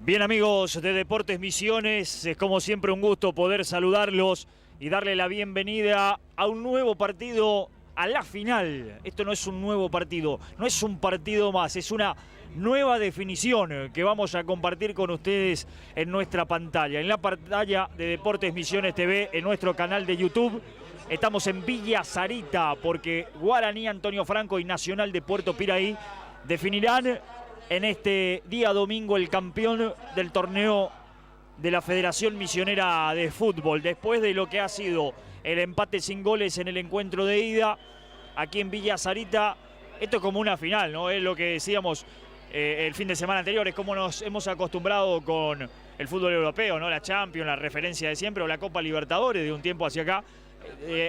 Bien, amigos de Deportes Misiones, es como siempre un gusto poder saludarlos y darle la bienvenida a un nuevo partido, a la final. Esto no es un nuevo partido, no es un partido más, es una nueva definición que vamos a compartir con ustedes en nuestra pantalla. En la pantalla de Deportes Misiones TV, en nuestro canal de YouTube. Estamos en Villa Sarita porque Guaraní Antonio Franco y Nacional de Puerto Piraí definirán en este día domingo el campeón del torneo de la Federación Misionera de Fútbol. Después de lo que ha sido el empate sin goles en el encuentro de ida aquí en Villa Sarita, esto es como una final, ¿no? Es lo que decíamos el fin de semana anterior, es como nos hemos acostumbrado con el fútbol europeo, ¿no? La Champions, la referencia de siempre, o la Copa Libertadores de un tiempo hacia acá.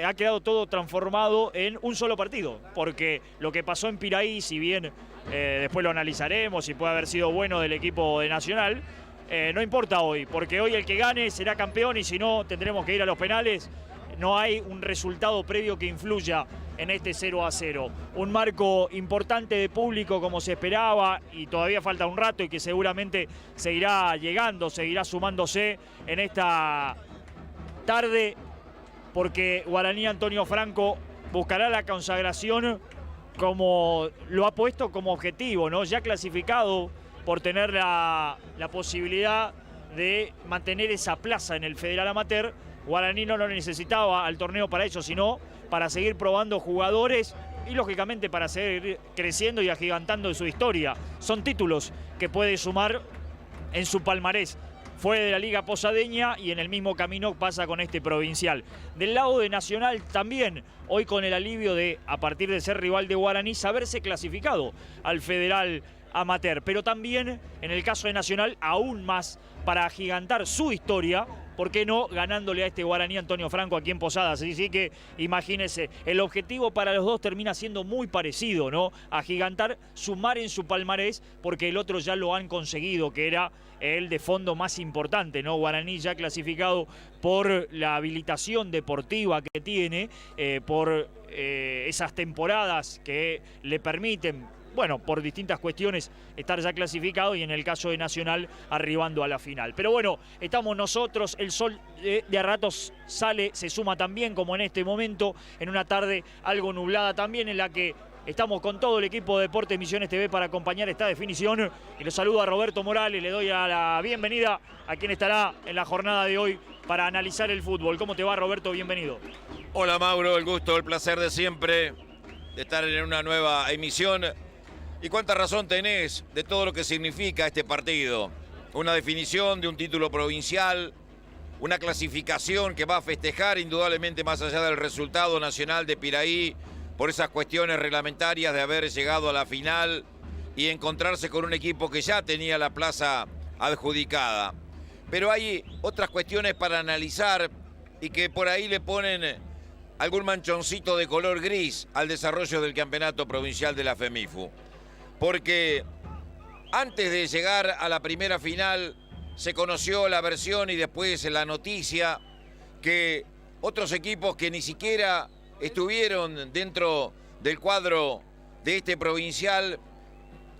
Ha quedado todo transformado en un solo partido, porque lo que pasó en Piraí, si bien después lo analizaremos y puede haber sido bueno del equipo de Nacional, no importa hoy, porque hoy el que gane será campeón y si no tendremos que ir a los penales. No hay un resultado previo que influya en este 0-0. Un marco importante de público como se esperaba y todavía falta un rato y que seguramente seguirá llegando, seguirá sumándose en esta tarde, porque Guaraní Antonio Franco buscará la consagración como lo ha puesto como objetivo, ¿no? Ya clasificado por tener la posibilidad de mantener esa plaza en el Federal Amateur. Guaraní no lo necesitaba al torneo para eso, sino para seguir probando jugadores y lógicamente para seguir creciendo y agigantando su historia. Son títulos que puede sumar en su palmarés. Fue de la Liga Posadeña y en el mismo camino pasa con este provincial. Del lado de Nacional también, hoy con el alivio de, a partir de ser rival de Guaraní, saberse clasificado al Federal Amateur. Pero también, en el caso de Nacional, aún más para agigantar su historia, ¿por qué no ganándole a este Guaraní Antonio Franco aquí en Posadas? Así que imagínense, el objetivo para los dos termina siendo muy parecido, ¿no? Agigantar, sumar en su palmarés, porque el otro ya lo han conseguido, que era el de fondo más importante, ¿no? Guaraní ya clasificado por la habilitación deportiva que tiene, por esas temporadas que le permiten, bueno, por distintas cuestiones, estar ya clasificado y en el caso de Nacional arribando a la final. Pero bueno, estamos nosotros, el sol de a ratos sale, se suma también como en este momento, en una tarde algo nublada también en la que estamos con todo el equipo de Deportes Misiones TV para acompañar esta definición. Y los saludo a Roberto Morales, le doy a la bienvenida a quien estará en la jornada de hoy para analizar el fútbol. ¿Cómo te va, Roberto? Bienvenido. Hola, Mauro, el gusto, el placer de siempre de estar en una nueva emisión. Y cuánta razón tenés de todo lo que significa este partido. Una definición de un título provincial, una clasificación que va a festejar indudablemente más allá del resultado nacional de Piraí por esas cuestiones reglamentarias de haber llegado a la final y encontrarse con un equipo que ya tenía la plaza adjudicada. Pero hay otras cuestiones para analizar y que por ahí le ponen algún manchoncito de color gris al desarrollo del campeonato provincial de la FEMIFU. Porque antes de llegar a la primera final se conoció la versión y después la noticia que otros equipos que ni siquiera estuvieron dentro del cuadro de este provincial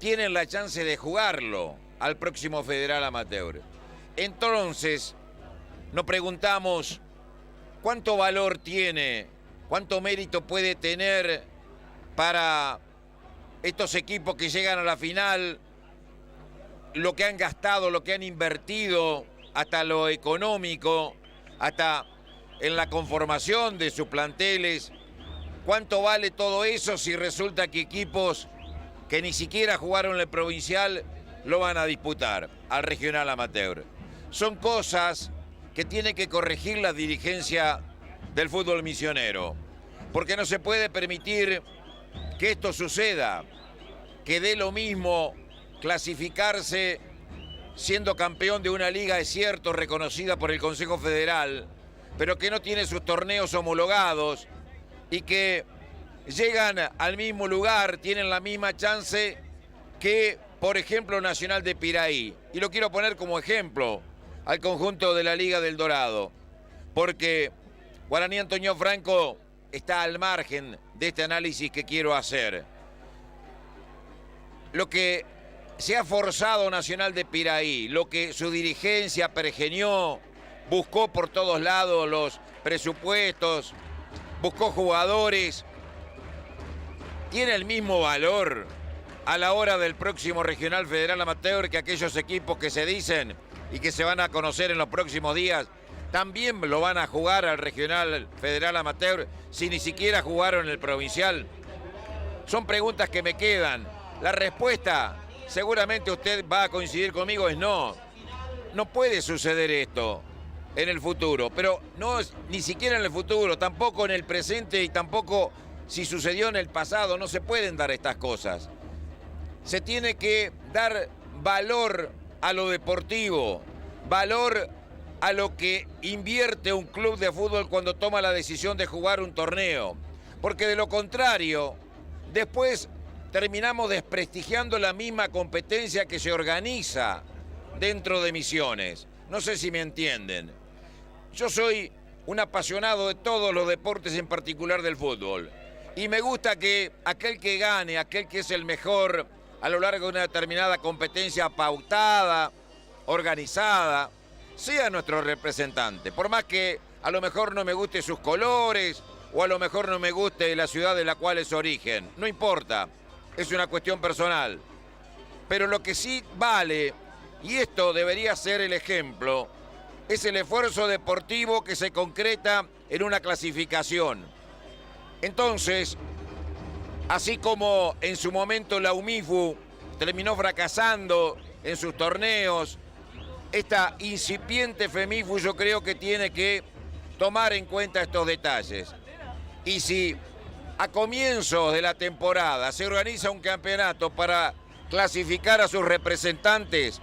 tienen la chance de jugarlo al próximo Federal Amateur. Entonces nos preguntamos cuánto valor tiene, cuánto mérito puede tener para estos equipos que llegan a la final, lo que han gastado, lo que han invertido, hasta lo económico, hasta en la conformación de sus planteles. ¿Cuánto vale todo eso si resulta que equipos que ni siquiera jugaron el provincial lo van a disputar al regional amateur? Son cosas que tiene que corregir la dirigencia del fútbol misionero, porque no se puede permitir que esto suceda, que dé lo mismo clasificarse siendo campeón de una liga, es cierto, reconocida por el Consejo Federal, pero que no tiene sus torneos homologados y que llegan al mismo lugar, tienen la misma chance que, por ejemplo, Nacional de Piraí. Y lo quiero poner como ejemplo al conjunto de la Liga del Dorado, porque Guaraní Antonio Franco está al margen de este análisis que quiero hacer. Lo que se ha forzado Nacional de Piraí, lo que su dirigencia pergeñó, buscó por todos lados los presupuestos, buscó jugadores, tiene el mismo valor a la hora del próximo Regional Federal Amateur que aquellos equipos que se dicen y que se van a conocer en los próximos días, también lo van a jugar al Regional Federal Amateur si ni siquiera jugaron el provincial. Son preguntas que me quedan. La respuesta, seguramente usted va a coincidir conmigo, es no. No puede suceder esto en el futuro, pero no es ni siquiera en el futuro, tampoco en el presente y tampoco si sucedió en el pasado. No se pueden dar estas cosas. Se tiene que dar valor a lo deportivo, valor a lo que invierte un club de fútbol cuando toma la decisión de jugar un torneo. Porque de lo contrario, después terminamos desprestigiando la misma competencia que se organiza dentro de Misiones. No sé si me entienden. Yo soy un apasionado de todos los deportes, en particular del fútbol. Y me gusta que aquel que gane, aquel que es el mejor a lo largo de una determinada competencia pautada, organizada, sea nuestro representante. Por más que a lo mejor no me guste sus colores o a lo mejor no me guste la ciudad de la cual es origen. No importa, es una cuestión personal. Pero lo que sí vale, y esto debería ser el ejemplo, es el esfuerzo deportivo que se concreta en una clasificación. Entonces, así como en su momento la UMIFU terminó fracasando en sus torneos, esta incipiente FEMIFU yo creo que tiene que tomar en cuenta estos detalles. Y si a comienzos de la temporada se organiza un campeonato para clasificar a sus representantes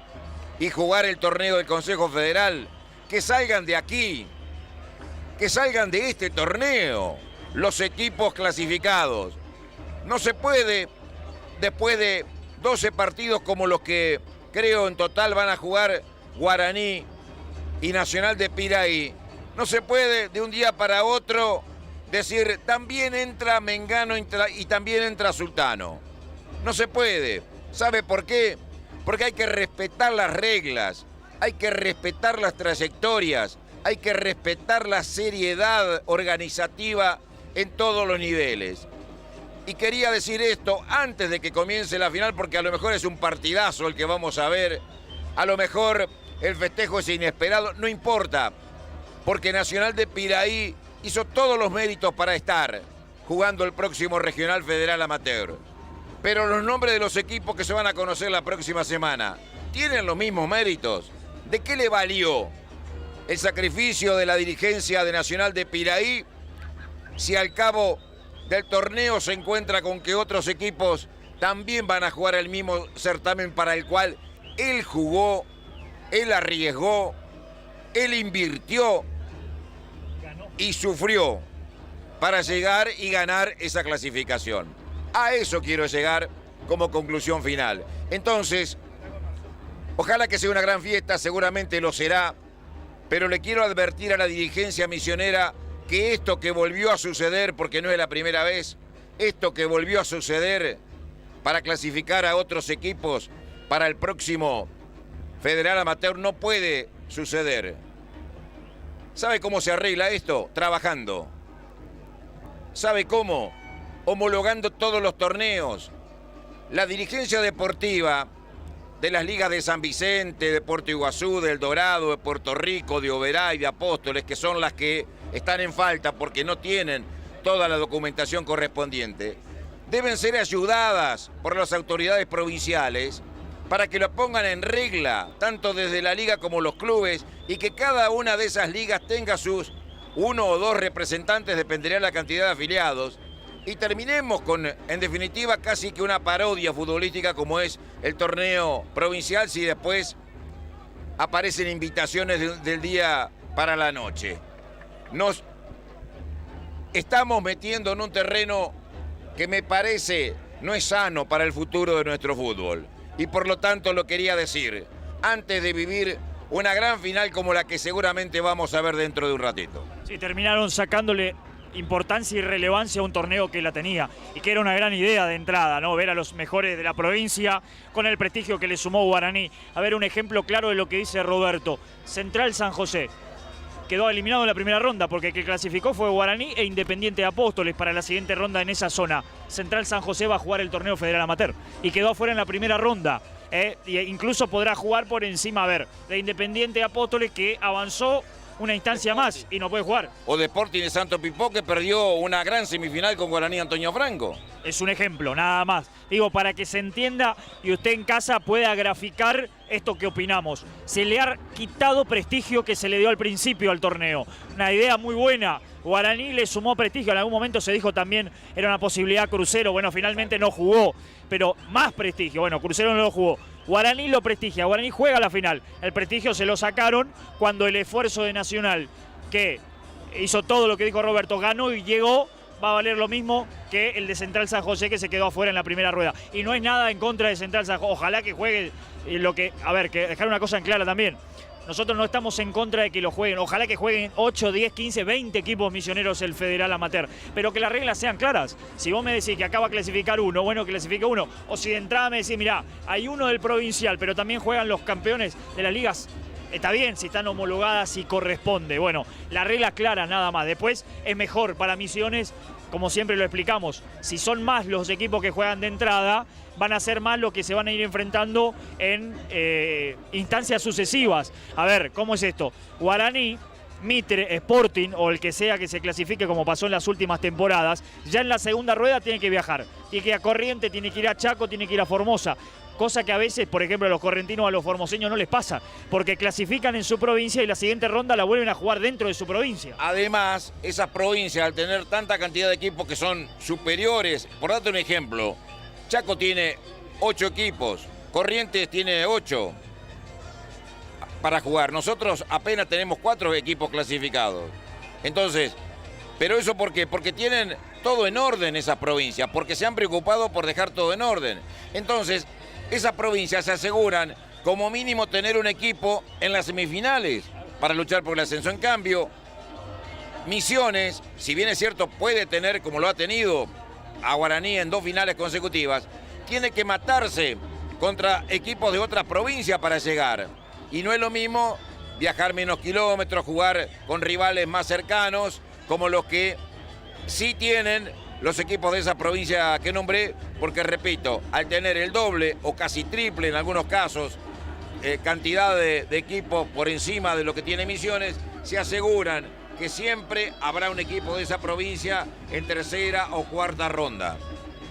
y jugar el torneo del Consejo Federal, que salgan de aquí, que salgan de este torneo los equipos clasificados. No se puede, después de 12 partidos como los que creo en total van a jugar Guaraní y Nacional de Piraí, no se puede de un día para otro decir también entra Mengano y también entra Sultano. No se puede. ¿Sabe por qué? Porque hay que respetar las reglas, hay que respetar las trayectorias, hay que respetar la seriedad organizativa en todos los niveles. Y quería decir esto antes de que comience la final, porque a lo mejor es un partidazo el que vamos a ver, a lo mejor el festejo es inesperado, no importa, porque Nacional de Piraí hizo todos los méritos para estar jugando el próximo Regional Federal Amateur. Pero los nombres de los equipos que se van a conocer la próxima semana, ¿tienen los mismos méritos? ¿De qué le valió el sacrificio de la dirigencia de Nacional de Piraí si al cabo del torneo se encuentra con que otros equipos también van a jugar el mismo certamen para el cual él jugó, él arriesgó, él invirtió y sufrió para llegar y ganar esa clasificación? A eso quiero llegar como conclusión final. Entonces, ojalá que sea una gran fiesta, seguramente lo será, pero le quiero advertir a la dirigencia misionera que esto que volvió a suceder, porque no es la primera vez, esto que volvió a suceder para clasificar a otros equipos para el próximo Federal Amateur no puede suceder. ¿Sabe cómo se arregla esto? Trabajando. ¿Sabe cómo? Homologando todos los torneos. La dirigencia deportiva de las ligas de San Vicente, de Puerto Iguazú, de El Dorado, de Puerto Rico, de Oberá y de Apóstoles, que son las que están en falta porque no tienen toda la documentación correspondiente, deben ser ayudadas por las autoridades provinciales para que lo pongan en regla, tanto desde la liga como los clubes, y que cada una de esas ligas tenga sus 1 o 2 representantes, dependerá de la cantidad de afiliados, y terminemos con, en definitiva, casi que una parodia futbolística como es el torneo provincial, si después aparecen invitaciones del día para la noche. Nos estamos metiendo en un terreno que me parece no es sano para el futuro de nuestro fútbol. Y por lo tanto lo quería decir, antes de vivir una gran final como la que seguramente vamos a ver dentro de un ratito. Sí, terminaron sacándole importancia y relevancia a un torneo que la tenía y que era una gran idea de entrada, ¿no? Ver a los mejores de la provincia con el prestigio que le sumó Guaraní. A ver, un ejemplo claro de lo que dice Roberto. Central San José quedó eliminado en la primera ronda porque el que clasificó fue Guaraní e Independiente de Apóstoles para la siguiente ronda en esa zona. Central San José va a jugar el torneo federal amateur y quedó afuera en la primera ronda. E incluso podrá jugar por encima, a ver, de Independiente de Apóstoles, que avanzó una instancia más y no puede jugar. O de Sporting de Santo Pipó, que perdió una gran semifinal con Guaraní Antonio Franco. Es un ejemplo, nada más. Digo, para que se entienda y usted en casa pueda graficar esto que opinamos. Se le ha quitado prestigio que se le dio al principio al torneo. Una idea muy buena. Guaraní le sumó prestigio. En algún momento se dijo también era una posibilidad Crucero. Bueno, finalmente no jugó, pero más prestigio. Bueno, Crucero no lo jugó. Guaraní lo prestigia, Guaraní juega la final. El prestigio se lo sacaron cuando el esfuerzo de Nacional, que hizo todo lo que dijo Roberto, ganó y llegó, va a valer lo mismo que el de Central San José, que se quedó afuera en la primera rueda. Y no es nada en contra de Central San José. Ojalá que juegue lo que... A ver, que dejar una cosa en clara también. Nosotros no estamos en contra de que lo jueguen. Ojalá que jueguen 8, 10, 15, 20 equipos misioneros el Federal Amateur. Pero que las reglas sean claras. Si vos me decís que acá va a clasificar uno, bueno, que clasifique uno. O si de entrada me decís, mirá, hay uno del provincial, pero también juegan los campeones de las ligas. Está bien, si están homologadas y corresponde. Bueno, la regla clara nada más. Después es mejor para Misiones, como siempre lo explicamos. Si son más los equipos que juegan de entrada, van a ser más los que se van a ir enfrentando en instancias sucesivas. A ver, ¿cómo es esto? Guaraní, Mitre, Sporting o el que sea que se clasifique como pasó en las últimas temporadas, ya en la segunda rueda tiene que viajar. Tiene que ir a Corrientes, tiene que ir a Chaco, tiene que ir a Formosa. Cosa que a veces, por ejemplo, a los correntinos o a los formoseños no les pasa, porque clasifican en su provincia y la siguiente ronda la vuelven a jugar dentro de su provincia. Además, esas provincias, al tener tanta cantidad de equipos que son superiores, por darte un ejemplo, Chaco tiene 8 equipos, Corrientes tiene 8 para jugar. Nosotros apenas tenemos 4 equipos clasificados. Entonces, ¿pero eso por qué? Porque tienen todo en orden esas provincias, porque se han preocupado por dejar todo en orden. Entonces, esas provincias se aseguran como mínimo tener un equipo en las semifinales para luchar por el ascenso. En cambio, Misiones, si bien es cierto, puede tener, como lo ha tenido, a Guaraní en 2 finales consecutivas, tiene que matarse contra equipos de otras provincias para llegar. Y no es lo mismo viajar menos kilómetros, jugar con rivales más cercanos, como los que sí tienen los equipos de esa provincia que nombré, porque repito, al tener el doble o casi triple en algunos casos, cantidad de equipos por encima de lo que tiene Misiones, se aseguran que siempre habrá un equipo de esa provincia en tercera o cuarta ronda.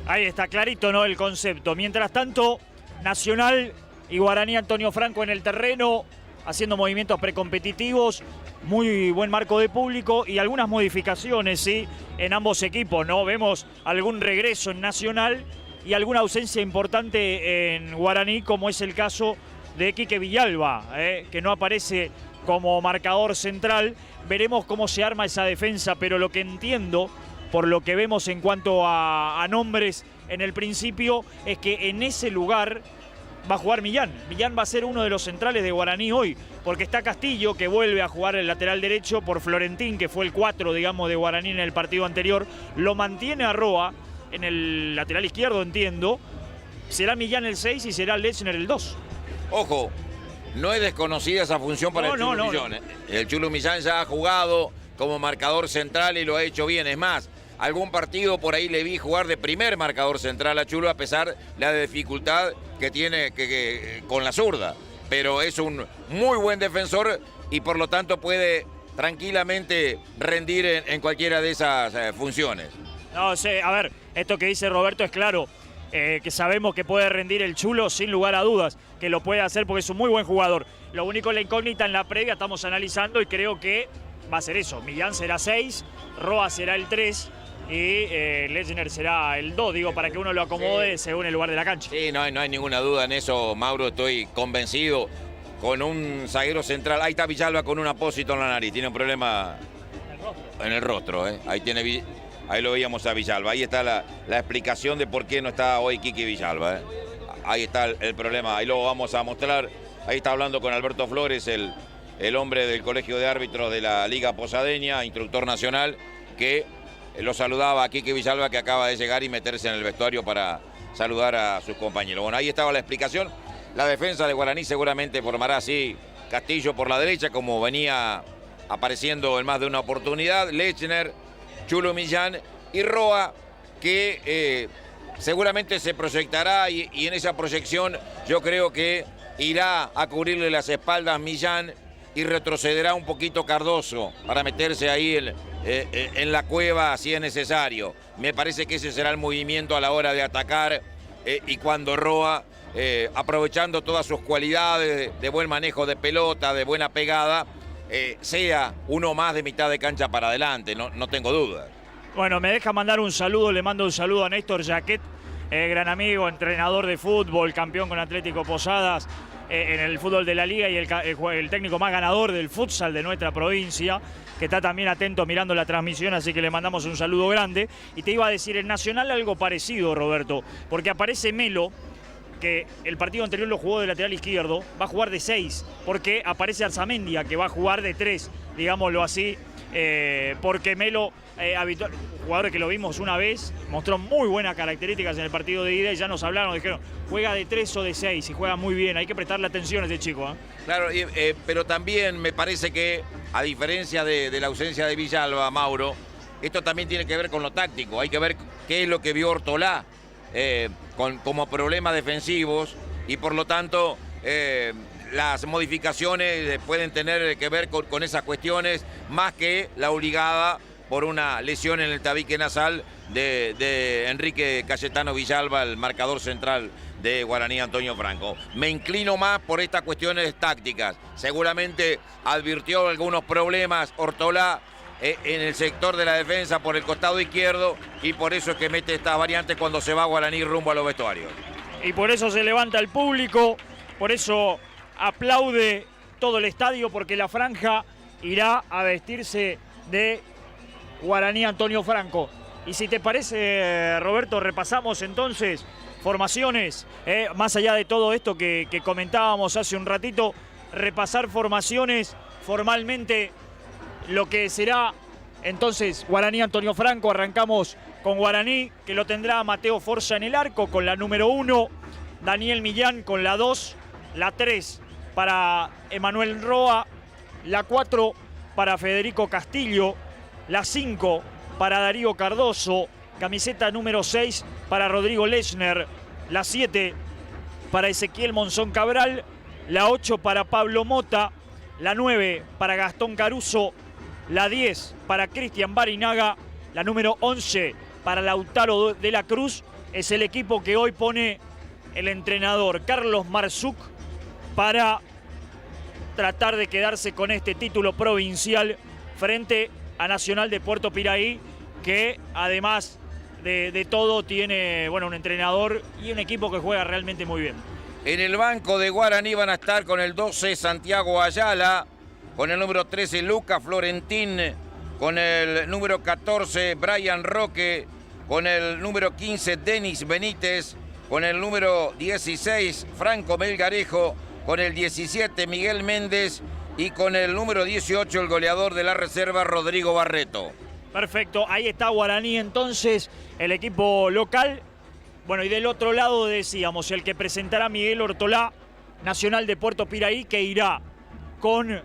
Ahí está clarito, ¿no?, el concepto. Mientras tanto, Nacional y Guaraní Antonio Franco en el terreno, haciendo movimientos precompetitivos, muy buen marco de público y algunas modificaciones, ¿sí?, en ambos equipos, ¿no? Vemos algún regreso en Nacional y alguna ausencia importante en Guaraní, como es el caso de Quique Villalba, que no aparece como marcador central. Veremos cómo se arma esa defensa, pero lo que entiendo, por lo que vemos en cuanto a nombres en el principio, es que en ese lugar va a jugar Millán. Millán va a ser uno de los centrales de Guaraní hoy, porque está Castillo, que vuelve a jugar el lateral derecho por Florentín, que fue el 4, digamos, de Guaraní en el partido anterior. Lo mantiene a Roa en el lateral izquierdo, entiendo. Será Millán el 6 y será Lechner el 2. Ojo, no es desconocida esa función para el Chulo Millán. No. El Chulo Millán ya ha jugado como marcador central y lo ha hecho bien. Es más, algún partido por ahí le vi jugar de primer marcador central a Chulo, a pesar de la dificultad que tiene con la zurda. Pero es un muy buen defensor y por lo tanto puede tranquilamente rendir en cualquiera de esas funciones. No sé, a ver, esto que dice Roberto es claro. Que sabemos que puede rendir el Chulo sin lugar a dudas, que lo puede hacer porque es un muy buen jugador. Lo único, la incógnita en la previa estamos analizando y creo que va a ser eso. Millán será 6, Roa será el 3 y Lechner será el 2, digo, para que uno lo acomode según el lugar de la cancha. Sí, no hay ninguna duda en eso, Mauro, estoy convencido. Con un zaguero central, ahí está Villalba con un apósito en la nariz, tiene un problema en el rostro, Ahí lo veíamos a Villalba. Ahí está la explicación de por qué no está hoy Quique Villalba. Ahí está el problema. Ahí lo vamos a mostrar. Ahí está hablando con Alberto Flores, el hombre del Colegio de Árbitros de la Liga Posadeña, instructor nacional, que lo saludaba a Quique Villalba, que acaba de llegar y meterse en el vestuario para saludar a sus compañeros. Bueno, ahí estaba la explicación. La defensa de Guaraní seguramente formará así Castillo por la derecha, como venía apareciendo en más de una oportunidad, Lechner, Chulo Millán y Roa, que seguramente se proyectará y en esa proyección yo creo que irá a cubrirle las espaldas Millán y retrocederá un poquito Cardoso para meterse ahí en la cueva si es necesario. Me parece que ese será el movimiento a la hora de atacar y cuando Roa, aprovechando todas sus cualidades de buen manejo de pelota, de buena pegada, sea uno más de mitad de cancha para adelante, no tengo dudas. Bueno, me deja mandar un saludo, le mando un saludo a Néstor Jaquet, gran amigo, entrenador de fútbol, campeón con Atlético Posadas en el fútbol de la liga y el técnico más ganador del futsal de nuestra provincia, que está también atento mirando la transmisión, así que le mandamos un saludo grande. Y te iba a decir, en Nacional algo parecido, Roberto, porque aparece Melo, que el partido anterior lo jugó de lateral izquierdo, va a jugar de 6, porque aparece Arzamendia, que va a jugar de 3, digámoslo así, porque Melo, jugador que lo vimos una vez, mostró muy buenas características en el partido de ida y ya nos hablaron, dijeron, juega de 3 o de 6 y juega muy bien, hay que prestarle atención a ese chico. Claro, pero también me parece que, a diferencia de la ausencia de Villalba, Mauro, esto también tiene que ver con lo táctico, hay que ver qué es lo que vio Ortolá como problemas defensivos y por lo tanto las modificaciones pueden tener que ver con esas cuestiones más que la obligada por una lesión en el tabique nasal de Enrique Cayetano Villalba, el marcador central de Guaraní Antonio Franco. Me inclino más por estas cuestiones tácticas. Seguramente advirtió algunos problemas Ortolá en el sector de la defensa por el costado izquierdo y por eso es que mete estas variantes cuando se va Guaraní rumbo a los vestuarios. Y por eso se levanta el público, por eso aplaude todo el estadio, porque la franja irá a vestirse de Guaraní Antonio Franco. Y si te parece, Roberto, repasamos entonces formaciones, más allá de todo esto que comentábamos hace un ratito, repasar formaciones formalmente, lo que será entonces Guaraní Antonio Franco. Arrancamos con Guaraní, que lo tendrá Mateo Forza en el arco con la número 1, Daniel Millán con la 2, la 3 para Emanuel Roa, la 4 para Federico Castillo, la 5 para Darío Cardoso, camiseta número 6 para Rodrigo Lechner, la 7 para Ezequiel Monzón Cabral, la 8 para Pablo Mota, la 9 para Gastón Caruso, la 10 para Cristian Barinaga, la número 11 para Lautaro de la Cruz. Es el equipo que hoy pone el entrenador Carlos Marzuc para tratar de quedarse con este título provincial frente a Nacional de Puerto Piraí, que además de todo tiene un entrenador y un equipo que juega realmente muy bien. En el banco de Guaraní van a estar con el 12 Santiago Ayala, con el número 13 Lucas Florentín, con el número 14 Brian Roque, con el número 15 Denis Benítez, con el número 16 Franco Melgarejo, con el 17 Miguel Méndez y con el número 18 el goleador de la reserva Rodrigo Barreto. Perfecto, ahí está Guaraní entonces, el equipo local. Bueno, y del otro lado decíamos, el que presentará Miguel Ortolá, Nacional de Puerto Piraí, que irá con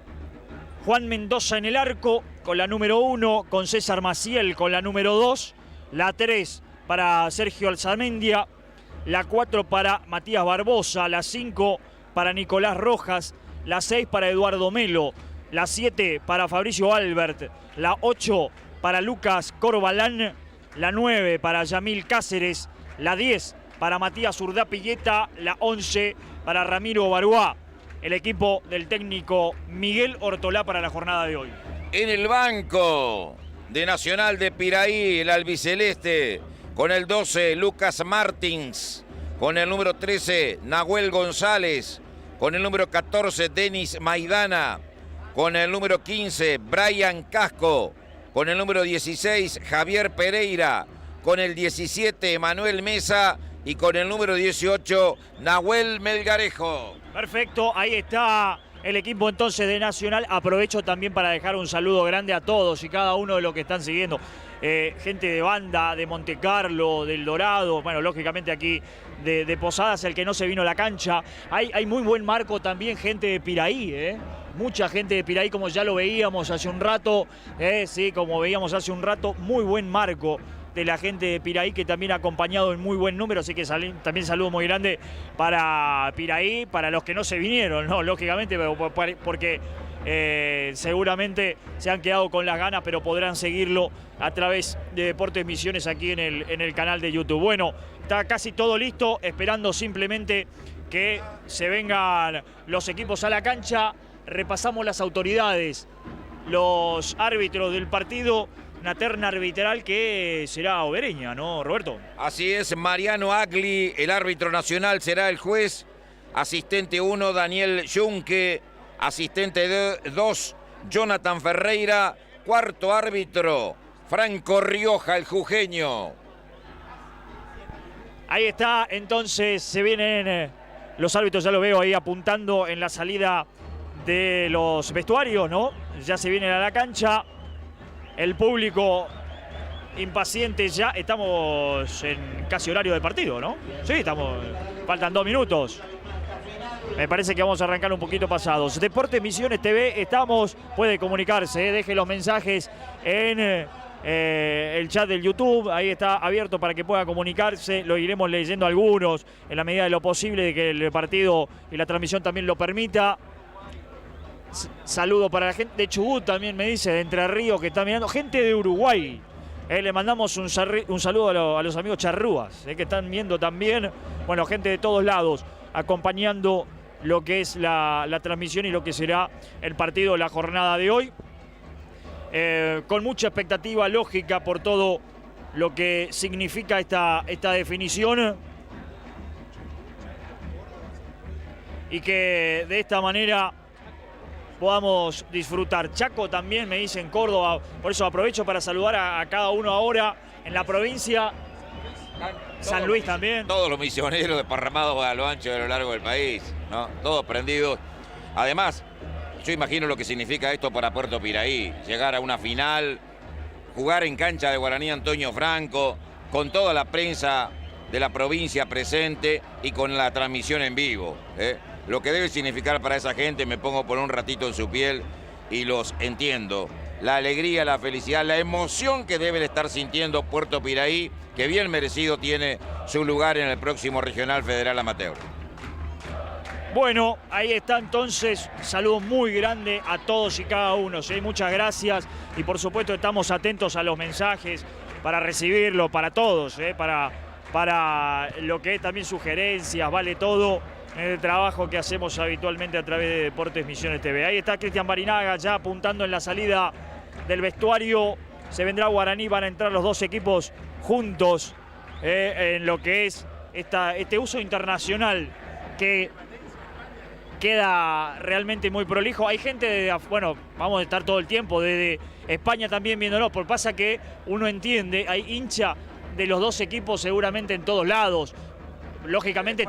Juan Mendoza en el arco, con la número 1, con César Maciel con la número 2, la 3 para Sergio Alzamendia, la 4 para Matías Barbosa, la 5 para Nicolás Rojas, la 6 para Eduardo Melo, la 7 para Fabricio Albert, la 8 para Lucas Corbalán, la 9 para Yamil Cáceres, la 10 para Matías Urdapilleta, la 11 para Ramiro Baruá. El equipo del técnico Miguel Ortolá para la jornada de hoy. En el banco de Nacional de Piraí, el albiceleste, con el 12 Lucas Martins, con el número 13 Nahuel González, con el número 14 Denis Maidana, con el número 15 Brian Casco, con el número 16 Javier Pereira, con el 17 Emanuel Mesa y con el número 18 Nahuel Melgarejo. Perfecto, ahí está el equipo entonces de Nacional. Aprovecho también para dejar un saludo grande a todos y cada uno de los que están siguiendo. Gente de Banda, de Montecarlo, del Dorado, bueno, lógicamente aquí de Posadas, el que no se vino a la cancha. Hay muy buen marco también, gente de Piraí, mucha gente de Piraí, como ya lo veíamos hace un rato, sí, como veíamos hace un rato, muy buen marco de la gente de Piraí, que también ha acompañado en muy buen número, así que también saludo muy grande para Piraí, para los que no se vinieron, ¿no? Lógicamente, porque seguramente se han quedado con las ganas, pero podrán seguirlo a través de Deportes Misiones aquí en el canal de YouTube. Bueno, está casi todo listo, esperando simplemente que se vengan los equipos a la cancha. Repasamos las autoridades, los árbitros del partido, una terna arbitral que será hogareña, ¿no, Roberto? Así es, Mariano Agli, el árbitro nacional, será el juez. Asistente 1, Daniel Junque. Asistente 2, Jonathan Ferreira. Cuarto árbitro, Franco Rioja, el jujeño. Ahí está, entonces se vienen los árbitros, ya lo veo ahí apuntando en la salida de los vestuarios, ¿no? Ya se vienen a la cancha. El público impaciente ya. Estamos en casi horario de partido, ¿no? Sí, faltan 2 minutos. Me parece que vamos a arrancar un poquito pasados. Deportes Misiones TV, puede comunicarse, deje los mensajes en el chat del YouTube. Ahí está abierto para que pueda comunicarse. Lo iremos leyendo algunos en la medida de lo posible, de que el partido y la transmisión también lo permita. Saludo para la gente de Chubut, también me dice, de Entre Ríos, que está mirando. Gente de Uruguay. Le mandamos un saludo a los amigos charrúas, que están viendo también. Bueno, gente de todos lados acompañando lo que es la transmisión y lo que será el partido de la jornada de hoy. Con mucha expectativa lógica por todo lo que significa esta definición. Y que de esta manera podamos disfrutar. Chaco también me dice en Córdoba, por eso aprovecho para saludar a cada uno ahora en la provincia. San Luis también. Todos los misioneros desparramados a lo ancho y a lo largo del país, ¿no? Todos prendidos. Además, yo imagino lo que significa esto para Puerto Piraí. Llegar a una final, jugar en cancha de Guaraní Antonio Franco, con toda la prensa de la provincia presente y con la transmisión en vivo, Lo que debe significar para esa gente, me pongo por un ratito en su piel y los entiendo. La alegría, la felicidad, la emoción que deben estar sintiendo Puerto Piraí, que bien merecido tiene su lugar en el próximo Regional Federal Amateur. Bueno, ahí está entonces, saludo muy grande a todos y cada uno, ¿sí? Muchas gracias y por supuesto estamos atentos a los mensajes para recibirlo, para todos, para lo que es también sugerencias, vale todo en el trabajo que hacemos habitualmente a través de Deportes Misiones TV. Ahí está Cristian Barinaga ya apuntando en la salida del vestuario. Se vendrá Guaraní, van a entrar los dos equipos juntos en lo que es este uso internacional que queda realmente muy prolijo. Hay gente bueno, vamos a estar todo el tiempo desde España también viéndolo, porque pasa que uno entiende, hay hincha de los dos equipos seguramente en todos lados. Lógicamente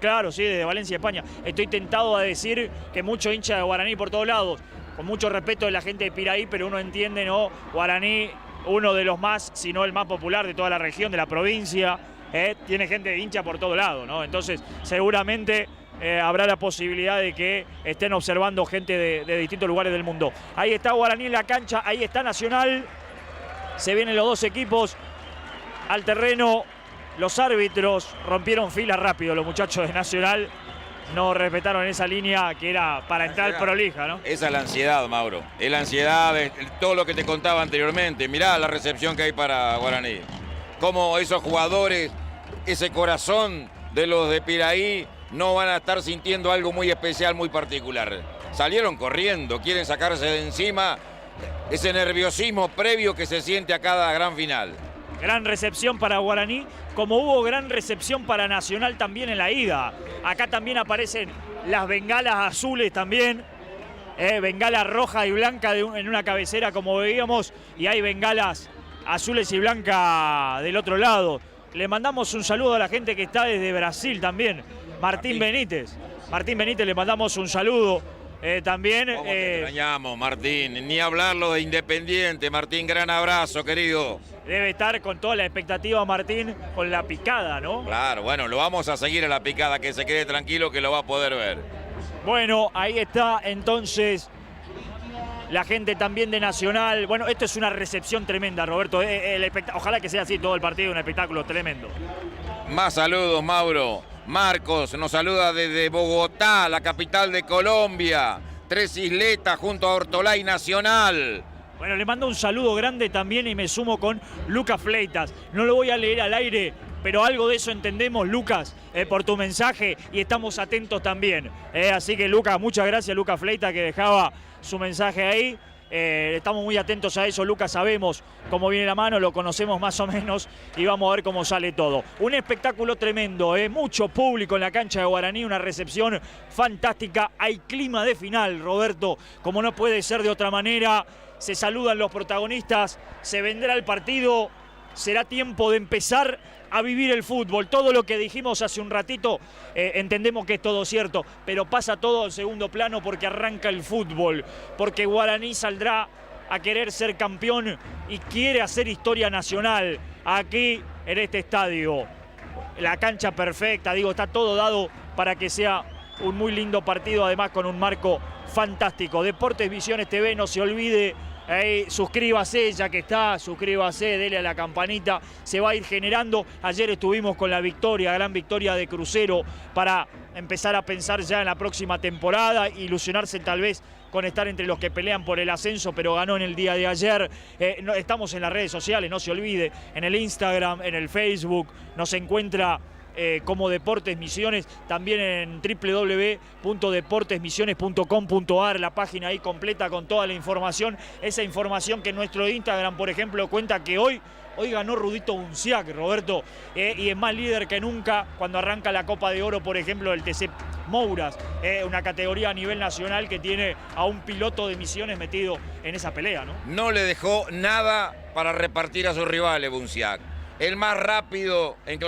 claro, sí, desde Valencia, España. Estoy tentado a decir que mucho hincha de Guaraní por todos lados, con mucho respeto de la gente de Piraí, pero uno entiende, ¿no? Guaraní, uno de los más, si no el más popular de toda la región, de la provincia, tiene gente de hincha por todos lados, ¿no? Entonces, seguramente habrá la posibilidad de que estén observando gente de distintos lugares del mundo. Ahí está Guaraní en la cancha, ahí está Nacional. Se vienen los dos equipos al terreno. Los árbitros rompieron filas rápido, los muchachos de Nacional no respetaron esa línea que era para entrar prolija, ¿no? Esa es la ansiedad, Mauro. Es la ansiedad de todo lo que te contaba anteriormente. Mirá la recepción que hay para Guaraní. Cómo esos jugadores, ese corazón de los de Piraí no van a estar sintiendo algo muy especial, muy particular. Salieron corriendo, quieren sacarse de encima ese nerviosismo previo que se siente a cada gran final. Gran recepción para Guaraní, como hubo gran recepción para Nacional también en la ida. Acá también aparecen las bengalas azules también, bengalas roja y blanca en una cabecera como veíamos, y hay bengalas azules y blancas del otro lado. Le mandamos un saludo a la gente que está desde Brasil también, Martín Benítez. Martín Benítez, le mandamos un saludo También. ¿Cómo te extrañamos, Martín? Ni hablarlo de Independiente, Martín. Gran abrazo, querido. Debe estar con toda la expectativa, Martín, con la picada, ¿no? Claro, bueno, lo vamos a seguir a la picada, que se quede tranquilo que lo va a poder ver. Bueno, ahí está entonces la gente también de Nacional. Bueno, esto es una recepción tremenda, Roberto. Ojalá que sea así todo el partido, un espectáculo tremendo. Más saludos, Mauro. Marcos nos saluda desde Bogotá, la capital de Colombia. Tres Isletas junto a Hortolá y Nacional. Bueno, le mando un saludo grande también y me sumo con Lucas Fleitas. No lo voy a leer al aire, pero algo de eso entendemos, Lucas, por tu mensaje y estamos atentos también. Así que, Lucas, muchas gracias, Lucas Fleitas, que dejaba su mensaje ahí. Estamos muy atentos a eso, Lucas, sabemos cómo viene la mano, lo conocemos más o menos y vamos a ver cómo sale todo. Un espectáculo tremendo, mucho público en la cancha de Guaraní, una recepción fantástica. Hay clima de final, Roberto, como no puede ser de otra manera. Se saludan los protagonistas, se vendrá el partido, será tiempo de empezar a vivir el fútbol. Todo lo que dijimos hace un ratito, entendemos que es todo cierto, pero pasa todo al segundo plano porque arranca el fútbol, porque Guaraní saldrá a querer ser campeón y quiere hacer historia nacional aquí en este estadio. La cancha perfecta, digo, está todo dado para que sea un muy lindo partido, además con un marco fantástico. Deportes Visiones TV, no se olvide. Suscríbase, ya que está, suscríbase, dele a la campanita, se va a ir generando. Ayer estuvimos con la victoria, gran victoria de Crucero, para empezar a pensar ya en la próxima temporada, ilusionarse tal vez con estar entre los que pelean por el ascenso, pero ganó en el día de ayer. Estamos en las redes sociales, no se olvide, en el Instagram, en el Facebook, nos encuentra como Deportes Misiones, también en www.deportesmisiones.com.ar, la página ahí completa con toda la información, esa información que en nuestro Instagram, por ejemplo, cuenta que hoy ganó Rudito Bunciac, Roberto, y es más líder que nunca cuando arranca la Copa de Oro, por ejemplo, del TC Mouras, una categoría a nivel nacional que tiene a un piloto de Misiones metido en esa pelea, ¿no? No le dejó nada para repartir a sus rivales, Bunciac. El más rápido en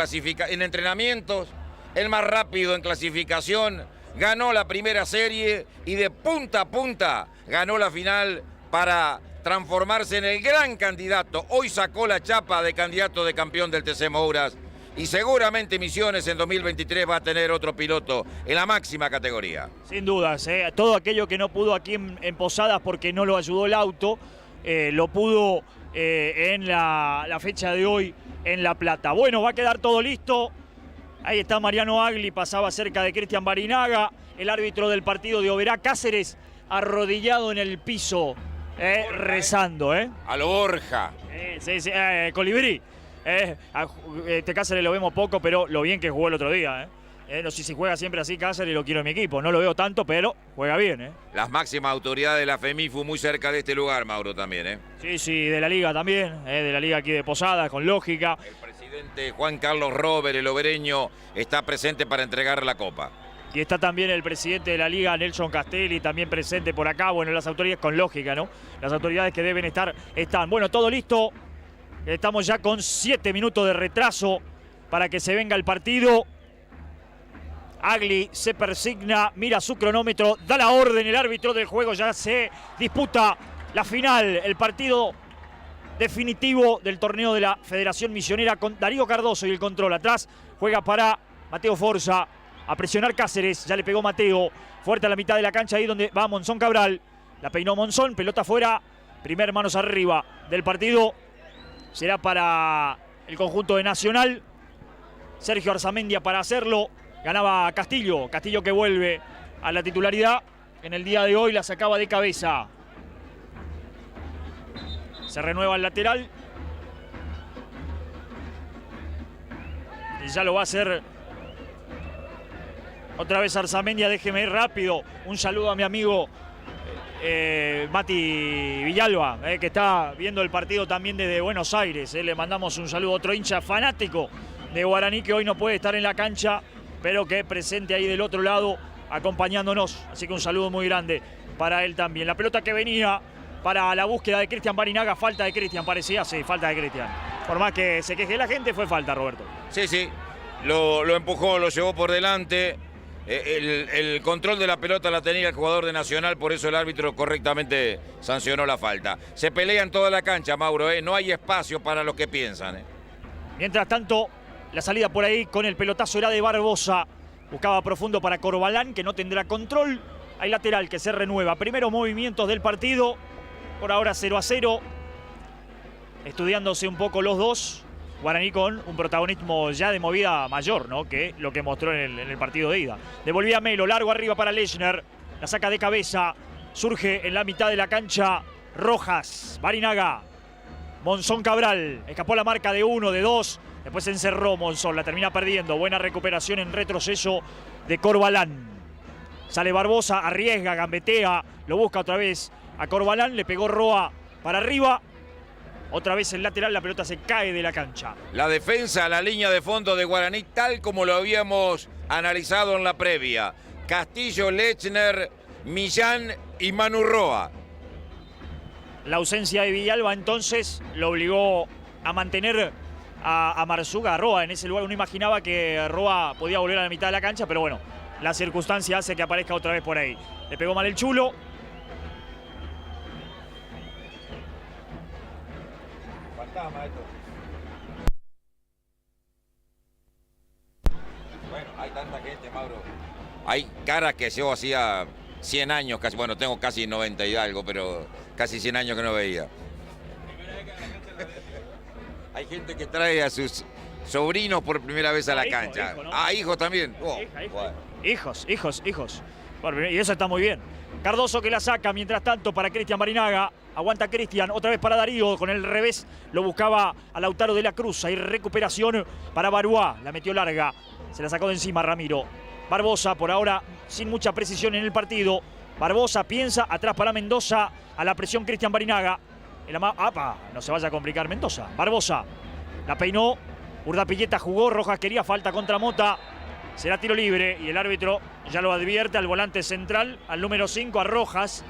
entrenamientos, el más rápido en clasificación, ganó la primera serie y de punta a punta ganó la final para transformarse en el gran candidato. Hoy sacó la chapa de candidato de campeón del TC Mouras y seguramente Misiones en 2023 va a tener otro piloto en la máxima categoría. Sin dudas, todo aquello que no pudo aquí en Posadas porque no lo ayudó el auto, lo pudo en la fecha de hoy en La Plata. Bueno, va a quedar todo listo. Ahí está Mariano Agli, pasaba cerca de Cristian Barinaga, el árbitro del partido de Oberá. Cáceres arrodillado en el piso, rezando. A lo Borja. Sí, Colibrí. Cáceres lo vemos poco, pero lo bien que jugó el otro día. No sé si juega siempre así Cáceres, lo quiero en mi equipo. No lo veo tanto, pero juega bien. Las máximas autoridades de la FEMIFU muy cerca de este lugar, Mauro, también. Sí, de la Liga también, de la Liga aquí de Posadas, con lógica. El presidente Juan Carlos Robert, el obereño, está presente para entregar la copa. Y está también el presidente de la Liga, Nelson Castelli, también presente por acá. Bueno, las autoridades con lógica, ¿no? Las autoridades que deben estar, están. Bueno, todo listo. Estamos ya con 7 minutos de retraso para que se venga el partido. Agli se persigna, mira su cronómetro, da la orden, el árbitro del juego, ya se disputa la final, el partido definitivo del torneo de la Federación Misionera con Darío Cardoso y el control. Atrás juega para Mateo Forza, a presionar Cáceres, ya le pegó Mateo, fuerte a la mitad de la cancha, ahí donde va Monzón Cabral, la peinó Monzón, pelota afuera, primer manos arriba del partido, será para el conjunto de Nacional, Sergio Arzamendia para hacerlo. Ganaba Castillo que vuelve a la titularidad. En el día de hoy la sacaba de cabeza. Se renueva el lateral. Y ya lo va a hacer otra vez Arzamendia. Déjeme ir rápido. Un saludo a mi amigo Mati Villalba, que está viendo el partido también desde Buenos Aires. Le mandamos un saludo a otro hincha fanático de Guaraní que hoy no puede estar en la cancha, pero que presente ahí del otro lado acompañándonos. Así que un saludo muy grande para él también. La pelota que venía para la búsqueda de Cristian Barinaga, falta de Cristian, parecía, sí, falta de Cristian. Por más que se queje la gente, fue falta, Roberto. Sí, lo empujó, lo llevó por delante El control de la pelota la tenía el jugador de Nacional, por eso el árbitro correctamente sancionó la falta. Se pelea en toda la cancha, Mauro, no hay espacio para los que piensan. Mientras tanto, la salida por ahí con el pelotazo era de Barbosa. Buscaba profundo para Corbalán, que no tendrá control. Hay lateral que se renueva. Primeros movimientos del partido. Por ahora 0-0. Estudiándose un poco los dos. Guaraní con un protagonismo ya de movida mayor, ¿no?, que lo que mostró en el partido de ida. Devolvía Melo, largo arriba para Lechner. La saca de cabeza. Surge en la mitad de la cancha Rojas. Barinaga. Monzón Cabral. Escapó la marca de 1, de 2. Después se encerró Monzón. La termina perdiendo. Buena recuperación en retroceso de Corbalán. Sale Barbosa, arriesga, gambetea. Lo busca otra vez a Corbalán. Le pegó Roa para arriba. Otra vez el lateral, la pelota se cae de la cancha. La defensa, la línea de fondo de Guaraní, tal como lo habíamos analizado en la previa. Castillo, Lechner, Millán y Manu Roa. La ausencia de Villalba entonces lo obligó a mantener a Marzuga, a Roa en ese lugar. Uno imaginaba que Roa podía volver a la mitad de la cancha, pero bueno, la circunstancia hace que aparezca otra vez por ahí. Le pegó mal el Chulo. Bueno, hay tanta gente, Mauro. Hay caras que yo hacía 100 años, casi, bueno, tengo casi 90 y algo, pero casi 100 años que no veía. Hay gente que trae a sus sobrinos por primera vez a la cancha. Hijo, ¿no? Hijos también. Oh, Bueno. Hijos. Bueno, y eso está muy bien. Cardoso que la saca, mientras tanto, para Cristian Barinaga. Aguanta Cristian, otra vez para Darío, con el revés lo buscaba a Lautaro de la Cruz. Hay recuperación para Baruá, la metió larga, se la sacó de encima Ramiro. Barbosa, por ahora, sin mucha precisión en el partido. Barbosa piensa, atrás para Mendoza, a la presión Cristian Barinaga. ¡Apa! No se vaya a complicar Mendoza. Barbosa, la peinó, Urdapilleta jugó, Rojas quería falta contra Mota. Será tiro libre y el árbitro ya lo advierte al volante central, al número 5, a Rojas,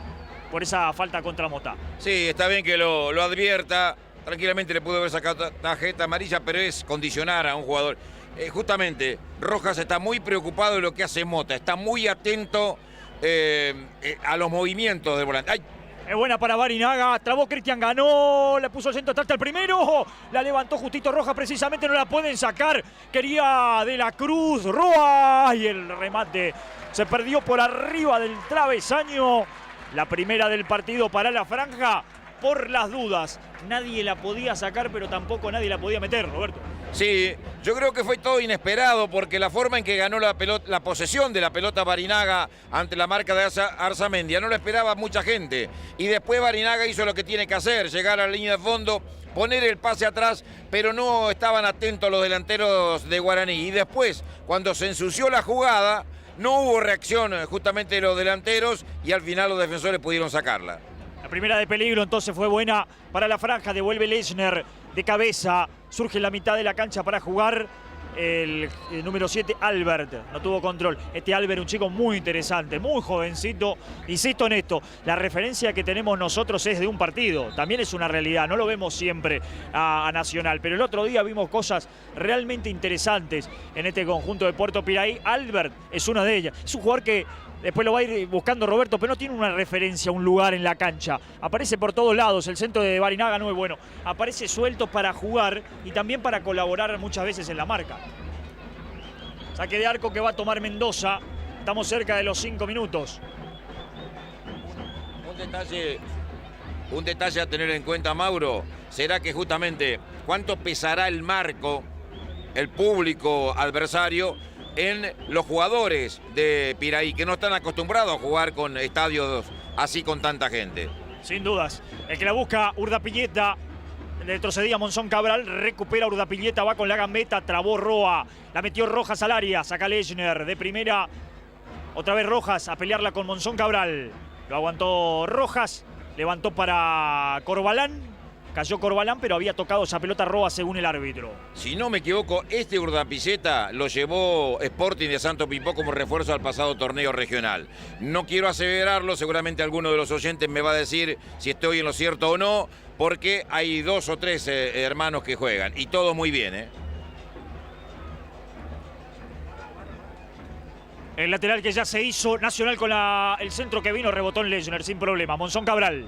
por esa falta contra Mota. Sí, está bien que lo advierta. Tranquilamente le pudo haber sacado tarjeta amarilla, pero es condicionar a un jugador. Justamente, Rojas está muy preocupado de lo que hace Mota. Está muy atento a los movimientos del volante. ¡Ay! Es buena para Barinaga, trabó Cristian, ganó, le puso el centro hasta el primero, la levantó justito Rojas, precisamente no la pueden sacar, quería De la Cruz, Roa, y el remate se perdió por arriba del travesaño. La primera del partido para la franja, por las dudas. Nadie la podía sacar, pero tampoco nadie la podía meter, Roberto. Sí, yo creo que fue todo inesperado, porque la forma en que ganó la posesión de la pelota Barinaga ante la marca de Arzamendia no lo esperaba mucha gente. Y después Barinaga hizo lo que tiene que hacer, llegar a la línea de fondo, poner el pase atrás, pero no estaban atentos los delanteros de Guaraní. Y después, cuando se ensució la jugada, no hubo reacción justamente de los delanteros y al final los defensores pudieron sacarla. La primera de peligro entonces fue buena para la franja, devuelve Lechner de cabeza, surge en la mitad de la cancha para jugar el número 7, Albert, no tuvo control. Este Albert, un chico muy interesante, muy jovencito. Insisto en esto, la referencia que tenemos nosotros es de un partido, también es una realidad, no lo vemos siempre a Nacional, pero el otro día vimos cosas realmente interesantes en este conjunto de Puerto Piraí. Albert es una de ellas, es un jugador que después lo va a ir buscando Roberto, pero no tiene una referencia, un lugar en la cancha. Aparece por todos lados, el centro de Barinaga no es bueno. Aparece suelto para jugar y también para colaborar muchas veces en la marca. Saque de arco que va a tomar Mendoza. Estamos cerca de los 5 minutos. Un detalle a tener en cuenta, Mauro, será que justamente cuánto pesará el marco, el público adversario, en los jugadores de Piraí, que no están acostumbrados a jugar con estadios así con tanta gente. Sin dudas. El que la busca, Urdapilleta. Retrocedía Monzón Cabral, recupera Urdapilleta, va con la gambeta, trabó Roa, la metió Rojas al área, saca Lechner de primera. Otra vez Rojas a pelearla con Monzón Cabral. Lo aguantó Rojas, levantó para Corbalán. Cayó Corbalán, pero había tocado esa pelota Roa según el árbitro. Si no me equivoco, este Urdapilleta lo llevó Sporting de Santo Pipó como refuerzo al pasado torneo regional. No quiero aseverarlo, seguramente alguno de los oyentes me va a decir si estoy en lo cierto o no, porque hay 2 o 3 hermanos que juegan, y todo muy bien, El lateral que ya se hizo, Nacional con el centro que vino, rebotó en Lechner sin problema. Monzón Cabral.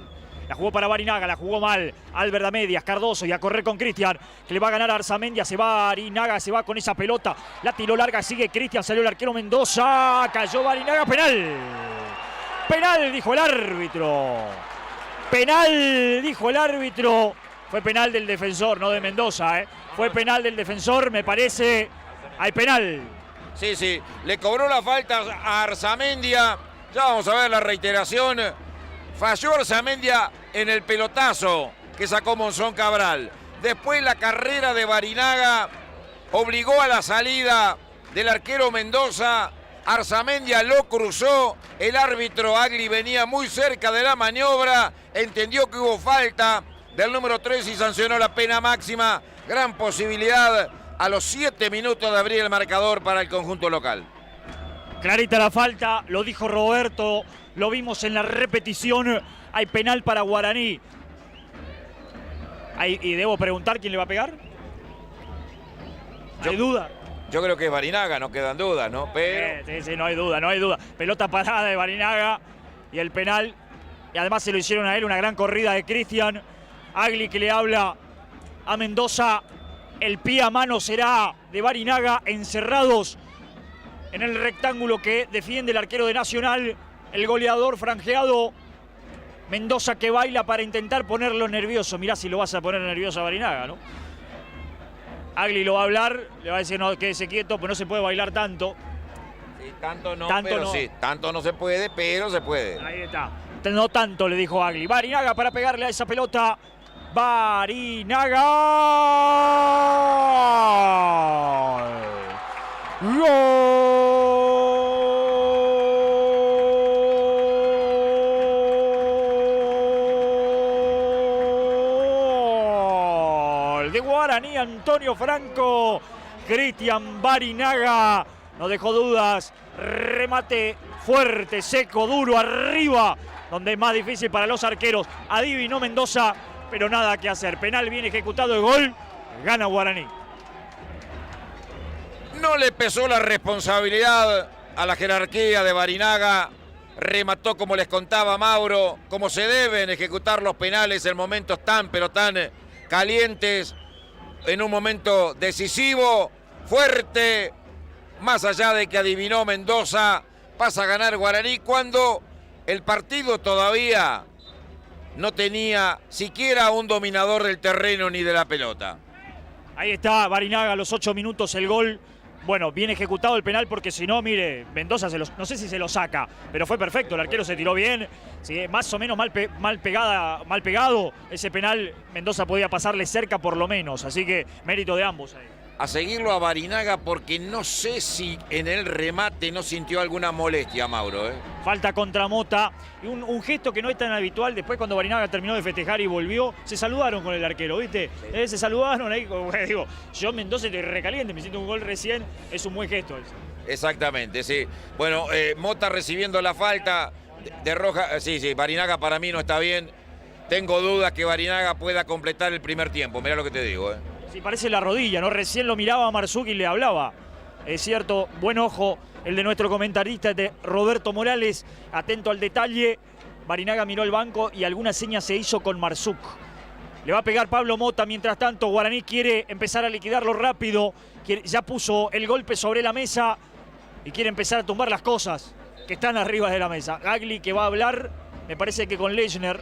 La jugó para Barinaga, la jugó mal. Albert a medias, Cardoso y a correr con Cristian, que le va a ganar a Arzamendia. Se va Barinaga, se va con esa pelota. La tiró larga, sigue Cristian, salió el arquero Mendoza. Cayó Barinaga, penal. Penal, dijo el árbitro. Penal, dijo el árbitro. Fue penal del defensor, no de Mendoza, ¿eh? Fue penal del defensor, me parece. Hay penal. Sí, sí, le cobró la falta a Arzamendia. Ya vamos a ver la reiteración. Falló Arzamendia en el pelotazo que sacó Monzón Cabral. Después la carrera de Barinaga obligó a la salida del arquero Mendoza. Arzamendia lo cruzó. El árbitro Agli venía muy cerca de la maniobra. Entendió que hubo falta del número 3 y sancionó la pena máxima. Gran posibilidad a los 7 minutos de abrir el marcador para el conjunto local. Clarita la falta, lo dijo Roberto, lo vimos en la repetición. Hay penal para Guaraní. Y debo preguntar quién le va a pegar. ¿Hay duda? Yo creo que es Barinaga, no quedan dudas, ¿no? Pero... Sí, no hay duda, no hay duda. Pelota parada de Barinaga y el penal. Y además se lo hicieron a él, una gran corrida de Cristian. Agli que le habla a Mendoza. El pie a mano será de Barinaga, encerrados en el rectángulo que defiende el arquero de Nacional. El goleador franjeado. Mendoza que baila para intentar ponerlo nervioso. Mirá si lo vas a poner nervioso a Barinaga, ¿no? Agli lo va a hablar, le va a decir no, quédese quieto, pues no se puede bailar tanto. Sí, tanto no, tanto pero no. Sí, tanto no se puede, pero se puede. Ahí está. No tanto, le dijo Agli. Barinaga para pegarle a esa pelota. Barinaga. ¡Gol! De Guaraní, Antonio Franco. Cristian Barinaga. No dejó dudas. Remate fuerte, seco, duro, arriba. Donde es más difícil para los arqueros. Adivinó Mendoza, pero nada que hacer. Penal bien ejecutado, el gol. Gana Guaraní. No le pesó la responsabilidad a la jerarquía de Barinaga. Remató, como les contaba Mauro, como se deben ejecutar los penales en momentos tan, pero tan calientes. En un momento decisivo, fuerte. Más allá de que adivinó Mendoza, pasa a ganar Guaraní cuando el partido todavía no tenía siquiera un dominador del terreno ni de la pelota. Ahí está Barinaga a los 8 minutos el gol. Bueno, bien ejecutado el penal porque si no, mire, Mendoza no sé si se lo saca, pero fue perfecto, el arquero se tiró bien. Sí, más o menos mal pegado ese penal, Mendoza podía pasarle cerca por lo menos, así que mérito de ambos ahí. A seguirlo a Barinaga porque no sé si en el remate no sintió alguna molestia, Mauro. Falta contra Mota y un gesto que no es tan habitual. Después cuando Barinaga terminó de festejar y volvió, se saludaron con el arquero, ¿viste? Sí. Se saludaron ahí, digo, yo Mendoza estoy recaliente, me siento un gol recién, es un buen gesto eso. Exactamente, sí. Bueno, Mota recibiendo la falta de Roja, sí, Barinaga para mí no está bien. Tengo dudas que Barinaga pueda completar el primer tiempo, mirá lo que te digo, Sí, parece la rodilla, ¿no? Recién lo miraba a Marzuki y le hablaba. Es cierto, buen ojo el de nuestro comentarista, de Roberto Morales, atento al detalle. Barinaga miró el banco y alguna seña se hizo con Marzuk. Le va a pegar Pablo Mota, mientras tanto Guaraní quiere empezar a liquidarlo rápido. Ya puso el golpe sobre la mesa y quiere empezar a tumbar las cosas que están arriba de la mesa. Agli que va a hablar, me parece que con Lechner.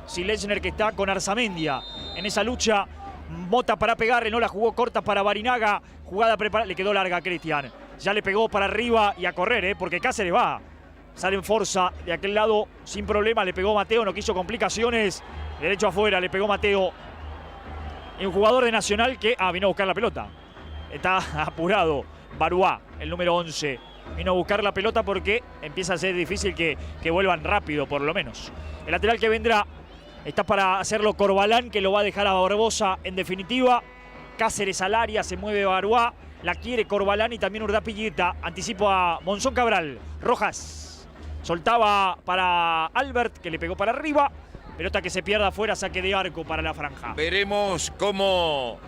Sí, Lechner que está con Arzamendia en esa lucha. Mota para pegarle, no la jugó corta para Barinaga. Jugada preparada, le quedó larga a Cristian. Ya le pegó para arriba y a correr, porque Cáceres va. Sale en fuerza de aquel lado sin problema. Le pegó Mateo, no quiso complicaciones. Derecho afuera, le pegó Mateo. Y un jugador de Nacional que vino a buscar la pelota. Está apurado. Baruá, el número 11. Vino a buscar la pelota porque empieza a ser difícil que vuelvan rápido, por lo menos. El lateral que vendrá está para hacerlo Corbalán, que lo va a dejar a Barbosa en definitiva. Cáceres al área, se mueve Baruá. La quiere Corbalán y también Urdapillita. Anticipo a Monzón Cabral. Rojas. Soltaba para Albert, que le pegó para arriba. Pelota que se pierda afuera, saque de arco para la franja. Veremos cómo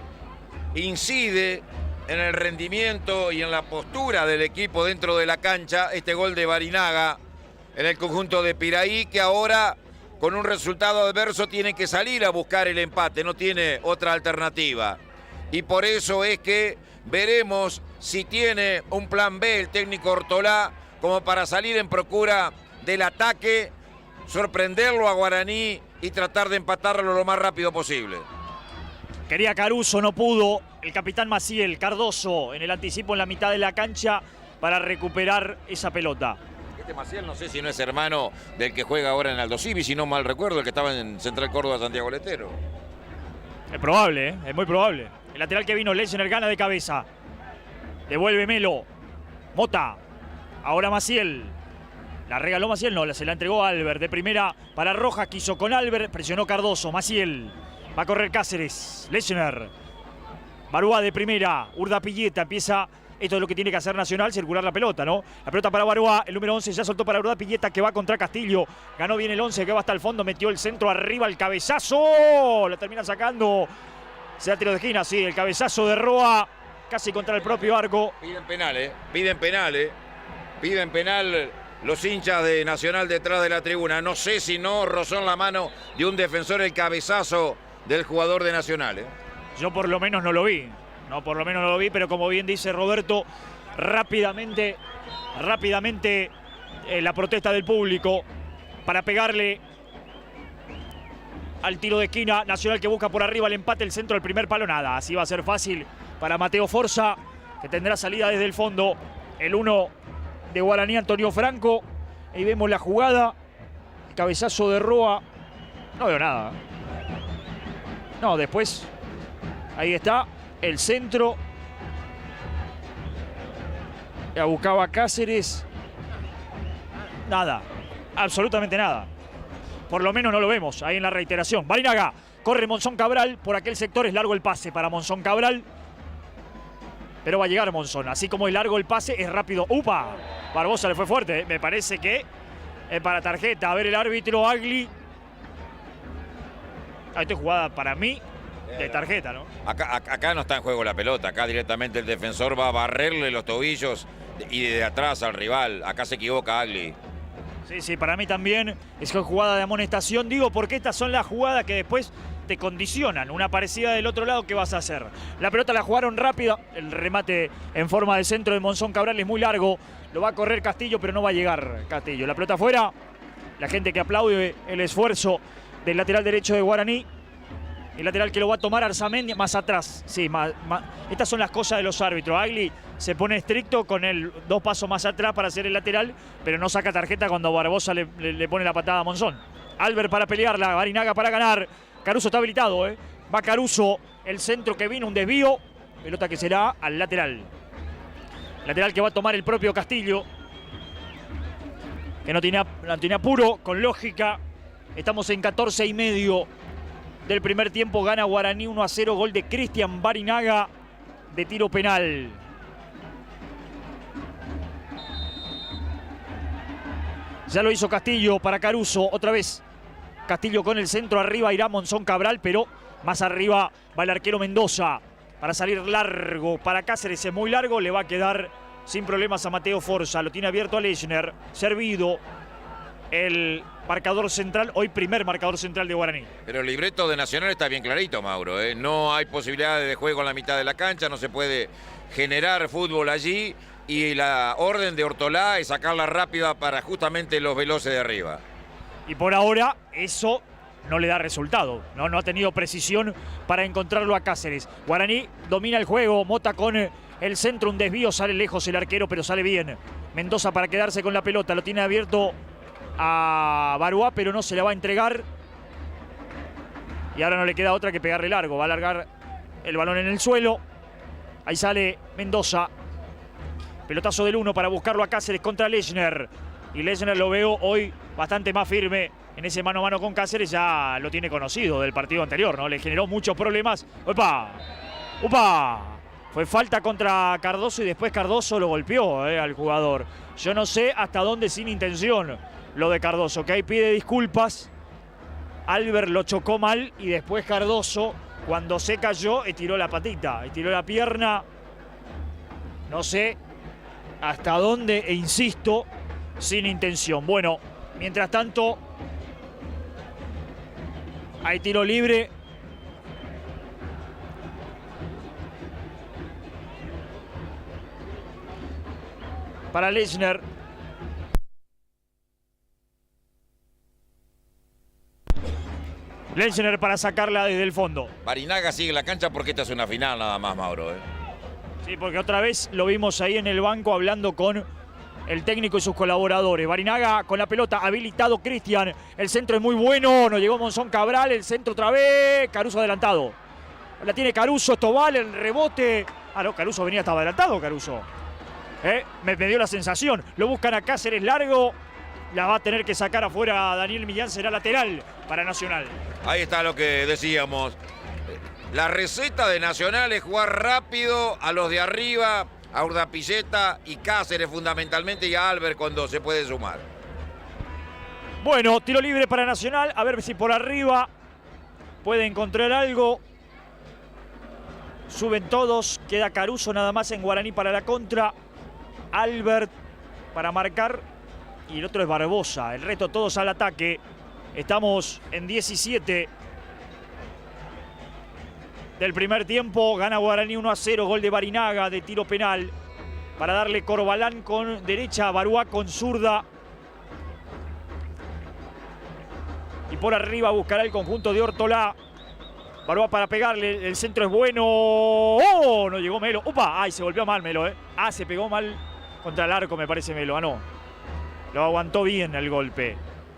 incide en el rendimiento y en la postura del equipo dentro de la cancha este gol de Barinaga en el conjunto de Piraí, que ahora con un resultado adverso tiene que salir a buscar el empate, no tiene otra alternativa. Y por eso es que veremos si tiene un plan B el técnico Ortolá como para salir en procura del ataque, sorprenderlo a Guaraní y tratar de empatarlo lo más rápido posible. Quería Caruso, no pudo. El capitán Maciel, Cardoso en el anticipo en la mitad de la cancha para recuperar esa pelota. Este Maciel no sé si no es hermano del que juega ahora en Aldo Civi, si no mal recuerdo, el que estaba en Central Córdoba, Santiago Letero. Es probable, es muy probable. El lateral que vino, Lechner gana de cabeza. Devuelve Melo. Mota. Ahora Maciel. La regaló Maciel, no, se la entregó Albert. De primera para Rojas, quiso con Albert, presionó Cardoso. Maciel. Va a correr Cáceres. Lechner. Barúa de primera. Urda Pilleta empieza. Esto es lo que tiene que hacer Nacional, circular la pelota, ¿no? La pelota para Barúa, el número 11 ya soltó para Urda Pilleta, que va contra Castillo. Ganó bien el 11, que va hasta el fondo, metió el centro arriba, el cabezazo. Lo termina sacando. Se da tiro de esquina, sí, el cabezazo de Roa, casi contra el propio arco. Piden penal, Piden penal, Piden penal los hinchas de Nacional detrás de la tribuna. No sé si no rozó en la mano de un defensor el cabezazo del jugador de Nacional, Yo por lo menos no lo vi. No, por lo menos no lo vi, pero como bien dice Roberto, rápidamente la protesta del público para pegarle al tiro de esquina. Nacional que busca por arriba el empate, el centro del primer palo, nada. Así va a ser fácil para Mateo Forza, que tendrá salida desde el fondo. El 1 de Guaraní, Antonio Franco. Ahí vemos la jugada. El cabezazo de Roa. No veo nada. No, después. Ahí está. El centro. La buscaba Cáceres. Nada. Absolutamente nada. Por lo menos no lo vemos ahí en la reiteración. Barinaga. Corre Monzón Cabral. Por aquel sector es largo el pase para Monzón Cabral. Pero va a llegar Monzón. Así como es largo el pase, es rápido. ¡Upa! Barbosa le fue fuerte. Me parece que es para tarjeta. A ver el árbitro Agli. Esta jugada para mí de tarjeta, ¿no? Acá no está en juego la pelota. Acá directamente el defensor va a barrerle los tobillos y de atrás al rival. Acá se equivoca Agli. Sí, para mí también es jugada de amonestación. Digo, porque estas son las jugadas que después te condicionan. Una parecida del otro lado, ¿qué vas a hacer? La pelota la jugaron rápida. El remate en forma de centro de Monzón Cabral es muy largo. Lo va a correr Castillo, pero no va a llegar Castillo. La pelota afuera. La gente que aplaude el esfuerzo del lateral derecho de Guaraní. El lateral que lo va a tomar Arzamendi más atrás. Sí, estas son las cosas de los árbitros. Agli se pone estricto con el 2 pasos más atrás para hacer el lateral, pero no saca tarjeta cuando Barbosa le pone la patada a Monzón. Albert para pelearla, Barinaga para ganar. Caruso está habilitado, Va Caruso, el centro que vino, un desvío. Pelota que será al lateral. Lateral que va a tomar el propio Castillo, que no tiene apuro, con lógica. Estamos en 14:30 del primer tiempo. Gana Guaraní 1-0, gol de Cristian Barinaga de tiro penal. Ya lo hizo Castillo para Caruso, otra vez Castillo con el centro, arriba irá Monzón Cabral, pero más arriba va el arquero Mendoza para salir largo. Para Cáceres es muy largo, le va a quedar sin problemas a Mateo Forza. Lo tiene abierto a Lechner, servido el marcador central, hoy primer marcador central de Guaraní. Pero el libreto de Nacional está bien clarito, Mauro. No hay posibilidades de juego en la mitad de la cancha, no se puede generar fútbol allí. Y la orden de Ortolá es sacarla rápida para justamente los veloces de arriba. Y por ahora eso no le da resultado. No ha tenido precisión para encontrarlo a Cáceres. Guaraní domina el juego. Mota con el centro, un desvío. Sale lejos el arquero, pero sale bien. Mendoza para quedarse con la pelota. Lo tiene abierto a Barúa, pero no se la va a entregar. Y ahora no le queda otra que pegarle largo. Va a largar el balón en el suelo. Ahí sale Mendoza. Pelotazo del 1 para buscarlo a Cáceres contra Lechner. Y Lechner lo veo hoy bastante más firme en ese mano a mano con Cáceres. Ya lo tiene conocido del partido anterior, ¿no? Le generó muchos problemas. ¡Opa! ¡Upa! Fue falta contra Cardoso y después Cardoso lo golpeó al jugador. Yo no sé hasta dónde sin intención lo de Cardoso, que ahí pide disculpas. Albert lo chocó mal y después Cardoso, cuando se cayó, estiró la patita, estiró la pierna No sé hasta dónde, e insisto, sin intención. Bueno, mientras tanto, hay tiro libre. Para Lechner. Lechner para sacarla desde el fondo. Barinaga sigue en la cancha porque esta es una final nada más, Mauro. Sí, porque otra vez lo vimos ahí en el banco hablando con el técnico y sus colaboradores. Barinaga con la pelota, habilitado Cristian. El centro es muy bueno, nos llegó Monzón Cabral, el centro otra vez. Caruso adelantado. La tiene Caruso, esto vale, el rebote. Ah, no, Caruso venía, estaba adelantado Caruso. Me dio la sensación. Lo buscan a Cáceres largo. La va a tener que sacar afuera Daniel Millán, será lateral para Nacional. Ahí está lo que decíamos. La receta de Nacional es jugar rápido a los de arriba, a Urdapilleta y Cáceres fundamentalmente, y a Albert cuando se puede sumar. Bueno, tiro libre para Nacional, a ver si por arriba puede encontrar algo. Suben todos, queda Caruso nada más en Guaraní para la contra. Albert para marcar y el otro es Barbosa. El resto todos al ataque. Estamos en 17 del primer tiempo. Gana Guaraní 1-0. Gol de Barinaga de tiro penal para darle Corbalán con derecha, Baruá con zurda. Y por arriba buscará el conjunto de Ortolá. Baruá para pegarle, el centro es bueno. ¡Oh! No llegó Melo. ¡Upa! ¡Ay! Se golpeó mal Melo, se pegó mal contra el arco, me parece Melo. Ah, no. Lo aguantó bien el golpe.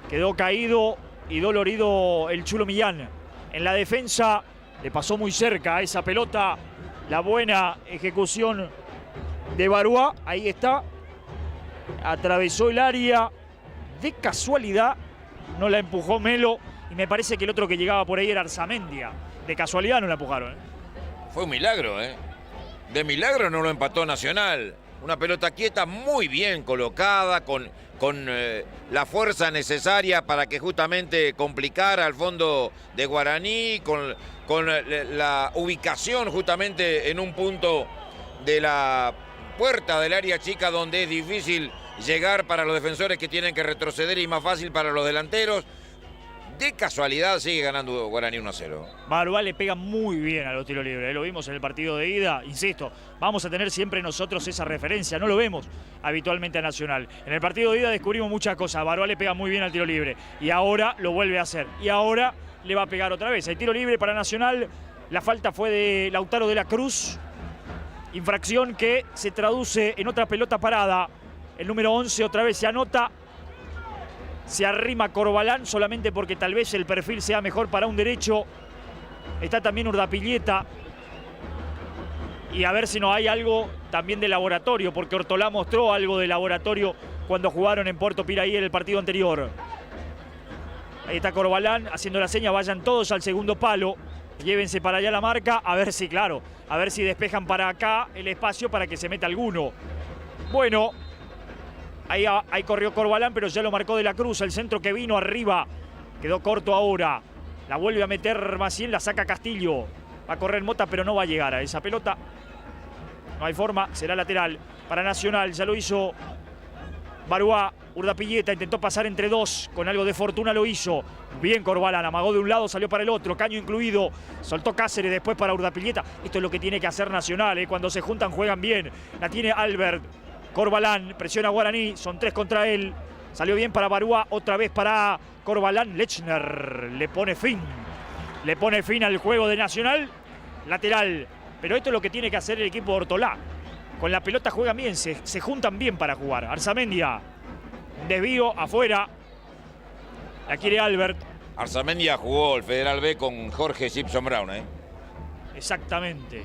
Quedó caído y dolorido el Chulo Millán. En la defensa le pasó muy cerca a esa pelota. La buena ejecución de Baruá. Ahí está. Atravesó el área. De casualidad no la empujó Melo. Y me parece que el otro que llegaba por ahí era Arzamendia. De casualidad no la empujaron. Fue un milagro, De milagro no lo empató Nacional. Una pelota quieta muy bien colocada, con la fuerza necesaria para que justamente complicara al fondo de Guaraní, con la ubicación justamente en un punto de la puerta del área chica donde es difícil llegar para los defensores que tienen que retroceder y más fácil para los delanteros. De casualidad sigue ganando Guaraní 1-0. Baruá le pega muy bien a los tiros libres. Lo vimos en el partido de ida. Insisto, vamos a tener siempre nosotros esa referencia. No lo vemos habitualmente a Nacional. En el partido de ida descubrimos muchas cosas. Baruá le pega muy bien al tiro libre. Y ahora lo vuelve a hacer. Y ahora le va a pegar otra vez. El tiro libre para Nacional. La falta fue de Lautaro de la Cruz. Infracción que se traduce en otra pelota parada. El número 11 otra vez se anota. Se arrima Corbalán solamente porque tal vez el perfil sea mejor para un derecho. Está también Urdapilleta. Y a ver si no hay algo también de laboratorio, porque Ortolá mostró algo de laboratorio cuando jugaron en Puerto Piraí en el partido anterior. Ahí está Corbalán haciendo la seña, vayan todos al segundo palo. Llévense para allá la marca, a ver si, claro, a ver si despejan para acá el espacio para que se meta alguno. Bueno. Ahí corrió Corbalán, pero ya lo marcó de la Cruz. El centro que vino arriba quedó corto ahora. La vuelve a meter Maciel, la saca Castillo. Va a correr Mota, pero no va a llegar a esa pelota. No hay forma, será lateral para Nacional. Ya lo hizo Baruá. Urdapilleta intentó pasar entre dos. Con algo de fortuna lo hizo. Bien Corbalán, amagó de un lado, salió para el otro. Caño incluido. Soltó Cáceres después para Urdapilleta. Esto es lo que tiene que hacer Nacional. Cuando se juntan juegan bien. La tiene Albert. Corbalán presiona a Guaraní, son 3 contra él. Salió bien para Baruá, otra vez para Corbalán. Lechner le pone fin. Le pone fin al juego de Nacional. Lateral. Pero esto es lo que tiene que hacer el equipo de Ortolá. Con la pelota juegan bien, se juntan bien para jugar. Arzamendia, desvío afuera. La quiere Albert. Arzamendia jugó el Federal B con Jorge Gibson Brown, Exactamente.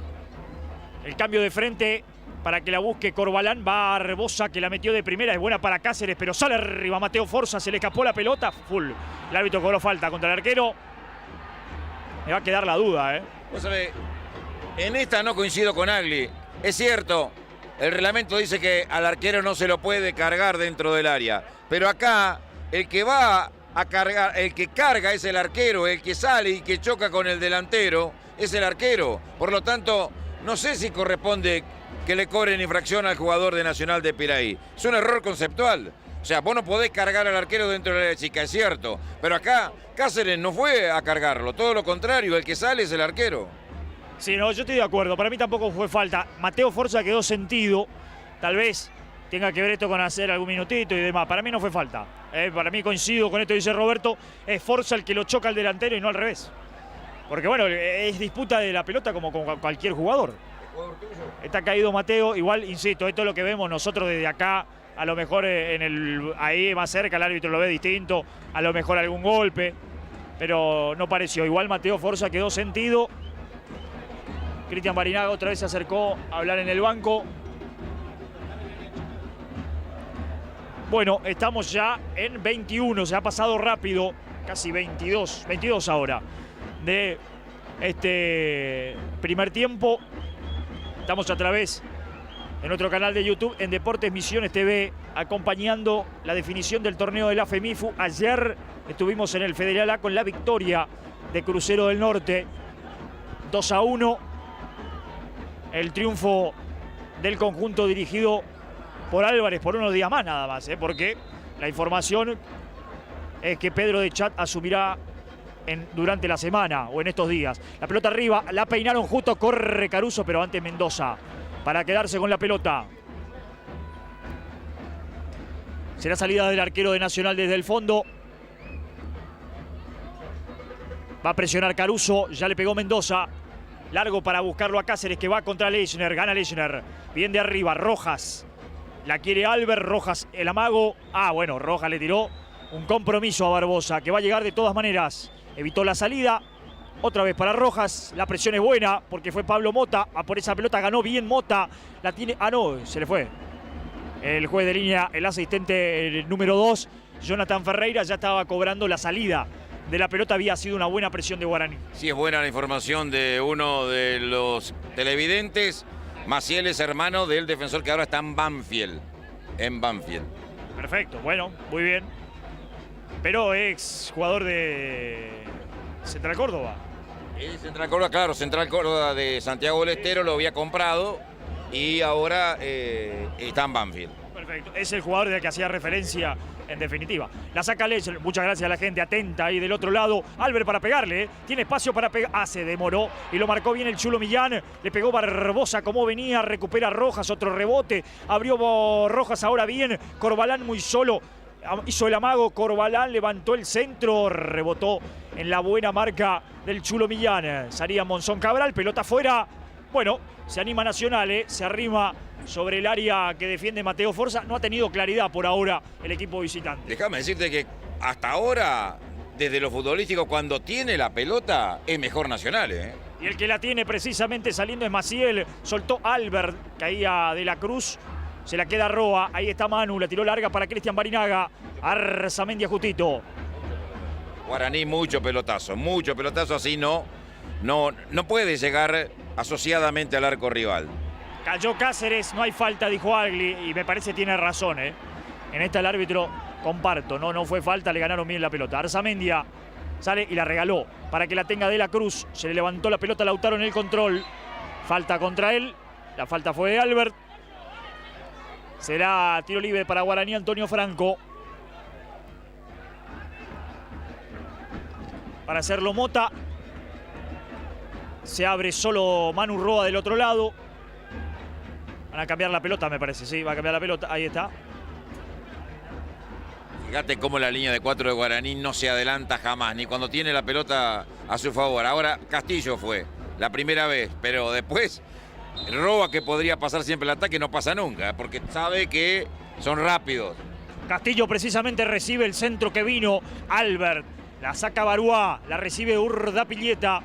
El cambio de frente para que la busque Corbalán. Va a Rebosa, que la metió de primera. Es buena para Cáceres, pero sale arriba Mateo Forza. Se le escapó la pelota. Full. El árbitro cobró falta contra el arquero. Me va a quedar la duda, Vos sabés, en esta no coincido con Agli. Es cierto, el reglamento dice que al arquero no se lo puede cargar dentro del área. Pero acá, el que va a cargar, el que carga es el arquero. El que sale y que choca con el delantero es el arquero. Por lo tanto, no sé si corresponde que le cobren infracción al jugador de Nacional de Piraí. Es un error conceptual. O sea, vos no podés cargar al arquero dentro del área chica, es cierto. Pero acá Cáceres no fue a cargarlo, todo lo contrario, el que sale es el arquero. Sí, no, yo estoy de acuerdo. Para mí tampoco fue falta. Mateo Forza quedó sentido. Tal vez tenga que ver esto con hacer algún minutito y demás. Para mí no fue falta. Para mí coincido con esto que dice Roberto. Es Forza el que lo choca al delantero y no al revés. Porque bueno, es disputa de la pelota como con cualquier jugador. Está caído Mateo. Igual, insisto, esto es lo que vemos nosotros desde acá. A lo mejor ahí más cerca el árbitro lo ve distinto. A lo mejor algún golpe. Pero no pareció. Igual Mateo Forza quedó sentido. Cristian Barinaga otra vez se acercó a hablar en el banco. Bueno, estamos ya en 21, se ha pasado rápido, casi 22 ahora, de este primer tiempo. Estamos a través de nuestro canal de YouTube en Deportes Misiones TV, acompañando la definición del torneo de la FEMIFU. Ayer estuvimos en el Federal A con la victoria de Crucero del Norte, 2-1. El triunfo del conjunto dirigido por Álvarez por unos días más nada más, porque la información es que Pedro de Chat asumirá durante la semana o en estos días. La pelota arriba, la peinaron justo, corre Caruso, pero antes Mendoza para quedarse con la pelota. Será salida del arquero de Nacional desde el fondo. Va a presionar Caruso, ya le pegó Mendoza. Largo para buscarlo a Cáceres, que va contra Lechner, gana Lechner. Bien de arriba, Rojas. La quiere Albert, Rojas el amago. Bueno, Rojas le tiró un compromiso a Barbosa, que va a llegar de todas maneras. Evitó la salida. Otra vez para Rojas. La presión es buena, porque fue Pablo Mota. Por esa pelota ganó bien Mota. La tiene... no, se le fue. El juez de línea, el asistente el número 2, Jonathan Ferreira, ya estaba cobrando la salida de la pelota. Había sido una buena presión de Guaraní. Sí, es buena la información de uno de los televidentes. Maciel es hermano del defensor que ahora está en Banfield. Perfecto, bueno, muy bien. Pero ex jugador de Central Córdoba. Central Córdoba, claro, Central Córdoba de Santiago del Estero lo había comprado y ahora está en Banfield. Perfecto, es el jugador del que hacía referencia en definitiva. La saca Lechner, muchas gracias a la gente atenta ahí del otro lado. Albert para pegarle, tiene espacio para pegar. Se demoró y lo marcó bien el Chulo Millán. Le pegó Barbosa como venía, recupera Rojas, otro rebote. Abrió Rojas ahora bien, Corbalán muy solo. Hizo el amago, Corbalán levantó el centro, rebotó en la buena marca del Chulo Millán. Salía Monzón Cabral, pelota afuera. Bueno, se anima Nacional, se arrima sobre el área que defiende Mateo Forza. No ha tenido claridad por ahora el equipo visitante. Déjame decirte que hasta ahora, desde lo futbolístico, cuando tiene la pelota, es mejor Nacional. Y el que la tiene precisamente saliendo es Maciel. Soltó Albert, caía de la Cruz. Se la queda Roa. Ahí está Manu, la tiró larga para Cristian Barinaga. Arzamendia justito. Guaraní, mucho pelotazo así no puede llegar asociadamente al arco rival. Cayó Cáceres, no hay falta, dijo Agli, y me parece tiene razón. En esta el árbitro, comparto, no fue falta, le ganaron bien la pelota. Arzamendia sale y la regaló para que la tenga de la Cruz. Se le levantó la pelota a Lautaro en el control. Falta contra él, la falta fue de Albert. Será tiro libre para Guaraní, Antonio Franco. Para hacerlo Mota. Se abre solo Manu Roa del otro lado. Van a cambiar la pelota, me parece. Sí, va a cambiar la pelota. Ahí está. Fíjate cómo la línea de 4 de Guaraní no se adelanta jamás, ni cuando tiene la pelota a su favor. Ahora Castillo fue la primera vez, pero después Roa, que podría pasar siempre el ataque, no pasa nunca, porque sabe que son rápidos. Castillo precisamente recibe el centro que vino Albert. La saca Baruá, la recibe Urdapilleta.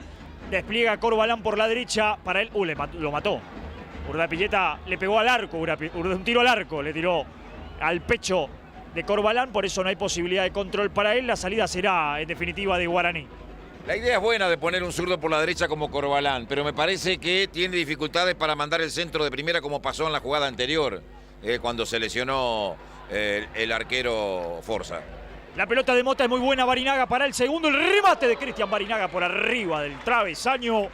Despliega Corbalán por la derecha para él. Lo mató. Urdapilleta le pegó al arco, un tiro al arco, le tiró al pecho de Corbalán, por eso no hay posibilidad de control para él. La salida será en definitiva de Guaraní. La idea es buena de poner un zurdo por la derecha como Corbalán, pero me parece que tiene dificultades para mandar el centro de primera como pasó en la jugada anterior, cuando se lesionó el arquero Forza. La pelota de Mota es muy buena, Barinaga para el segundo, el remate de Cristian Barinaga por arriba del travesaño.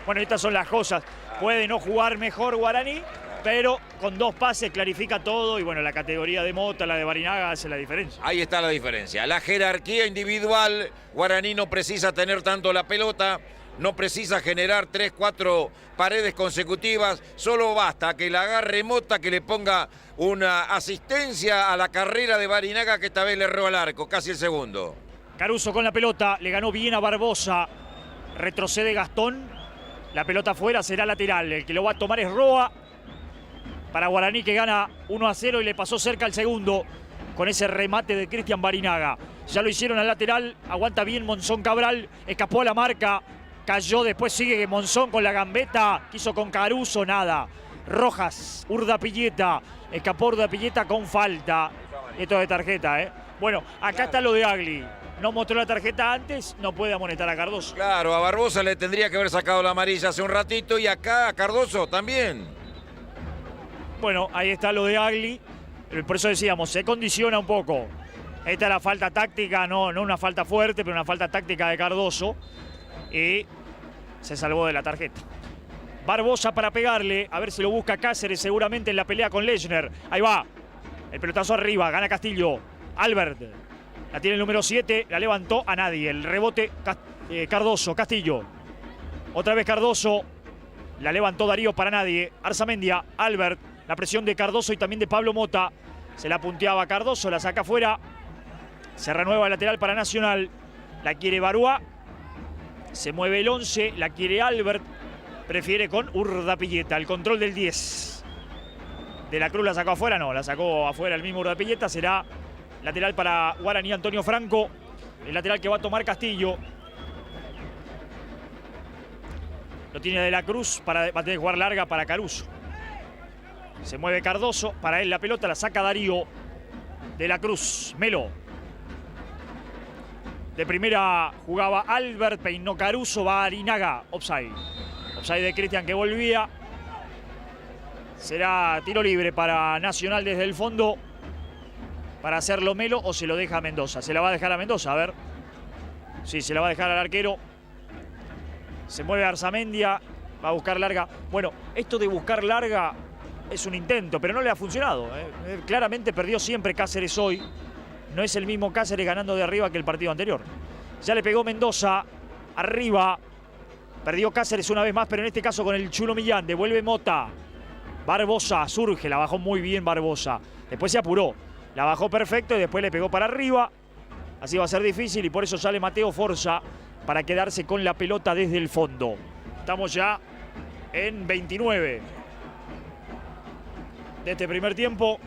Bueno, estas son las cosas. Puede no jugar mejor Guaraní, pero con 2 pases clarifica todo y bueno, la categoría de Mota, la de Barinaga hace la diferencia. Ahí está la diferencia. La jerarquía individual, Guaraní no precisa tener tanto la pelota, no precisa generar 3, 4 paredes consecutivas, solo basta que la agarre Mota, que le ponga una asistencia a la carrera de Barinaga, que esta vez le erró al arco, casi el segundo. Caruso con la pelota, le ganó bien a Barbosa, retrocede Gastón, la pelota afuera, será lateral, el que lo va a tomar es Roa, para Guaraní que gana 1-0 y le pasó cerca al segundo con ese remate de Cristian Barinaga. Ya lo hicieron al lateral, aguanta bien Monzón Cabral, escapó a la marca, cayó, después sigue Monzón con la gambeta, quiso con Caruso, nada. Rojas, Urdapilleta, escapó Urdapilleta con falta. Esto de tarjeta, ¿eh? Bueno, acá está lo de Agli. No mostró la tarjeta antes, no puede amonestar a Cardoso. Claro, a Barbosa le tendría que haber sacado la amarilla hace un ratito y acá a Cardoso también. Bueno, ahí está lo de Agli. Por eso decíamos, se condiciona un poco. Esta es la falta táctica, no una falta fuerte, pero una falta táctica de Cardoso. Y se salvó de la tarjeta. Barbosa para pegarle, a ver si lo busca Cáceres seguramente en la pelea con Lechner. Ahí va, el pelotazo arriba, gana Castillo. Albert, la tiene el número 7, la levantó a nadie. El rebote Cardoso, Castillo. Otra vez Cardoso, la levantó Darío para nadie. Arzamendia, Albert, la presión de Cardoso y también de Pablo Mota. Se la punteaba Cardoso, la saca afuera. Se renueva el lateral para Nacional. La quiere Barúa. Se mueve el 11, la quiere Albert. Prefiere con Urdapilleta, el control del 10. De la Cruz la sacó afuera, no, la sacó afuera el mismo Urdapilleta. Será lateral para Guaraní, Antonio Franco. El lateral que va a tomar Castillo. Lo tiene de la Cruz, va a tener que jugar larga para Caruso. Se mueve Cardoso, para él la pelota la saca Darío. De la Cruz, Melo. De primera jugaba Albert, peinó Caruso, va Barinaga, offside. Offside de Cristian que volvía. Será tiro libre para Nacional desde el fondo. Para hacerlo Melo o se lo deja a Mendoza. Se la va a dejar a Mendoza, a ver. Sí, se la va a dejar al arquero. Se mueve Arzamendia, va a buscar larga. Bueno, esto de buscar larga es un intento, pero no le ha funcionado. Claramente perdió siempre Cáceres hoy. No es el mismo Cáceres ganando de arriba que el partido anterior. Ya le pegó Mendoza, arriba. Perdió Cáceres una vez más, pero en este caso con el Chulo Millán. Devuelve Mota. Barbosa surge, la bajó muy bien Barbosa. Después se apuró. La bajó perfecto y después le pegó para arriba. Así va a ser difícil y por eso sale Mateo Forza para quedarse con la pelota desde el fondo. Estamos ya en 29 de este primer tiempo.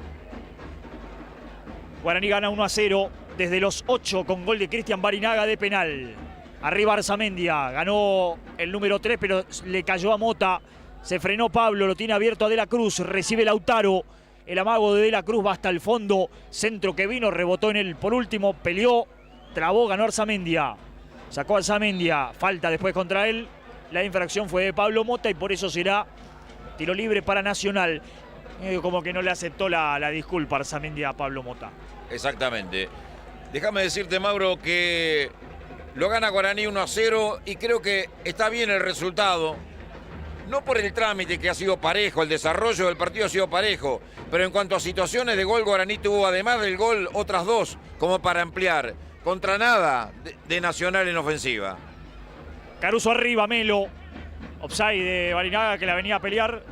Guaraní gana 1-0 desde los 8 con gol de Cristian Barinaga de penal. Arriba Arzamendia, ganó el número 3, pero le cayó a Mota. Se frenó Pablo, lo tiene abierto a De la Cruz, recibe Lautaro. El amago de la Cruz va hasta el fondo. Centro que vino, rebotó en él por último, peleó, trabó, ganó Arzamendia. Sacó a Arzamendia, falta después contra él. La infracción fue de Pablo Mota y por eso será tiro libre para Nacional. Como que no le aceptó la disculpa Arzamendia a Pablo Mota. Exactamente. Déjame decirte, Mauro, que lo gana Guaraní 1-0 y creo que está bien el resultado. No por el trámite que ha sido parejo, el desarrollo del partido ha sido parejo, pero en cuanto a situaciones de gol, Guaraní tuvo además del gol otras 2 como para ampliar. Contra nada de Nacional en ofensiva. Caruso arriba, Melo. Offside de Barinaga que la venía a pelear.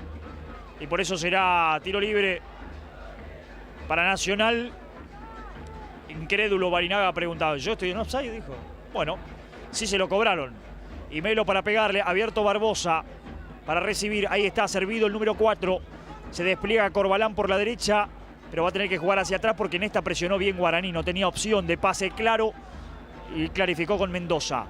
Y por eso será tiro libre para Nacional. Incrédulo Barinaga ha preguntado, ¿yo estoy en offside? Dijo. Bueno, sí se lo cobraron. Y Melo para pegarle, abierto Barbosa para recibir. Ahí está servido el número 4. Se despliega Corbalán por la derecha, pero va a tener que jugar hacia atrás porque en esta presionó bien Guaraní. No tenía opción de pase claro y clarificó con Mendoza.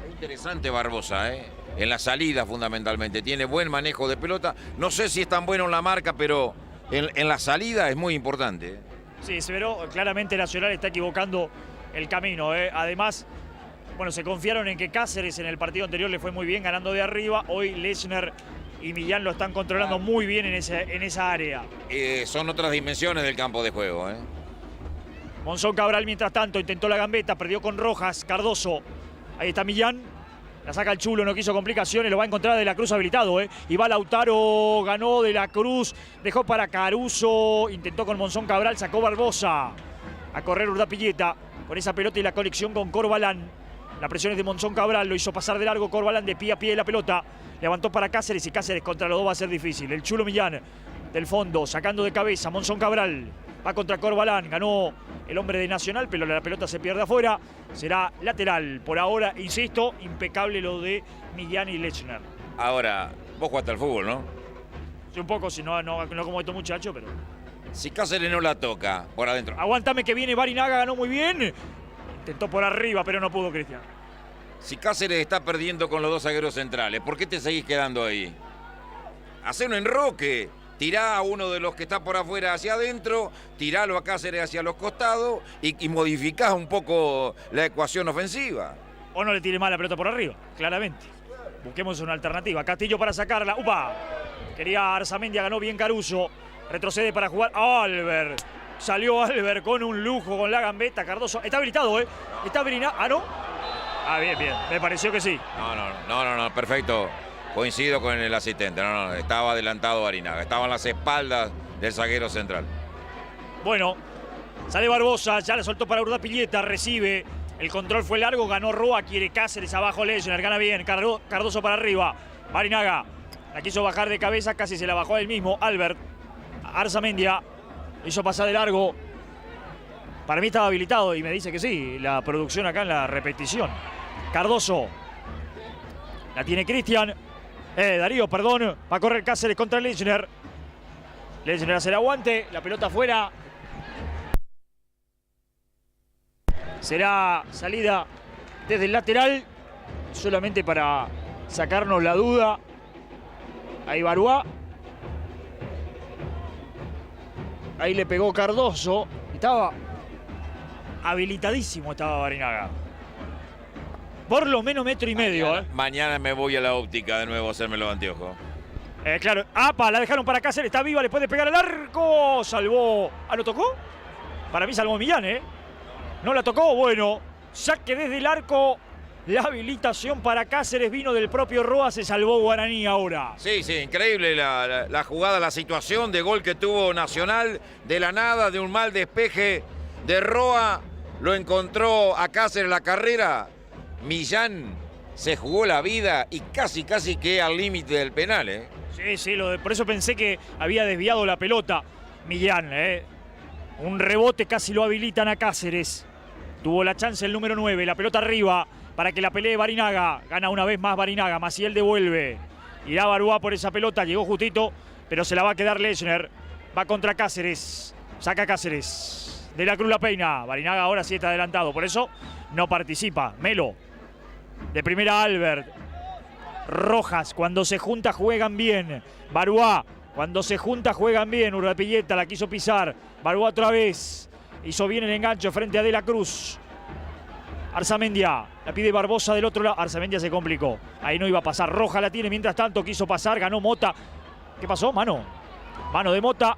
Interesante Barbosa, en la salida fundamentalmente. Tiene buen manejo de pelota. No sé si es tan bueno en la marca, pero en la salida es muy importante. Sí, pero claramente Nacional está equivocando el camino. Además, bueno, se confiaron en que Cáceres en el partido anterior le fue muy bien ganando de arriba. Hoy Lechner y Millán lo están controlando muy bien en esa área. Son otras dimensiones del campo de juego. Monzón Cabral, mientras tanto, intentó la gambeta, perdió con Rojas, Cardoso. Ahí está Millán. La saca el Chulo, no quiso complicaciones, lo va a encontrar De la Cruz habilitado, Y va Lautaro, ganó De la Cruz, dejó para Caruso, intentó con Monzón Cabral, sacó Barbosa. A correr Urdapilleta con esa pelota y la conexión con Corbalán. La presión es de Monzón Cabral, lo hizo pasar de largo Corbalán de pie a pie de la pelota. Levantó para Cáceres y Cáceres contra los dos va a ser difícil. El Chulo Millán del fondo, sacando de cabeza, Monzón Cabral. Va contra Corbalán, ganó el hombre de Nacional, pero la pelota se pierde afuera. Será lateral. Por ahora, insisto, impecable lo de Millán y Lechner. Ahora, vos jugaste al fútbol, ¿no? Sí, un poco, si no como estos muchachos, pero... Si Cáceres no la toca por adentro. Aguántame que viene Barinaga, ganó muy bien. Intentó por arriba, pero no pudo, Cristian. Si Cáceres está perdiendo con los dos zagueros centrales, ¿por qué te seguís quedando ahí? Hacé un enroque. Tirá a uno de los que está por afuera hacia adentro, tiralo a Cáceres hacia los costados y modificás un poco la ecuación ofensiva. O no le tire más la pelota por arriba, claramente. Busquemos una alternativa. Castillo para sacarla. ¡Upa! Quería Arzamendia, ganó bien Caruso. Retrocede para jugar Albert. Salió Albert con un lujo, con la gambeta. Cardoso está habilitado, Está habilitado. ¿Ah, no? Ah, bien. Me pareció que sí. No, perfecto. Coincido con el asistente. No, estaba adelantado Barinaga. Estaba en las espaldas del zaguero central. Bueno, sale Barbosa, ya la soltó para Urdapilleta, recibe. El control fue largo, ganó Roa, quiere Cáceres abajo, Lechner, gana bien. Cardoso para arriba. Barinaga la quiso bajar de cabeza, casi se la bajó a él mismo. Albert. Arzamendia hizo pasar de largo. Para mí estaba habilitado y me dice que sí. La producción acá en la repetición. Cardoso. La tiene Cristian. Darío, perdón. Va a correr Cáceres contra Lechner. Lechner hace el aguante. La pelota afuera. Será salida desde el lateral. Solamente para sacarnos la duda. Ahí Baruá. Ahí le pegó Cardoso. Estaba habilitadísimo, estaba Barinaga. Por lo menos metro y medio. Mañana me voy a la óptica de nuevo a hacerme los anteojos. Claro. ¡Apa! La dejaron para Cáceres. Está viva, le puede pegar al arco. Salvó. ¿Ah, lo tocó? Para mí salvó Millán, No la tocó. Bueno, saque desde el arco. La habilitación para Cáceres vino del propio Roa. Se salvó Guaraní ahora. Sí, increíble la jugada, la situación de gol que tuvo Nacional. De la nada, de un mal despeje de Roa. Lo encontró a Cáceres la carrera. Millán se jugó la vida y casi que al límite del penal, Sí, por eso pensé que había desviado la pelota Millán, Un rebote casi lo habilitan a Cáceres. Tuvo la chance el número 9, la pelota arriba para que la pelee Barinaga. Gana una vez más Barinaga, Maciel devuelve. Irá Baruá por esa pelota, llegó justito, pero se la va a quedar Lechner. Va contra Cáceres, saca Cáceres. De la Cruz la peina, Barinaga ahora sí está adelantado, por eso no participa. Melo. De primera Albert. Rojas, cuando se junta juegan bien. Baruá, cuando se junta juegan bien. Urdapilleta la quiso pisar. Baruá otra vez. Hizo bien el enganche frente a De la Cruz. Arzamendia, la pide Barbosa del otro lado. Arzamendia se complicó. Ahí no iba a pasar. Rojas la tiene, mientras tanto quiso pasar. Ganó Mota. ¿Qué pasó? Mano de Mota.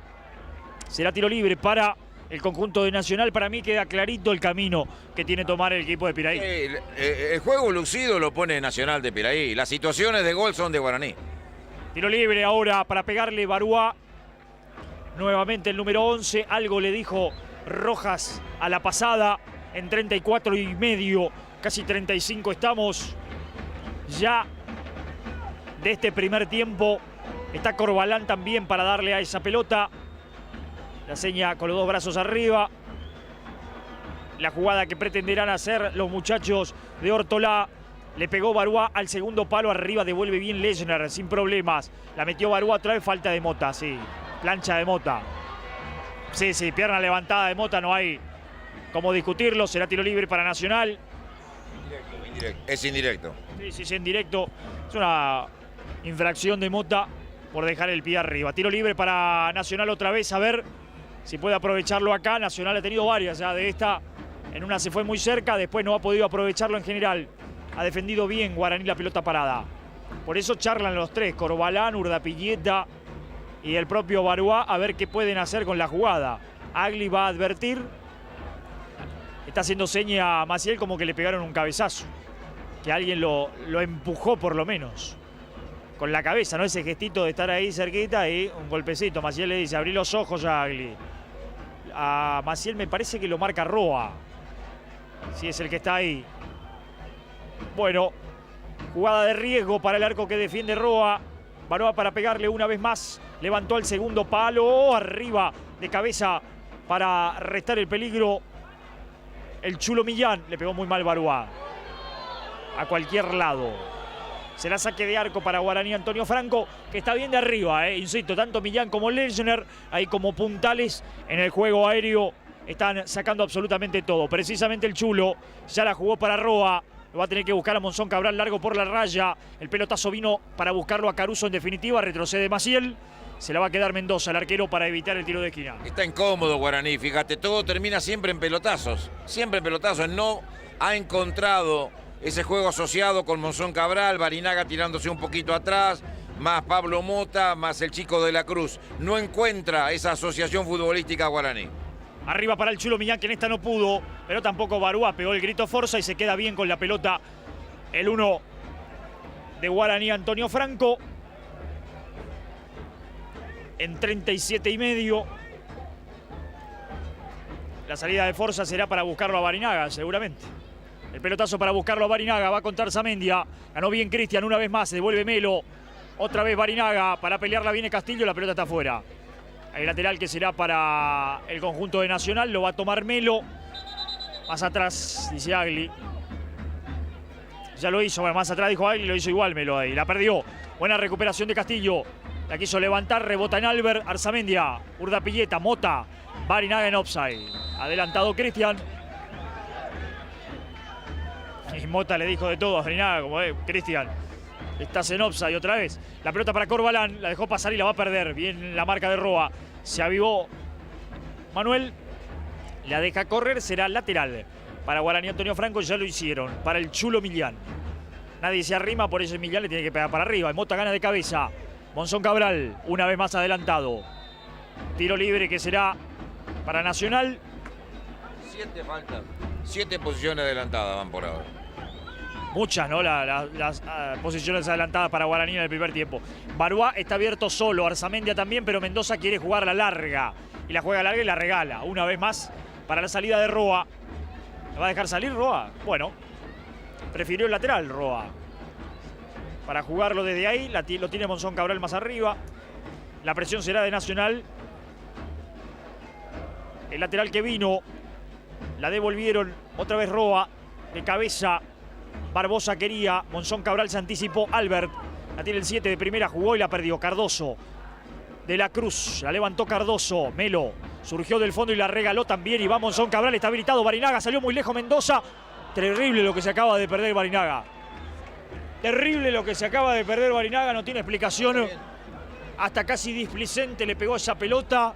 Será tiro libre para el conjunto de Nacional. Para mí queda clarito el camino que tiene que tomar el equipo de Piraí. El juego lucido lo pone Nacional de Piraí. Las situaciones de gol son de Guaraní. Tiro libre ahora para pegarle Baruá. Nuevamente el número 11. Algo le dijo Rojas a la pasada. En 34 y medio, casi 35 estamos ya de este primer tiempo. Está Corbalán también para darle a esa pelota. La seña con los dos brazos arriba. La jugada que pretenderán hacer los muchachos de Ortolá. Le pegó Baruá al segundo palo arriba. Devuelve bien Lechner sin problemas. La metió Baruá otra vez. Falta de Mota, sí. Plancha de Mota. Sí, pierna levantada de Mota. No hay cómo discutirlo. Será tiro libre para Nacional. Es indirecto. Sí, es indirecto. Es una infracción de Mota por dejar el pie arriba. Tiro libre para Nacional otra vez. A ver si puede aprovecharlo acá. Nacional ha tenido varias ya de esta. En una se fue muy cerca, después no ha podido aprovecharlo en general. Ha defendido bien Guaraní la pelota parada. Por eso charlan los tres, Corbalán, Urdapilleta y el propio Baruá, a ver qué pueden hacer con la jugada. Agli va a advertir. Está haciendo seña a Maciel como que le pegaron un cabezazo. que alguien lo empujó por lo menos. Con la cabeza, ¿no? Ese gestito de estar ahí cerquita y un golpecito. Maciel le dice, abrí los ojos, Agli. A Maciel me parece que lo marca Roa. Si es el que está ahí. Bueno, jugada de riesgo para el arco que defiende Roa. Baroa para pegarle una vez más. Levantó el segundo palo. Arriba de cabeza para restar el peligro. El Chulo Millán. Le pegó muy mal Baroa. A cualquier lado. Será saque de arco para Guaraní Antonio Franco, que está bien de arriba, insisto, tanto Millán como Lechner, ahí como puntales en el juego aéreo, están sacando absolutamente todo. Precisamente el Chulo ya la jugó para Roa, lo va a tener que buscar a Monzón Cabral largo por la raya. El pelotazo vino para buscarlo a Caruso en definitiva, retrocede Maciel. Se la va a quedar Mendoza, el arquero, para evitar el tiro de esquina. Está incómodo Guaraní, fíjate, todo termina siempre en pelotazos. Siempre en pelotazos, no ha encontrado ese juego asociado con Monzón Cabral, Barinaga tirándose un poquito atrás, más Pablo Mota, más el chico de la Cruz. No encuentra esa asociación futbolística Guaraní. Arriba para el Chulo Millán, que en esta no pudo, pero tampoco Baroa pegó el grito Forza y se queda bien con la pelota. El 1 de Guaraní Antonio Franco. En 37,5. La salida de Forza será para buscarlo a Barinaga, seguramente. El pelotazo para buscarlo a Barinaga, va a contar Zamendia. Ganó bien Cristian una vez más, se devuelve Melo. Otra vez Barinaga, para pelearla viene Castillo, la pelota está afuera. El lateral que será para el conjunto de Nacional, lo va a tomar Melo. Más atrás, dice Agli. Ya lo hizo, bueno, más atrás dijo Agli, lo hizo igual Melo ahí. La perdió. Buena recuperación de Castillo. La quiso levantar, rebota en Albert, Arzamendia, Urdapilleta, Mota. Barinaga en offside. Adelantado Cristian. Y Mota le dijo de todo a Barinaga, como Cristian, estás en offside otra vez. La pelota para Corbalán, la dejó pasar y la va a perder. Bien la marca de Roa. Se avivó Manuel. La deja correr, será lateral. Para Guaraní Antonio Franco ya lo hicieron. Para el Chulo Millán. Nadie se arrima, por eso Millán le tiene que pegar para arriba. Mota gana de cabeza. Monzón Cabral, una vez más adelantado. Tiro libre que será para Nacional. 7 faltas. 7 posiciones adelantadas van por ahora. Muchas, ¿no? Las posiciones adelantadas para Guaraní en el primer tiempo. Baroa está abierto solo, Arzamendia también, pero Mendoza quiere jugar la larga. Y la juega larga y la regala. Una vez más para la salida de Roa. ¿La va a dejar salir Roa? Bueno, prefirió el lateral Roa. Para jugarlo desde ahí, lo tiene Monzón Cabral más arriba. La presión será de Nacional. El lateral que vino, la devolvieron otra vez Roa. De cabeza, Barbosa quería, Monzón Cabral se anticipó, Albert. La tiene el 7 de primera, jugó y la perdió. Cardoso, de la Cruz, la levantó Cardoso. Melo surgió del fondo y la regaló también. Y va Monzón Cabral, está habilitado Barinaga, salió muy lejos Mendoza. Terrible lo que se acaba de perder Barinaga. Terrible lo que se acaba de perder Barinaga, no tiene explicación. Hasta casi displicente le pegó esa pelota.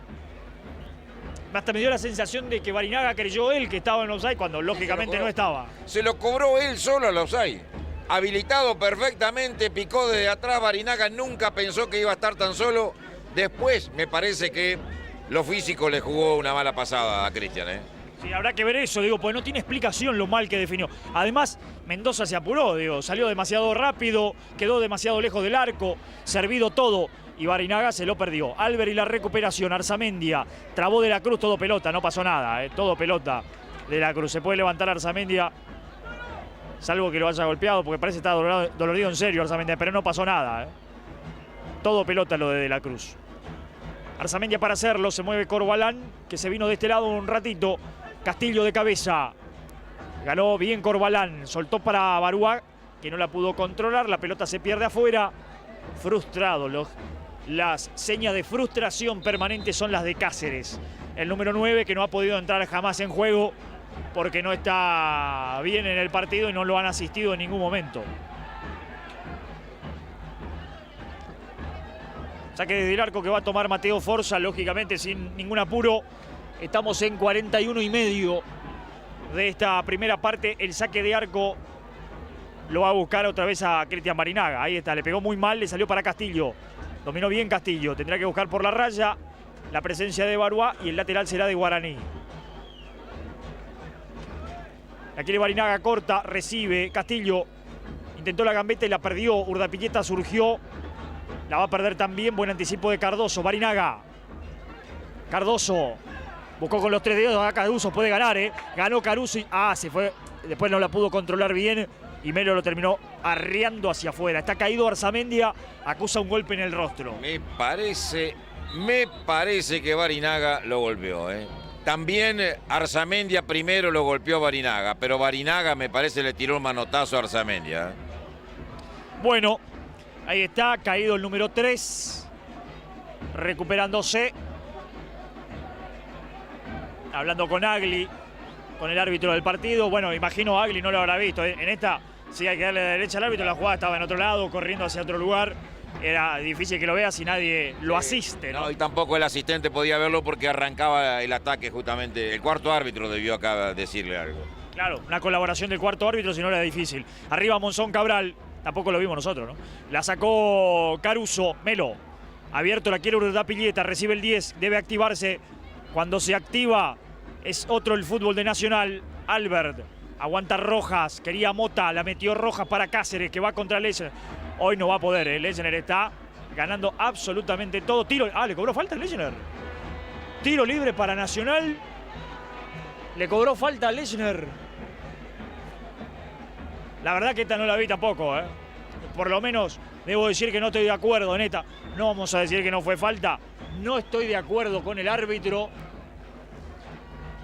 Hasta me dio la sensación de que Barinaga creyó él que estaba en offside cuando lógicamente no estaba. Se lo cobró él solo al offside. Habilitado perfectamente, picó desde atrás. Barinaga nunca pensó que iba a estar tan solo. Después me parece que lo físico le jugó una mala pasada a Cristian, Sí, habrá que ver eso, digo, porque no tiene explicación lo mal que definió. Además, Mendoza se apuró, digo, salió demasiado rápido, quedó demasiado lejos del arco, servido todo. Y Barinaga se lo perdió. Albert y la recuperación, Arzamendia, trabó de la Cruz, todo pelota, no pasó nada, todo pelota de la Cruz. Se puede levantar Arzamendia, salvo que lo haya golpeado, porque parece que está dolorido en serio Arzamendia, pero no pasó nada. Todo pelota lo de la Cruz. Arzamendia para hacerlo, se mueve Corbalán, que se vino de este lado un ratito. Castillo de cabeza. Ganó bien Corbalán, soltó para Baroa, que no la pudo controlar, la pelota se pierde afuera. Frustrado, las señas de frustración permanente son las de Cáceres. El número 9 que no ha podido entrar jamás en juego porque no está bien en el partido y no lo han asistido en ningún momento. Saque desde el arco que va a tomar Mateo Forza, lógicamente sin ningún apuro. Estamos en 41,5 de esta primera parte. El saque de arco lo va a buscar otra vez a Cristian Barinaga. Ahí está, le pegó muy mal, le salió para Castillo. Dominó bien Castillo, tendrá que buscar por la raya la presencia de Baroa y el lateral será de Guaraní. La quiere Barinaga, corta, recibe Castillo. Intentó la gambeta y la perdió. Urdapilleta surgió. La va a perder también. Buen anticipo de Cardoso. Barinaga. Cardoso. Buscó con los 3 dedos. Acá Caruso puede ganar, ¿eh? Ganó Caruso y... se fue. Después no la pudo controlar bien. Y Melo lo terminó arreando hacia afuera. Está caído Arzamendia. Acusa un golpe en el rostro. Me parece que Barinaga lo golpeó, ¿eh? También Arzamendia primero lo golpeó a Barinaga, pero Barinaga me parece le tiró un manotazo a Arzamendia, ¿eh? Bueno, ahí está, caído el número 3. Recuperándose. Hablando con Agli, con el árbitro del partido. Bueno, imagino Agli no lo habrá visto, ¿eh? En esta sí hay que darle de derecha al árbitro. La jugada estaba en otro lado, corriendo hacia otro lugar. Era difícil que lo vea si nadie lo asiste, ¿no? No, y tampoco el asistente podía verlo porque arrancaba el ataque justamente. El cuarto árbitro debió acá decirle algo. Claro, una colaboración del cuarto árbitro, si no era difícil. Arriba Monzón Cabral, tampoco lo vimos nosotros, ¿no? La sacó Caruso, Melo. Abierto, la quiere Urdapilleta, recibe el 10, debe activarse. Cuando se activa, es otro el fútbol de Nacional. Albert, aguanta Rojas, quería Mota, la metió Rojas para Cáceres, que va contra Lechner. Hoy no va a poder, ¿eh? Lechner está ganando absolutamente todo. Tiro, le cobró falta a Lechner. Tiro libre para Nacional. Le cobró falta a Lechner. La verdad que esta no la vi tampoco, ¿eh? Por lo menos debo decir que no estoy de acuerdo en esta. No vamos a decir que no fue falta. No estoy de acuerdo con el árbitro.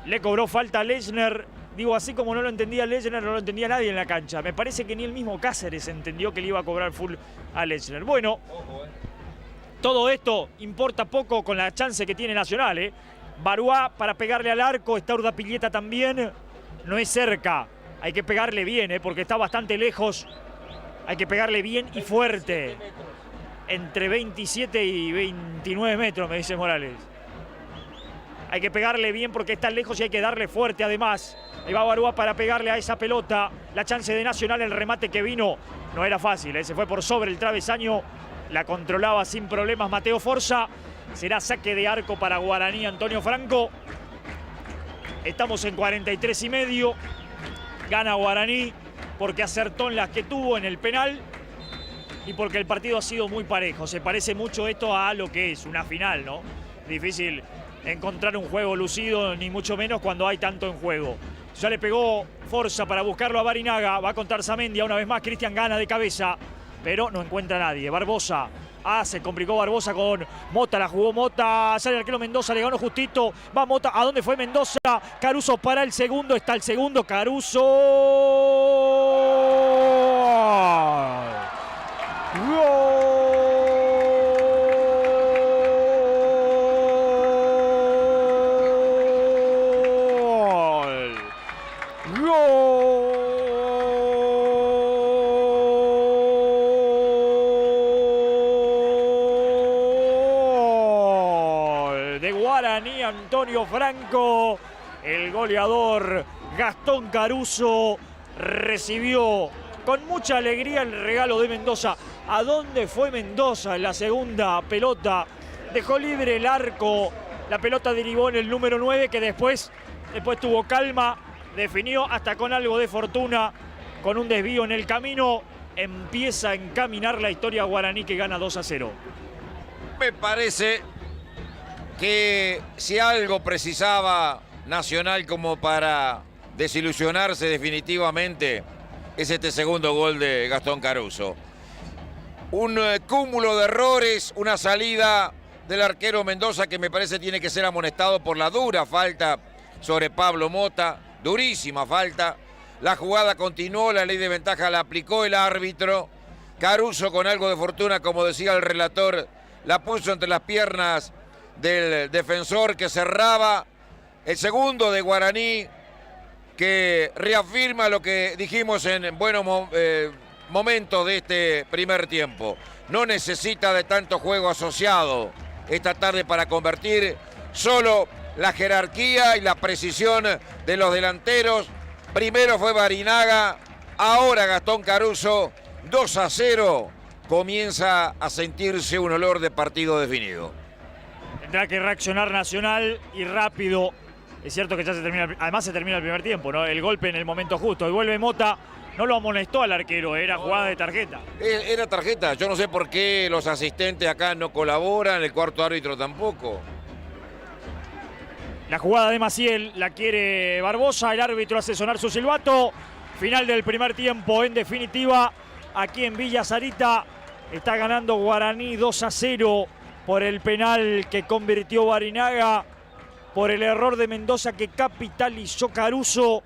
Le cobró falta a Lechner. Digo, así como no lo entendía Lechner, no lo entendía nadie en la cancha. Me parece que ni el mismo Cáceres entendió que le iba a cobrar full a Lechner. Bueno, todo esto importa poco con la chance que tiene Nacional, ¿eh? Baruá para pegarle al arco, está Urdapilleta también. No es cerca. Hay que pegarle bien, porque está bastante lejos. Hay que pegarle bien y fuerte. Entre 27 y 29 metros, me dice Morales. Hay que pegarle bien porque está lejos y hay que darle fuerte además. Ahí va Baruá para pegarle a esa pelota. La chance de Nacional, el remate que vino, no era fácil. Se fue por sobre el travesaño. La controlaba sin problemas Mateo Forza. Será saque de arco para Guaraní, Antonio Franco. Estamos en 43 y medio. Gana Guaraní porque acertó en las que tuvo en el penal y porque el partido ha sido muy parejo. Se parece mucho esto a lo que es una final, ¿no? Difícil encontrar un juego lucido, ni mucho menos cuando hay tanto en juego. Ya le pegó Forza para buscarlo a Barinaga. Va a contar Zamendia una vez más. Cristian gana de cabeza, pero no encuentra a nadie. Barbosa. Se complicó Barbosa con Mota. La jugó Mota. Sale el arquero Mendoza. Le ganó justito. Va Mota. ¿A dónde fue Mendoza? Caruso para el segundo. Está el segundo. Caruso. ¡Gol! Antonio Franco, el goleador Gastón Caruso recibió con mucha alegría el regalo de Mendoza. ¿A dónde fue Mendoza en la segunda pelota? Dejó libre el arco, la pelota derivó en el número 9 que después tuvo calma, definió hasta con algo de fortuna, con un desvío en el camino, empieza a encaminar la historia Guaraní que gana 2-0. Me parece que si algo precisaba Nacional como para desilusionarse definitivamente es este segundo gol de Gastón Caruso. Un cúmulo de errores, una salida del arquero Mendoza que me parece tiene que ser amonestado por la dura falta sobre Pablo Mota, durísima falta. La jugada continuó, la ley de ventaja la aplicó el árbitro. Caruso con algo de fortuna, como decía el relator, la puso entre las piernas del defensor que cerraba. El segundo de Guaraní que reafirma lo que dijimos en buenos momentos de este primer tiempo. No necesita de tanto juego asociado esta tarde para convertir, solo la jerarquía y la precisión de los delanteros. Primero fue Barinaga, ahora Gastón Caruso. 2-0, comienza a sentirse un olor de partido definido. Tendrá que reaccionar Nacional y rápido. Es cierto que ya se termina, además se termina el primer tiempo, ¿no? El golpe en el momento justo. Y vuelve Mota no lo amonestó al arquero, era jugada de tarjeta. Era tarjeta. Yo no sé por qué los asistentes acá no colaboran, el cuarto árbitro tampoco. La jugada de Maciel la quiere Barbosa, el árbitro hace sonar su silbato. Final del primer tiempo, en definitiva, aquí en Villa Sarita está ganando Guaraní 2-0 por el penal que convirtió Barinaga, por el error de Mendoza que capitalizó Caruso.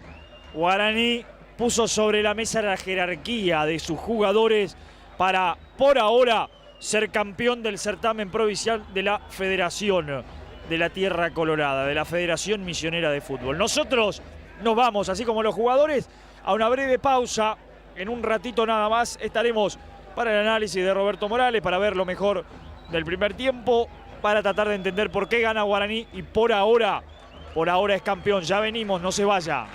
Guaraní puso sobre la mesa la jerarquía de sus jugadores para, por ahora, ser campeón del certamen provincial de la Federación de la Tierra Colorada, de la Federación Misionera de Fútbol. Nosotros nos vamos, así como los jugadores, a una breve pausa. En un ratito nada más estaremos para el análisis de Roberto Morales, para ver lo mejor del primer tiempo, para tratar de entender por qué gana Guaraní y por ahora es campeón. Ya venimos, no se vaya.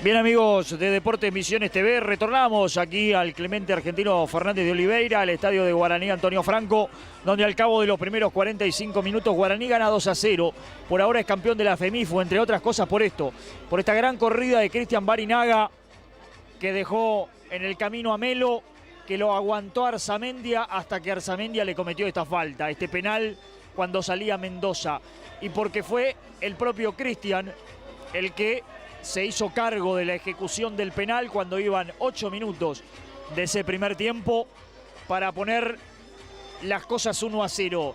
Bien, amigos de Deportes Misiones TV, retornamos aquí al Clemente Argentino Fernández de Oliveira, al estadio de Guaraní Antonio Franco, donde al cabo de los primeros 45 minutos Guaraní gana 2-0. Por ahora es campeón de la FEMIFU, entre otras cosas por esto, por esta gran corrida de Cristian Barinaga, que dejó en el camino a Melo, que lo aguantó a Arzamendia hasta que Arzamendia le cometió esta falta, este penal cuando salía Mendoza. Y porque fue el propio Cristian el que se hizo cargo de la ejecución del penal cuando iban 8 minutos de ese primer tiempo para poner las cosas 1-0.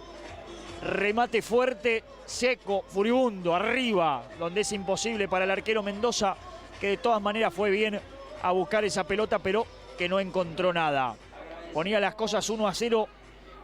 Remate fuerte, seco, furibundo, arriba, donde es imposible para el arquero Mendoza, que de todas maneras fue bien a buscar esa pelota, pero que no encontró nada. Ponía las cosas 1-0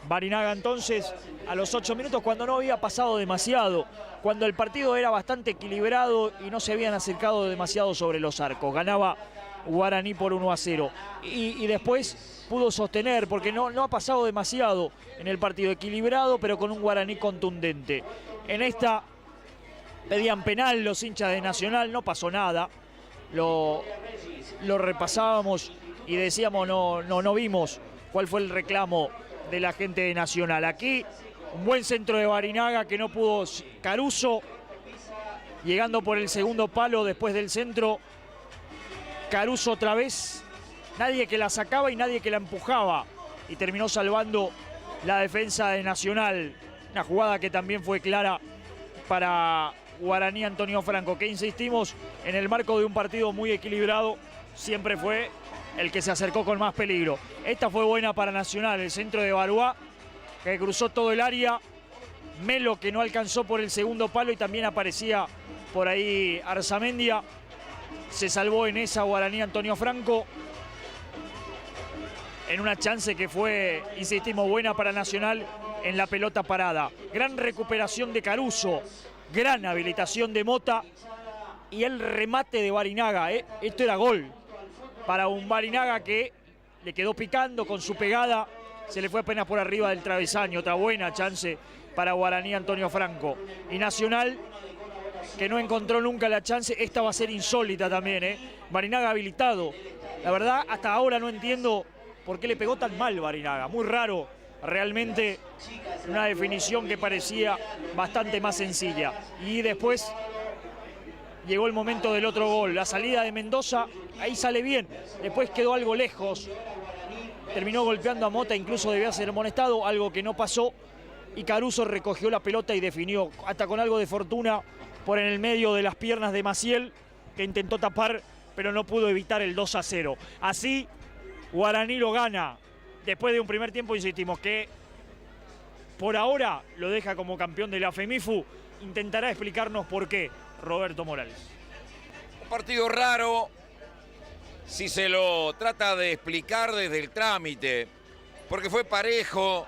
Barinaga entonces a los 8 minutos, cuando no había pasado demasiado, cuando el partido era bastante equilibrado y no se habían acercado demasiado sobre los arcos. Ganaba Guaraní por 1-0 y después pudo sostener, porque no ha pasado demasiado en el partido, equilibrado pero con un Guaraní contundente. En esta pedían penal los hinchas de Nacional, no pasó nada, lo repasábamos y decíamos no vimos cuál fue el reclamo de la gente de Nacional. Aquí un buen centro de Barinaga que no pudo Caruso, llegando por el segundo palo después del centro. Caruso otra vez, nadie que la sacaba y nadie que la empujaba, y terminó salvando la defensa de Nacional. Una jugada que también fue clara para Guaraní Antonio Franco, que insistimos, en el marco de un partido muy equilibrado, siempre fue el que se acercó con más peligro. Esta fue buena para Nacional, el centro de Baruá, que cruzó todo el área. Melo, que no alcanzó por el segundo palo, y también aparecía por ahí Arzamendia. Se salvó en esa Guaraní Antonio Franco, en una chance que fue, insistimos, buena para Nacional en la pelota parada. Gran recuperación de Caruso, gran habilitación de Mota y el remate de Barinaga. Esto era gol para un Barinaga que le quedó picando con su pegada, se le fue apenas por arriba del travesaño. Otra buena chance para Guaraní Antonio Franco. Y Nacional, que no encontró nunca la chance, esta va a ser insólita también, Barinaga habilitado. La verdad, hasta ahora no entiendo por qué le pegó tan mal Barinaga, muy raro, realmente una definición que parecía bastante más sencilla. Y después llegó el momento del otro gol, la salida de Mendoza, ahí sale bien, después quedó algo lejos, terminó golpeando a Mota, incluso debía ser amonestado, algo que no pasó, y Caruso recogió la pelota y definió, hasta con algo de fortuna, por en el medio de las piernas de Maciel, que intentó tapar, pero no pudo evitar el 2-0. Así, Guaraní lo gana, después de un primer tiempo, insistimos, que por ahora lo deja como campeón de la FEMIFU. Intentará explicarnos por qué Roberto Morales. Un partido raro, si se lo trata de explicar desde el trámite, porque fue parejo,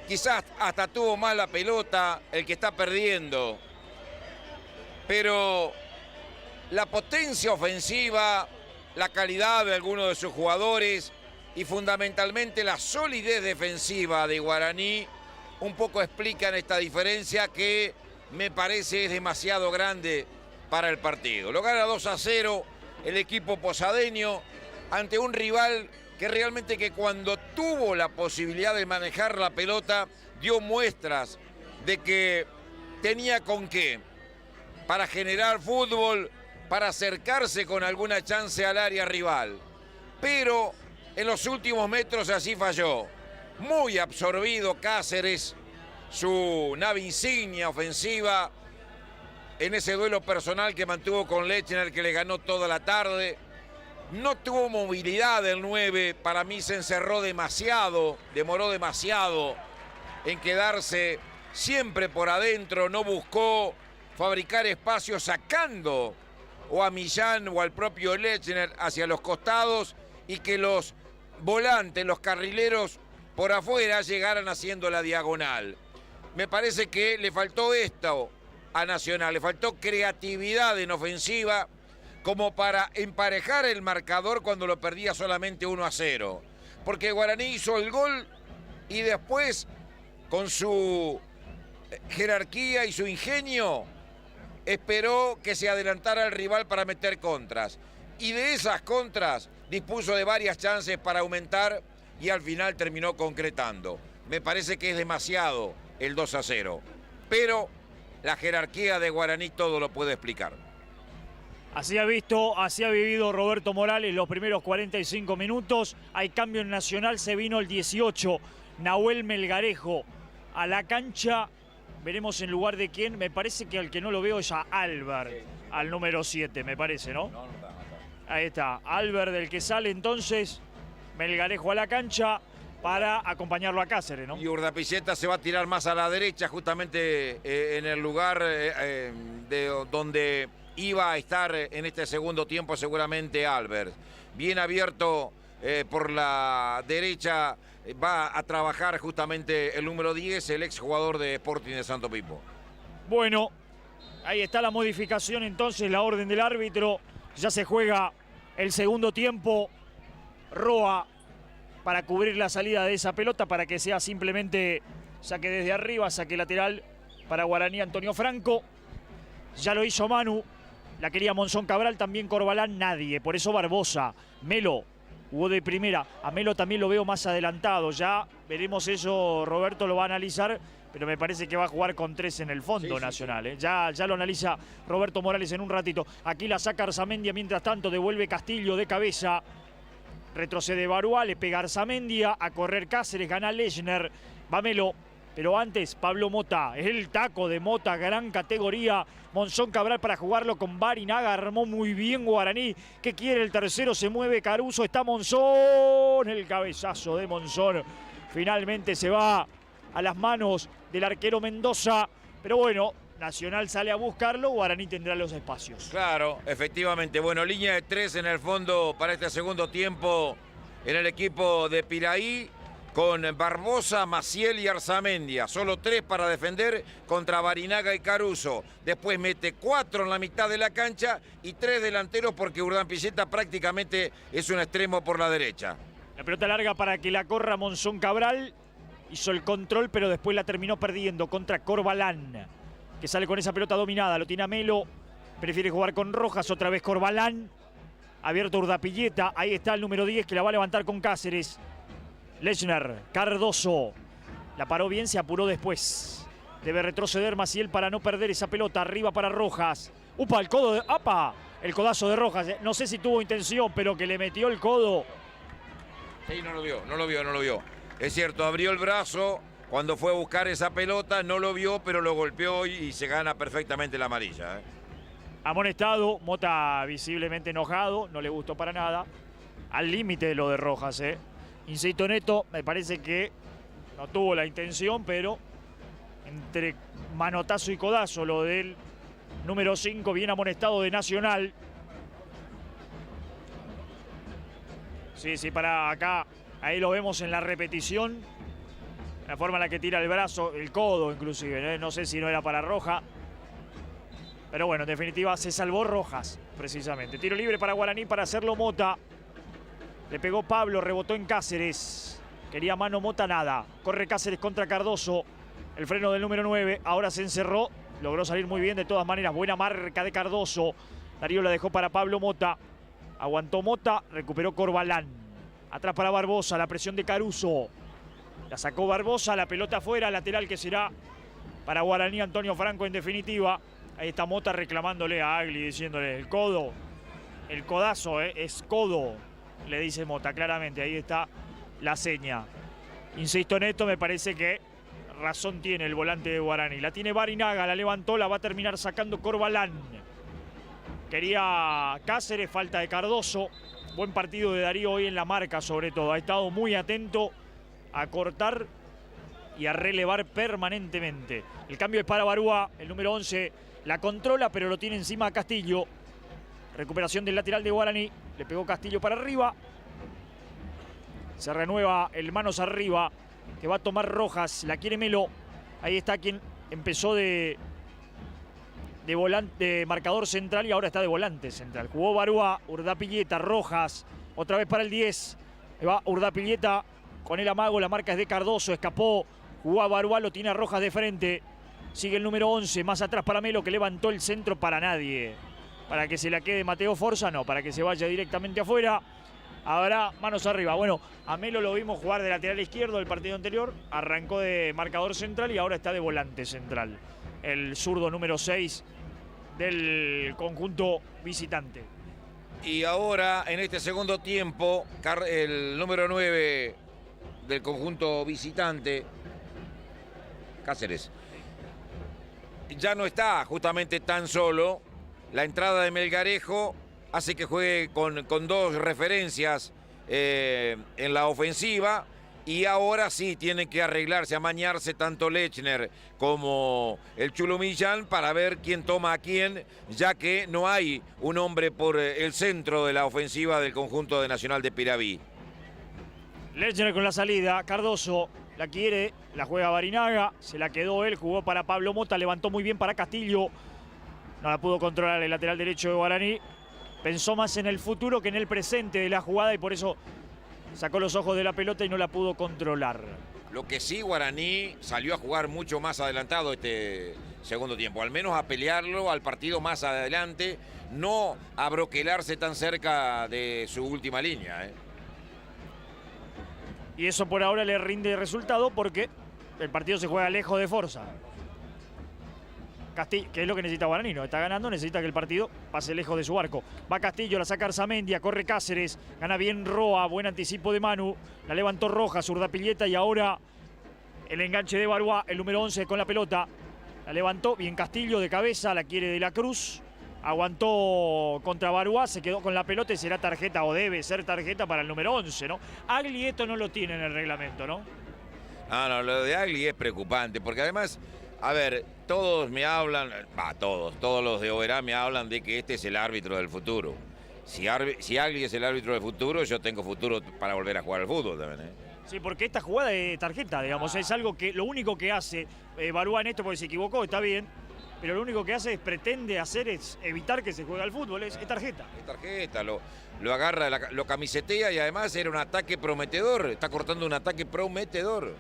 quizás hasta tuvo más la pelota el que está perdiendo, pero la potencia ofensiva, la calidad de algunos de sus jugadores y fundamentalmente la solidez defensiva de Guaraní un poco explican esta diferencia que me parece es demasiado grande para el partido. Lo gana 2-0 el equipo posadeño ante un rival que realmente, que cuando tuvo la posibilidad de manejar la pelota dio muestras de que tenía con qué para generar fútbol, para acercarse con alguna chance al área rival. Pero en los últimos metros así falló. Muy absorbido Cáceres, su nave insignia ofensiva, en ese duelo personal que mantuvo con Lechner, que le ganó toda la tarde. No tuvo movilidad el 9, para mí se encerró demasiado, demoró demasiado en quedarse siempre por adentro, no buscó fabricar espacios sacando o a Millán o al propio Lechner hacia los costados, y que los volantes, los carrileros por afuera llegaran haciendo la diagonal. Me parece que le faltó esto a Nacional, le faltó creatividad en ofensiva como para emparejar el marcador cuando lo perdía solamente 1-0. Porque Guaraní hizo el gol y después, con su jerarquía y su ingenio, esperó que se adelantara el rival para meter contras. Y de esas contras dispuso de varias chances para aumentar y al final terminó concretando. Me parece que es demasiado el 2-0. Pero la jerarquía de Guaraní todo lo puede explicar. Así ha vivido Roberto Morales los primeros 45 minutos. Hay cambio en Nacional, se vino el 18. Nahuel Melgarejo a la cancha. Veremos en lugar de quién. Me parece que al que no lo veo es a Albert, al número 7, me parece, ¿no? No está. Ahí está, Albert del que sale entonces. Melgarejo a la cancha para acompañarlo a Cáceres, ¿no? Y Urdapilleta se va a tirar más a la derecha, justamente en el lugar donde iba a estar en este segundo tiempo seguramente Albert. Bien abierto por la derecha, va a trabajar justamente el número 10, el exjugador de Sporting de Santo Pipo. Bueno, ahí está la modificación entonces, la orden del árbitro. Ya se juega el segundo tiempo. Roa para cubrir la salida de esa pelota, para que sea simplemente saque desde arriba, saque lateral para Guaraní Antonio Franco. Ya lo hizo Manu, la quería Monzón Cabral, también Corbalán, nadie. Por eso Barbosa, Melo jugó de primera. A Melo también lo veo más adelantado. Ya veremos eso, Roberto lo va a analizar, pero me parece que va a jugar con 3 en el fondo Nacional. Sí. Ya lo analiza Roberto Morales en un ratito. Aquí la saca Arzamendia, mientras tanto devuelve Castillo de cabeza. Retrocede Barúa, le pega Arzamendia, a correr Cáceres, gana Lechner, va Melo, pero antes Pablo Mota, el taco de Mota, gran categoría. Monzón Cabral para jugarlo con Barinaga, armó muy bien Guaraní. ¿Qué quiere el tercero? Se mueve Caruso, está Monzón, el cabezazo de Monzón. Finalmente se va a las manos del arquero Mendoza, pero bueno, Nacional sale a buscarlo, Guaraní tendrá los espacios. Claro, efectivamente. Bueno, línea de 3 en el fondo para este segundo tiempo en el equipo de Piraí, con Barbosa, Maciel y Arzamendia. Solo 3 para defender contra Barinaga y Caruso. Después mete 4 en la mitad de la cancha y 3 delanteros porque Urdapilleta prácticamente es un extremo por la derecha. La pelota larga para que la corra Monzón Cabral. Hizo el control, pero después la terminó perdiendo contra Corbalán, que sale con esa pelota dominada. Lo tiene a Melo, prefiere jugar con Rojas, otra vez Corbalán. Abierto Urdapilleta, ahí está el número 10 que la va a levantar con Cáceres. Lechner, Cardoso, la paró bien, se apuró después. Debe retroceder Maciel para no perder esa pelota. Arriba para Rojas. ¡Upa! El codo de... ¡Apa! El codazo de Rojas. No sé si tuvo intención, pero que le metió el codo. Sí, no lo vio. Es cierto, abrió el brazo cuando fue a buscar esa pelota, no lo vio, pero lo golpeó y se gana perfectamente la amarilla. Amonestado, Mota visiblemente enojado, no le gustó para nada. Al límite de lo de Rojas, Insisto, Neto, me parece que no tuvo la intención, pero entre manotazo y codazo lo del número 5, bien amonestado de Nacional. Sí, para acá, ahí lo vemos en la repetición. La forma en la que tira el brazo, el codo inclusive, no sé si no era para Roja. Pero bueno, en definitiva se salvó Rojas, precisamente. Tiro libre para Guaraní para hacerlo Mota. Le pegó Pablo, rebotó en Cáceres. Quería mano Mota, nada. Corre Cáceres contra Cardoso. El freno del número 9, ahora se encerró. Logró salir muy bien de todas maneras. Buena marca de Cardoso. Darío la dejó para Pablo Mota. Aguantó Mota, recuperó Corbalán. Atrás para Barbosa, la presión de Caruso. La sacó Barbosa, la pelota afuera, lateral que será para Guaraní Antonio Franco en definitiva. Ahí está Mota reclamándole a Agli, diciéndole el codo, el codazo, es codo, le dice Mota claramente. Ahí está la seña. Insisto en esto, me parece que razón tiene el volante de Guaraní. La tiene Barinaga, la levantó, la va a terminar sacando Corbalán. Quería Cáceres, falta de Cardoso. Buen partido de Darío hoy en la marca sobre todo. Ha estado muy atento a cortar y a relevar permanentemente. El cambio es para Barúa, el número 11 la controla, pero lo tiene encima a Castillo. Recuperación del lateral de Guaraní. Le pegó Castillo para arriba. Se renueva el manos arriba que va a tomar Rojas. La quiere Melo. Ahí está quien empezó de volante, de marcador central y ahora está de volante central. Jugó Barúa, Urdapilleta, Rojas. Otra vez para el 10. Ahí va Urdapilleta con el amago. La marca es de Cardoso. Escapó. Jugó a Barúa, lo tiene a Rojas de frente. Sigue el número 11, más atrás para Melo, que levantó el centro para nadie. Para que se la quede Mateo Forza, no, para que se vaya directamente afuera. Habrá manos arriba. Bueno, a Melo lo vimos jugar de lateral izquierdo el partido anterior. Arrancó de marcador central y ahora está de volante central. El zurdo número 6 del conjunto visitante. Y ahora, en este segundo tiempo, el número 9 del conjunto visitante, Cáceres, ya no está justamente tan solo. La entrada de Melgarejo hace que juegue con dos referencias en la ofensiva. Y ahora sí tienen que arreglarse, amañarse tanto Lechner como el Chulo Millán para ver quién toma a quién, ya que no hay un hombre por el centro de la ofensiva del conjunto de Nacional de Piraví. Lechner con la salida, Cardoso la quiere, la juega Barinaga, se la quedó él, jugó para Pablo Mota, levantó muy bien para Castillo. No la pudo controlar el lateral derecho de Guaraní. Pensó más en el futuro que en el presente de la jugada y por eso sacó los ojos de la pelota y no la pudo controlar. Lo que sí, Guaraní salió a jugar mucho más adelantado este segundo tiempo. Al menos a pelearlo al partido más adelante, no a broquelarse tan cerca de su última línea. Y eso por ahora le rinde resultado porque el partido se juega lejos de Forza. Castillo, que es lo que necesita Guaraní, no está ganando, necesita que el partido pase lejos de su arco. Va Castillo, la saca Arzamendia, corre Cáceres, gana bien Roa, buen anticipo de Manu, la levantó Roja, zurda Pilleta y ahora el enganche de Barboa, el número 11 con la pelota. La levantó bien Castillo de cabeza, la quiere De la Cruz, aguantó contra Barboa, se quedó con la pelota y será tarjeta o debe ser tarjeta para el número 11, ¿no? Agli esto no lo tiene en el reglamento, ¿no? No, lo de Agli es preocupante porque además... A ver, todos me hablan, todos los de Oberá me hablan de que este es el árbitro del futuro. Si Agli es el árbitro del futuro, yo tengo futuro para volver a jugar al fútbol también. Sí, porque esta jugada de tarjeta, digamos, es algo que lo único que hace Barboa en esto, porque se equivocó, está bien, pero lo único que hace pretende hacer es evitar que se juegue al fútbol, es tarjeta. Es tarjeta, lo agarra, lo camisetea y además era un ataque prometedor, está cortando un ataque prometedor.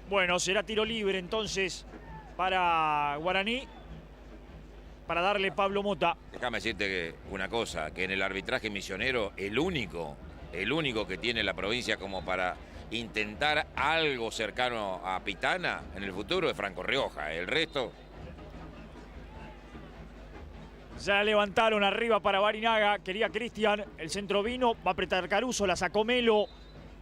Bueno, será tiro libre entonces para Guaraní, para darle Pablo Mota. Déjame decirte una cosa, que en el arbitraje misionero, el único que tiene la provincia como para intentar algo cercano a Pitana en el futuro es Franco Rioja. El resto... Ya levantaron arriba para Barinaga, quería Cristian, el centro vino, va a apretar Caruso, la sacó Melo.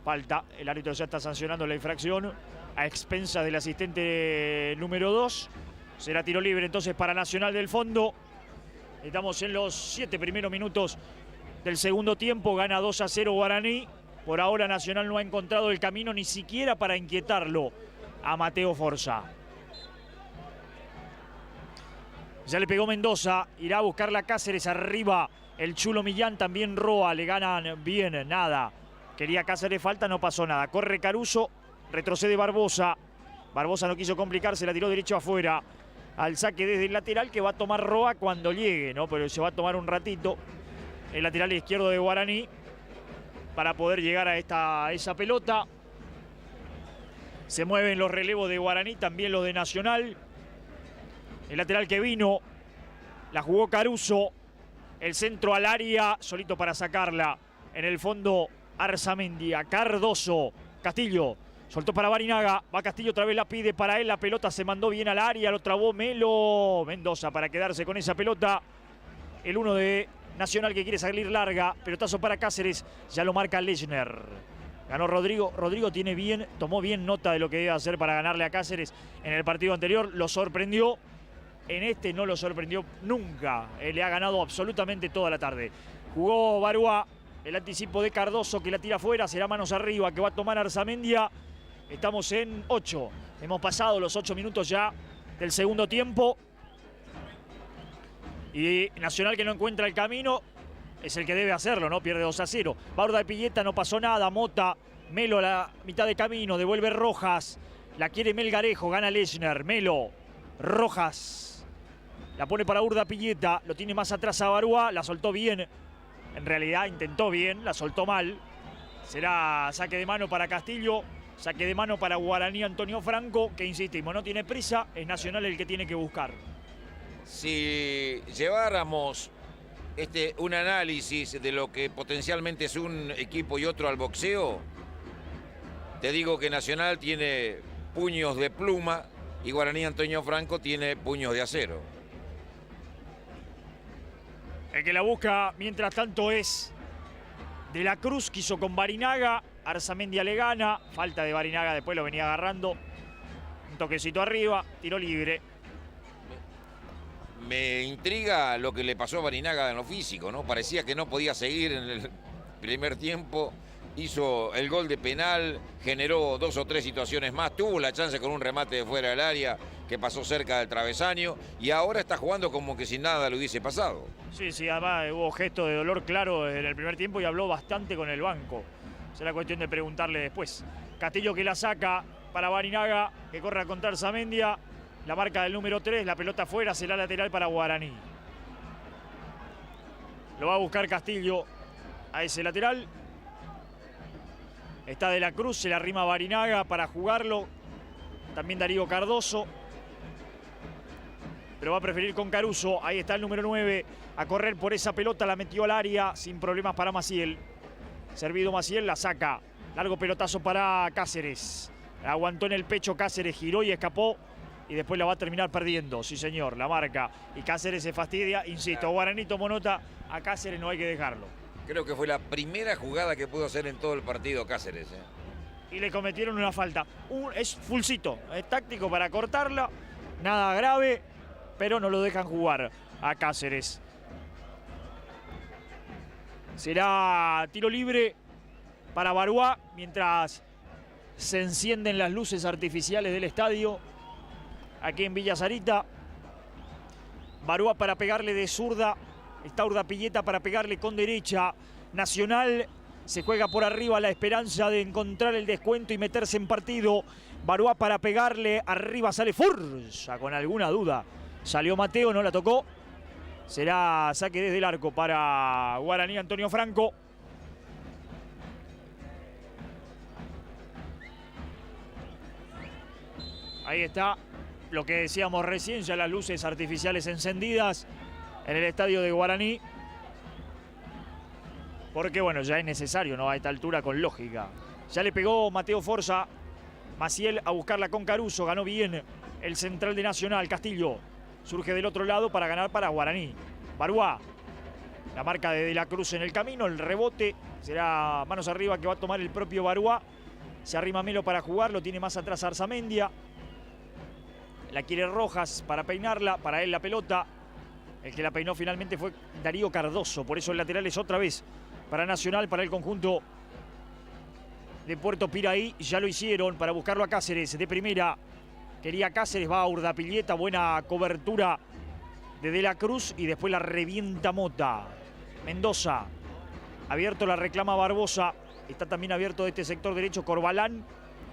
Falta, el árbitro ya está sancionando la infracción a expensas del asistente número 2. Será tiro libre entonces para Nacional del Fondo. Estamos en los 7 primeros minutos del segundo tiempo. Gana 2-0 Guaraní. Por ahora Nacional no ha encontrado el camino ni siquiera para inquietarlo a Mateo Forza. Ya le pegó Mendoza. Irá a buscar la Cáceres arriba. El Chulo Millán, también Roa. Le ganan bien, nada. Quería Cáceres falta, no pasó nada. Corre Caruso. Retrocede Barbosa. Barbosa no quiso complicarse, la tiró derecho afuera. Al saque desde el lateral que va a tomar Roa cuando llegue, ¿no? Pero se va a tomar un ratito. El lateral izquierdo de Guaraní para poder llegar a esa pelota. Se mueven los relevos de Guaraní, también los de Nacional. El lateral que vino, la jugó Caruso. El centro al área, solito para sacarla. En el fondo, Arzamendia, Cardoso, Castillo. Soltó para Barinaga, va Castillo, otra vez la pide para él, la pelota se mandó bien al área, lo trabó Melo. Mendoza para quedarse con esa pelota. El uno de Nacional que quiere salir larga, pelotazo para Cáceres, ya lo marca Lechner. Ganó Rodrigo, Rodrigo tomó bien nota de lo que debe hacer para ganarle a Cáceres. En el partido anterior lo sorprendió, en este no lo sorprendió nunca. Le ha ganado absolutamente toda la tarde. Jugó Barboa, el anticipo de Cardoso que la tira afuera, será manos arriba que va a tomar Arzamendia. Estamos en 8. Hemos pasado los 8 minutos ya del segundo tiempo. Y Nacional que no encuentra el camino es el que debe hacerlo, ¿no? Pierde 2-0. Barda de Pilleta, no pasó nada. Mota, Melo a la mitad de camino, devuelve Rojas. La quiere Melgarejo, gana Lechner. Melo, Rojas. La pone para Urda Pilleta, lo tiene más atrás a Barboa, la soltó bien. En realidad intentó bien, la soltó mal. Será saque de mano para Castillo. Saque de mano para Guaraní Antonio Franco, que insistimos, no tiene prisa, es Nacional el que tiene que buscar. Si lleváramos un análisis de lo que potencialmente es un equipo y otro al boxeo, te digo que Nacional tiene puños de pluma y Guaraní Antonio Franco tiene puños de acero. El que la busca, mientras tanto, es De la Cruz, quiso con Barinaga, Arzamendia le gana, falta de Barinaga, después lo venía agarrando, un toquecito arriba, tiro libre. Me intriga lo que le pasó a Barinaga en lo físico, ¿no? Parecía que no podía seguir en el primer tiempo, hizo el gol de penal, generó 2 o 3 situaciones más, tuvo la chance con un remate de fuera del área que pasó cerca del travesaño y ahora está jugando como que sin nada le hubiese pasado. Sí, además hubo gesto de dolor claro en el primer tiempo y habló bastante con el banco. Será cuestión de preguntarle después. Castillo que la saca para Barinaga, que corre a contra Arzamendia. La marca del número 3, la pelota afuera, será lateral para Guaraní. Lo va a buscar Castillo a ese lateral. Está De la Cruz, se le arrima a Barinaga para jugarlo. También Darío Cardoso. Pero va a preferir con Caruso. Ahí está el número 9 a correr por esa pelota. La metió al área sin problemas para Maciel. Servido Maciel, la saca. Largo pelotazo para Cáceres. Aguantó en el pecho Cáceres, giró y escapó. Y después la va a terminar perdiendo. Sí, señor, la marca. Y Cáceres se fastidia. Insisto, Guaraní tomó nota. A Cáceres no hay que dejarlo. Creo que fue la primera jugada que pudo hacer en todo el partido Cáceres. Y le cometieron una falta. Es fulcito, es táctico para cortarla. Nada grave, pero no lo dejan jugar a Cáceres. Será tiro libre para Baruá mientras se encienden las luces artificiales del estadio aquí en Villa Sarita. Baruá para pegarle de zurda. Está Urdapilleta para pegarle con derecha. Nacional se juega por arriba la esperanza de encontrar el descuento y meterse en partido. Baruá para pegarle. Arriba sale Fursa con alguna duda. Salió Mateo, no la tocó. Será saque desde el arco para Guaraní Antonio Franco. Ahí está lo que decíamos recién, ya las luces artificiales encendidas en el estadio de Guaraní. Porque bueno, ya es necesario, ¿no? A esta altura con lógica. Ya le pegó Mateo Forza. Maciel a buscarla con Caruso. Ganó bien el central de Nacional, Castillo. Surge del otro lado para ganar para Guaraní. Baruá. La marca de la Cruz en el camino. El rebote será manos arriba que va a tomar el propio Baruá. Se arrima Melo para jugar. Lo tiene más atrás Arzamendia. La quiere Rojas para peinarla. Para él la pelota. El que la peinó finalmente fue Darío Cardoso. Por eso el lateral es otra vez para Nacional, para el conjunto de Puerto Piraí. Ya lo hicieron para buscarlo a Cáceres de primera. Quería Cáceres, va a Urdapilleta. Buena cobertura de la Cruz y después la revienta Mota. Mendoza. Abierto la reclama Barbosa. Está también abierto de este sector derecho Corbalán.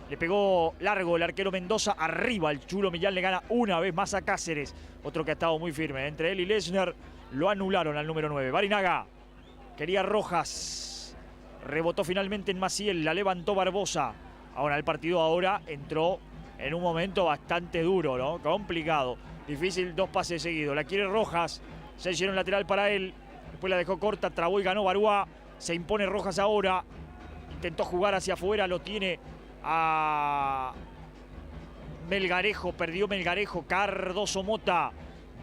Le pegó largo el arquero Mendoza. Arriba el Chulo Millán le gana una vez más a Cáceres. Otro que ha estado muy firme. Entre él y Lesner lo anularon al número 9. Barinaga. Quería Rojas. Rebotó finalmente en Maciel. La levantó Barbosa. Ahora el partido entró en un momento bastante duro, ¿no? Complicado. Difícil, 2 pases seguidos. La quiere Rojas. Se hicieron lateral para él. Después la dejó corta. Trabó y ganó Baruá. Se impone Rojas ahora. Intentó jugar hacia afuera. Lo tiene a Melgarejo, perdió Melgarejo. Cardoso Mota.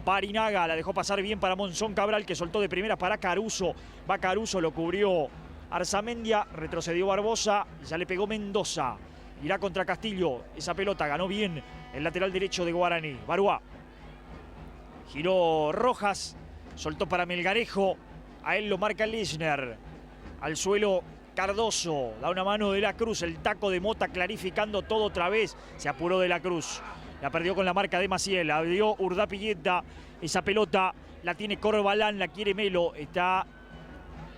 Barinaga la dejó pasar bien para Monzón Cabral, que soltó de primera para Caruso. Va Caruso, lo cubrió Arzamendia, retrocedió Barbosa y ya le pegó Mendoza. Irá contra Castillo, esa pelota ganó bien el lateral derecho de Guaraní. Baruá. Giró Rojas, soltó para Melgarejo. A él lo marca Lesner. Al suelo Cardoso, da una mano de la Cruz, el taco de Mota clarificando todo otra vez. Se apuró de la Cruz. La perdió con la marca de Maciel. La dio Urdapilleta. Esa pelota la tiene Corbalán, la quiere Melo. Está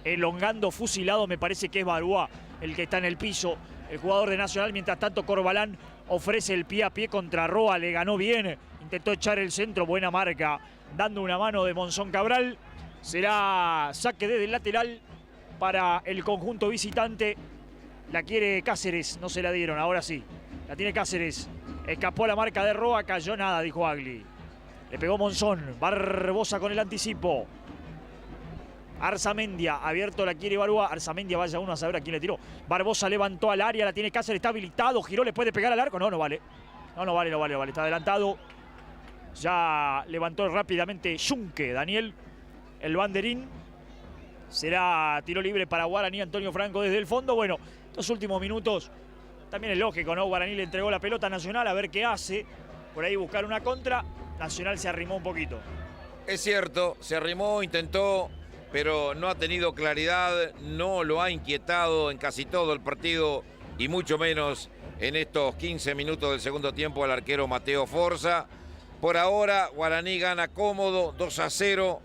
elongando, fusilado. Me parece que es Baruá el que está en el piso. El jugador de Nacional. Mientras tanto, Corbalán ofrece el pie a pie contra Roa. Le ganó bien. Intentó echar el centro. Buena marca. Dando una mano de Monzón Cabral. Será saque desde el lateral para el conjunto visitante. La quiere Cáceres, no se la dieron, ahora sí. La tiene Cáceres. Escapó la marca de Roa, cayó nada, dijo Agli. Le pegó Monzón, Barbosa con el anticipo. Arzamendia, abierto la quiere Barúa. Arzamendia, vaya uno a saber a quién le tiró. Barbosa levantó al área, la tiene Cáceres, está habilitado. Giró, le puede pegar al arco. No, no vale. No vale. Está adelantado. Ya levantó rápidamente Junque, Daniel. El banderín. Será tiro libre para Guaraní, Antonio Franco desde el fondo. Bueno, estos últimos minutos también es lógico, ¿no? Guaraní le entregó la pelota a Nacional a ver qué hace. Por ahí buscar una contra. Nacional se arrimó un poquito. Es cierto, se arrimó, intentó, pero no ha tenido claridad, no lo ha inquietado en casi todo el partido y mucho menos en estos 15 minutos del segundo tiempo al arquero Mateo Forza. Por ahora, Guaraní gana cómodo, 2-0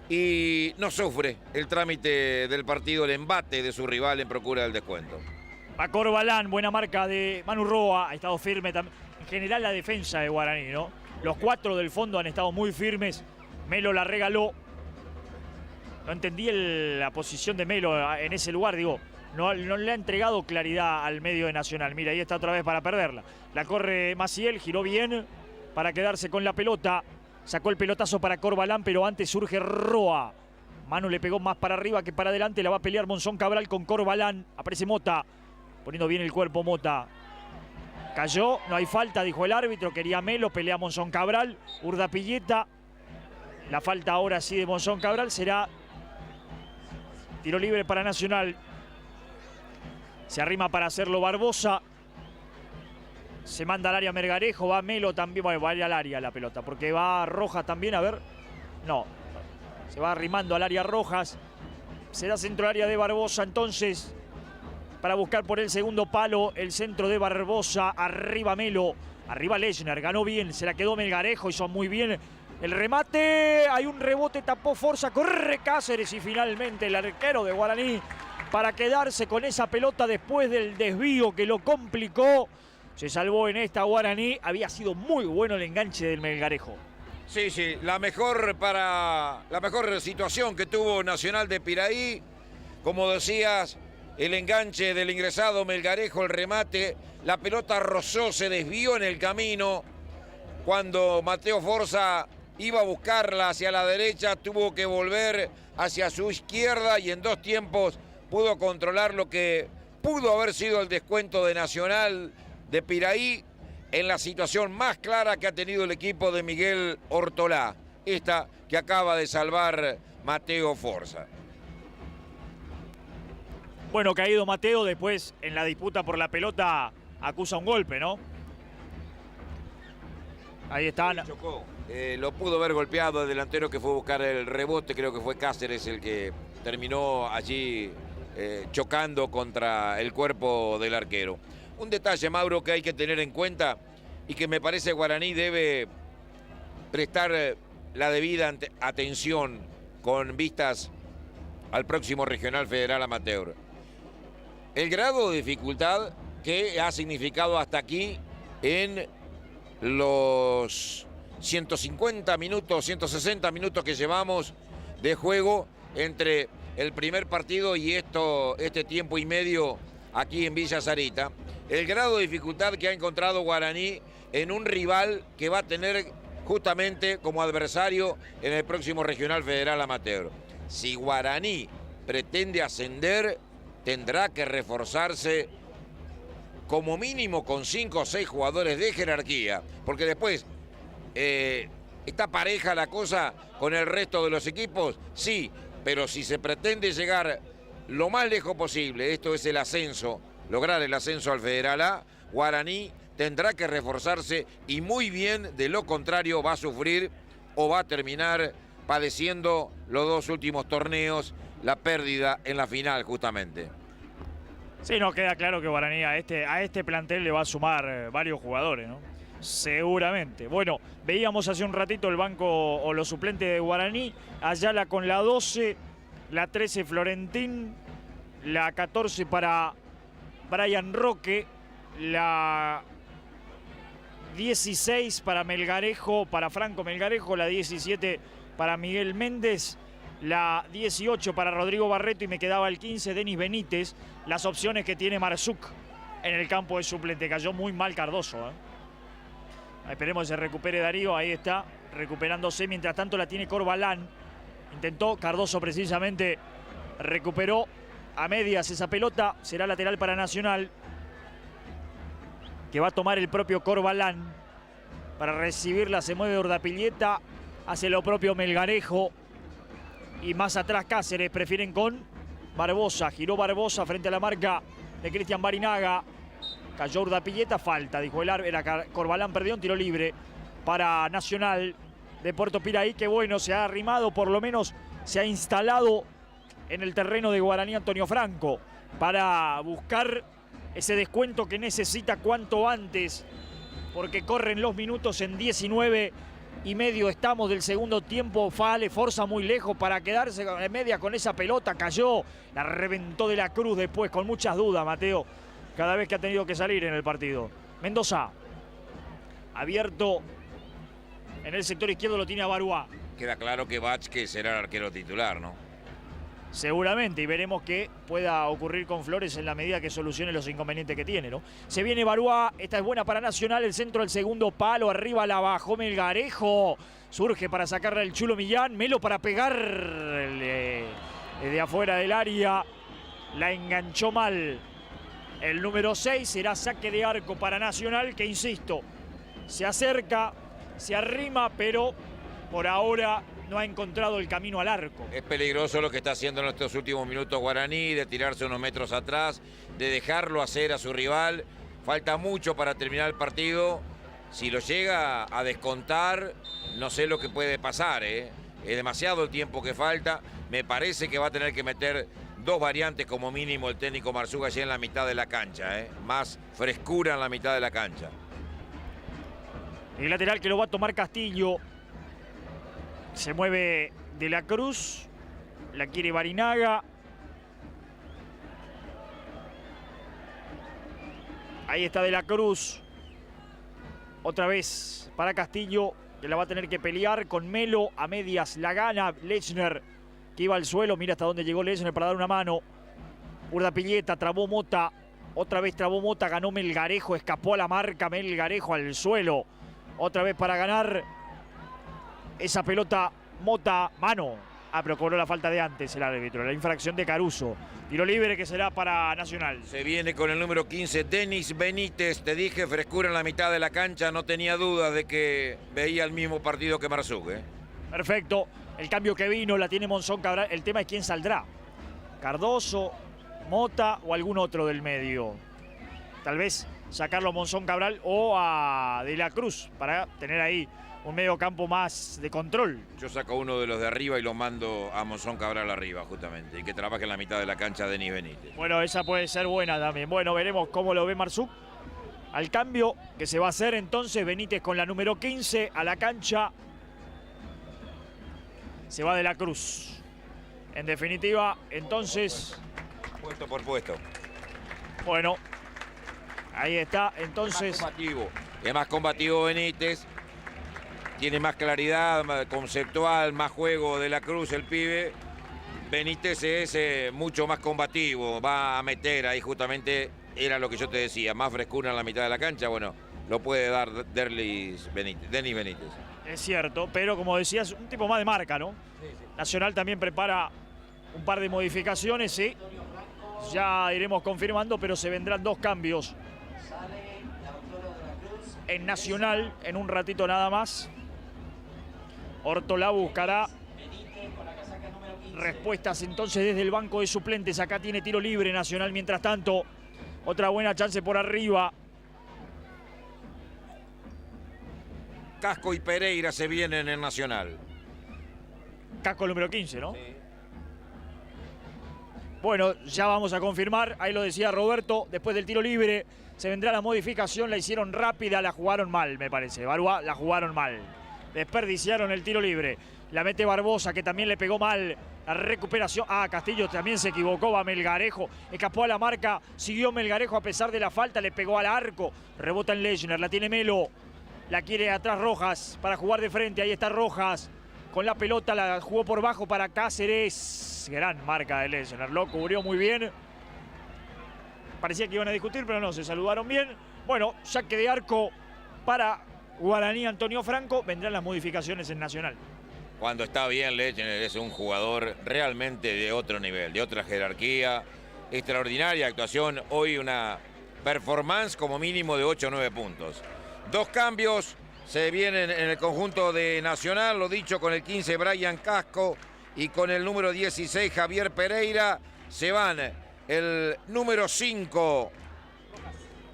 y no sufre el trámite del partido, el embate de su rival en procura del descuento. A Corbalán, buena marca de Manu Roa, ha estado firme también. En general la defensa de Guaraní, ¿no? Los 4 del fondo han estado muy firmes. Melo la regaló. No entendí la posición de Melo en ese lugar, digo. No le ha entregado claridad al medio de Nacional. Mira, ahí está otra vez para perderla. La corre Maciel, giró bien para quedarse con la pelota. Sacó el pelotazo para Corbalán, pero antes surge Roa. Manu le pegó más para arriba que para adelante. La va a pelear Monzón Cabral con Corbalán. Aparece Mota, poniendo bien el cuerpo Mota. Cayó, no hay falta, dijo el árbitro. Quería Melo, pelea Monzón Cabral. Urdapilleta. La falta ahora sí de Monzón Cabral será tiro libre para Nacional. Se arrima para hacerlo Barbosa. Se manda al área Melgarejo, va Melo también. Bueno, va al área la pelota, porque va Rojas también, a ver. No, se va arrimando al área Rojas. Será centro al área de Barbosa entonces, para buscar por el segundo palo el centro de Barbosa. Arriba Melo, arriba Lechner, ganó bien, se la quedó Melgarejo, hizo muy bien el remate. Hay un rebote, tapó Forza, corre Cáceres y finalmente el arquero de Guaraní para quedarse con esa pelota después del desvío que lo complicó. Se salvó en esta Guaraní. Había sido muy bueno el enganche del Melgarejo. Sí, la mejor situación que tuvo Nacional de Piraí. Como decías, el enganche del ingresado Melgarejo, el remate. La pelota rozó, se desvió en el camino. Cuando Mateo Forza iba a buscarla hacia la derecha, tuvo que volver hacia su izquierda y en 2 tiempos pudo controlar lo que pudo haber sido el descuento de Nacional de Piraí en la situación más clara que ha tenido el equipo de Miguel Ortolá, esta que acaba de salvar Mateo Forza. Bueno, caído Mateo, después en la disputa por la pelota acusa un golpe, ¿no? Ahí están. Chocó. Lo pudo haber golpeado el delantero que fue a buscar el rebote, creo que fue Cáceres el que terminó allí chocando contra el cuerpo del arquero. Un detalle, Mauro, que hay que tener en cuenta y que me parece Guaraní debe prestar la debida atención con vistas al próximo Regional Federal Amateur. El grado de dificultad que ha significado hasta aquí en los 150 minutos, 160 minutos que llevamos de juego entre el primer partido y este tiempo y medio aquí en Villa Sarita. El grado de dificultad que ha encontrado Guaraní en un rival que va a tener justamente como adversario en el próximo Regional Federal Amateur. Si Guaraní pretende ascender, tendrá que reforzarse como mínimo con 5 o 6 jugadores de jerarquía, porque después está pareja la cosa con el resto de los equipos, sí, pero si se pretende llegar lo más lejos posible, esto es el ascenso, lograr el ascenso al Federal A, Guaraní tendrá que reforzarse y muy bien, de lo contrario va a sufrir o va a terminar padeciendo los 2 últimos torneos, la pérdida en la final justamente. Sí, nos queda claro que Guaraní a este plantel le va a sumar varios jugadores, ¿no? Seguramente. Bueno, veíamos hace un ratito el banco o los suplentes de Guaraní. Ayala con la 12, la 13 Florentín, la 14 para Brian Roque, la 16 para Melgarejo, para Franco Melgarejo, la 17 para Miguel Méndez, la 18 para Rodrigo Barreto y me quedaba el 15, Denis Benítez. Las opciones que tiene Marsuk en el campo de suplente. Cayó muy mal Cardoso. Esperemos que se recupere Darío. Ahí está, recuperándose. Mientras tanto la tiene Corbalán. Intentó Cardoso precisamente. Recuperó a medias esa pelota. Será lateral para Nacional, que va a tomar el propio Corbalán. Para recibirla se mueve Urdapilleta. Hace lo propio Melgarejo. Y más atrás Cáceres. Prefieren con Barbosa. Giró Barbosa frente a la marca de Cristian Barinaga. Cayó Urdapilleta. Falta, dijo el árbitro. Corbalán perdió un tiro libre para Nacional de Puerto Piraí. Que bueno, se ha arrimado, por lo menos se ha instalado en el terreno de Guaraní Antonio Franco para buscar ese descuento que necesita cuanto antes, porque corren los minutos. En 19 y medio estamos del segundo tiempo. Fale forza muy lejos para quedarse en media con esa pelota. Cayó, la reventó de la Cruz después con muchas dudas, Mateo, cada vez que ha tenido que salir en el partido. Mendoza, abierto en el sector izquierdo, lo tiene a Baruá. Queda claro que Vázquez será el arquero titular, ¿no? Seguramente, y veremos qué pueda ocurrir con Flores en la medida que solucione los inconvenientes que tiene, ¿no? Se viene Baruá, esta es buena para Nacional, el centro del segundo palo, arriba la bajó Melgarejo, surge para sacarle el Chulo Millán, Melo para pegar de afuera del área, la enganchó mal el número 6, será saque de arco para Nacional, que insisto, se acerca, se arrima, pero por ahora no ha encontrado el camino al arco. Es peligroso lo que está haciendo en estos últimos minutos Guaraní, de tirarse unos metros atrás, de dejarlo hacer a su rival. Falta mucho para terminar el partido. Si lo llega a descontar, no sé lo que puede pasar, ¿eh? Es demasiado el tiempo que falta. Me parece que va a tener que meter dos variantes como mínimo el técnico Marzuga allí en la mitad de la cancha, ¿eh? Más frescura en la mitad de la cancha. El lateral que lo va a tomar Castillo. Se mueve de la Cruz, la quiere Barinaga. Ahí está de la Cruz. Otra vez para Castillo, que la va a tener que pelear con Melo. A medias la gana Lechner, que iba al suelo. Mira hasta dónde llegó Lechner para dar una mano. Urdapilleta, trabó Mota. Otra vez trabó Mota, ganó Melgarejo. Escapó a la marca Melgarejo al suelo. Otra vez para ganar esa pelota Mota, mano. Pero cobró la falta de antes el árbitro, la infracción de Caruso. Tiro libre que será para Nacional. Se viene con el número 15, Denis Benítez. Te dije, frescura en la mitad de la cancha. No tenía dudas de que veía el mismo partido que Marsuk, ¿eh? Perfecto. El cambio que vino la tiene Monzón Cabral. El tema es quién saldrá. Cardoso, Mota o algún otro del medio. Tal vez sacarlo a Monzón Cabral o a De la Cruz para tener ahí un medio campo más de control. Yo saco uno de los de arriba y lo mando a Monzón Cabral arriba, justamente, y que trabaje en la mitad de la cancha Denis Benítez. Bueno, esa puede ser buena también. Bueno, veremos cómo lo ve Marsuk. Al cambio que se va a hacer entonces, Benítez con la número 15 a la cancha. Se va De la Cruz. En definitiva, entonces... Puesto por puesto. Bueno, ahí está, entonces... Es más combativo Benítez. Tiene más claridad más conceptual, más juego De la Cruz el pibe. Benítez es mucho más combativo, va a meter ahí justamente, era lo que yo te decía, más frescura en la mitad de la cancha. Bueno, lo puede dar Denis Benítez. Es cierto, pero como decías, un tipo más de marca, ¿no? Sí, sí. Nacional también prepara un par de modificaciones, sí. Ya iremos confirmando, pero se vendrán dos cambios en Nacional en un ratito nada más. Ortolá buscará respuestas entonces desde el banco de suplentes. Acá tiene tiro libre Nacional. Mientras tanto, otra buena chance por arriba. Casco y Pereira se vienen en Nacional. Casco el número 15, ¿no? Sí. Bueno, ya vamos a confirmar. Ahí lo decía Roberto. Después del tiro libre se vendrá la modificación. La hicieron rápida, la jugaron mal, me parece. Baruá la jugaron mal. Desperdiciaron el tiro libre. La mete Barbosa, que también le pegó mal. La recuperación. Castillo también se equivocó. Va Melgarejo. Escapó a la marca. Siguió Melgarejo a pesar de la falta. Le pegó al arco. Rebota en Lechner. La tiene Melo. La quiere atrás Rojas para jugar de frente. Ahí está Rojas con la pelota, la jugó por bajo para Cáceres. Gran marca de Lechner, lo cubrió muy bien. Parecía que iban a discutir, pero no, se saludaron bien. Bueno, saque de arco para Guaraní Antonio Franco. Vendrán las modificaciones en Nacional. Cuando está bien, Lechner es un jugador realmente de otro nivel, de otra jerarquía. Extraordinaria actuación. Hoy una performance como mínimo de 8 o 9 puntos. 2 cambios se vienen en el conjunto de Nacional. Lo dicho, con el 15 Brian Casco y con el número 16 Javier Pereira. Se van el número 5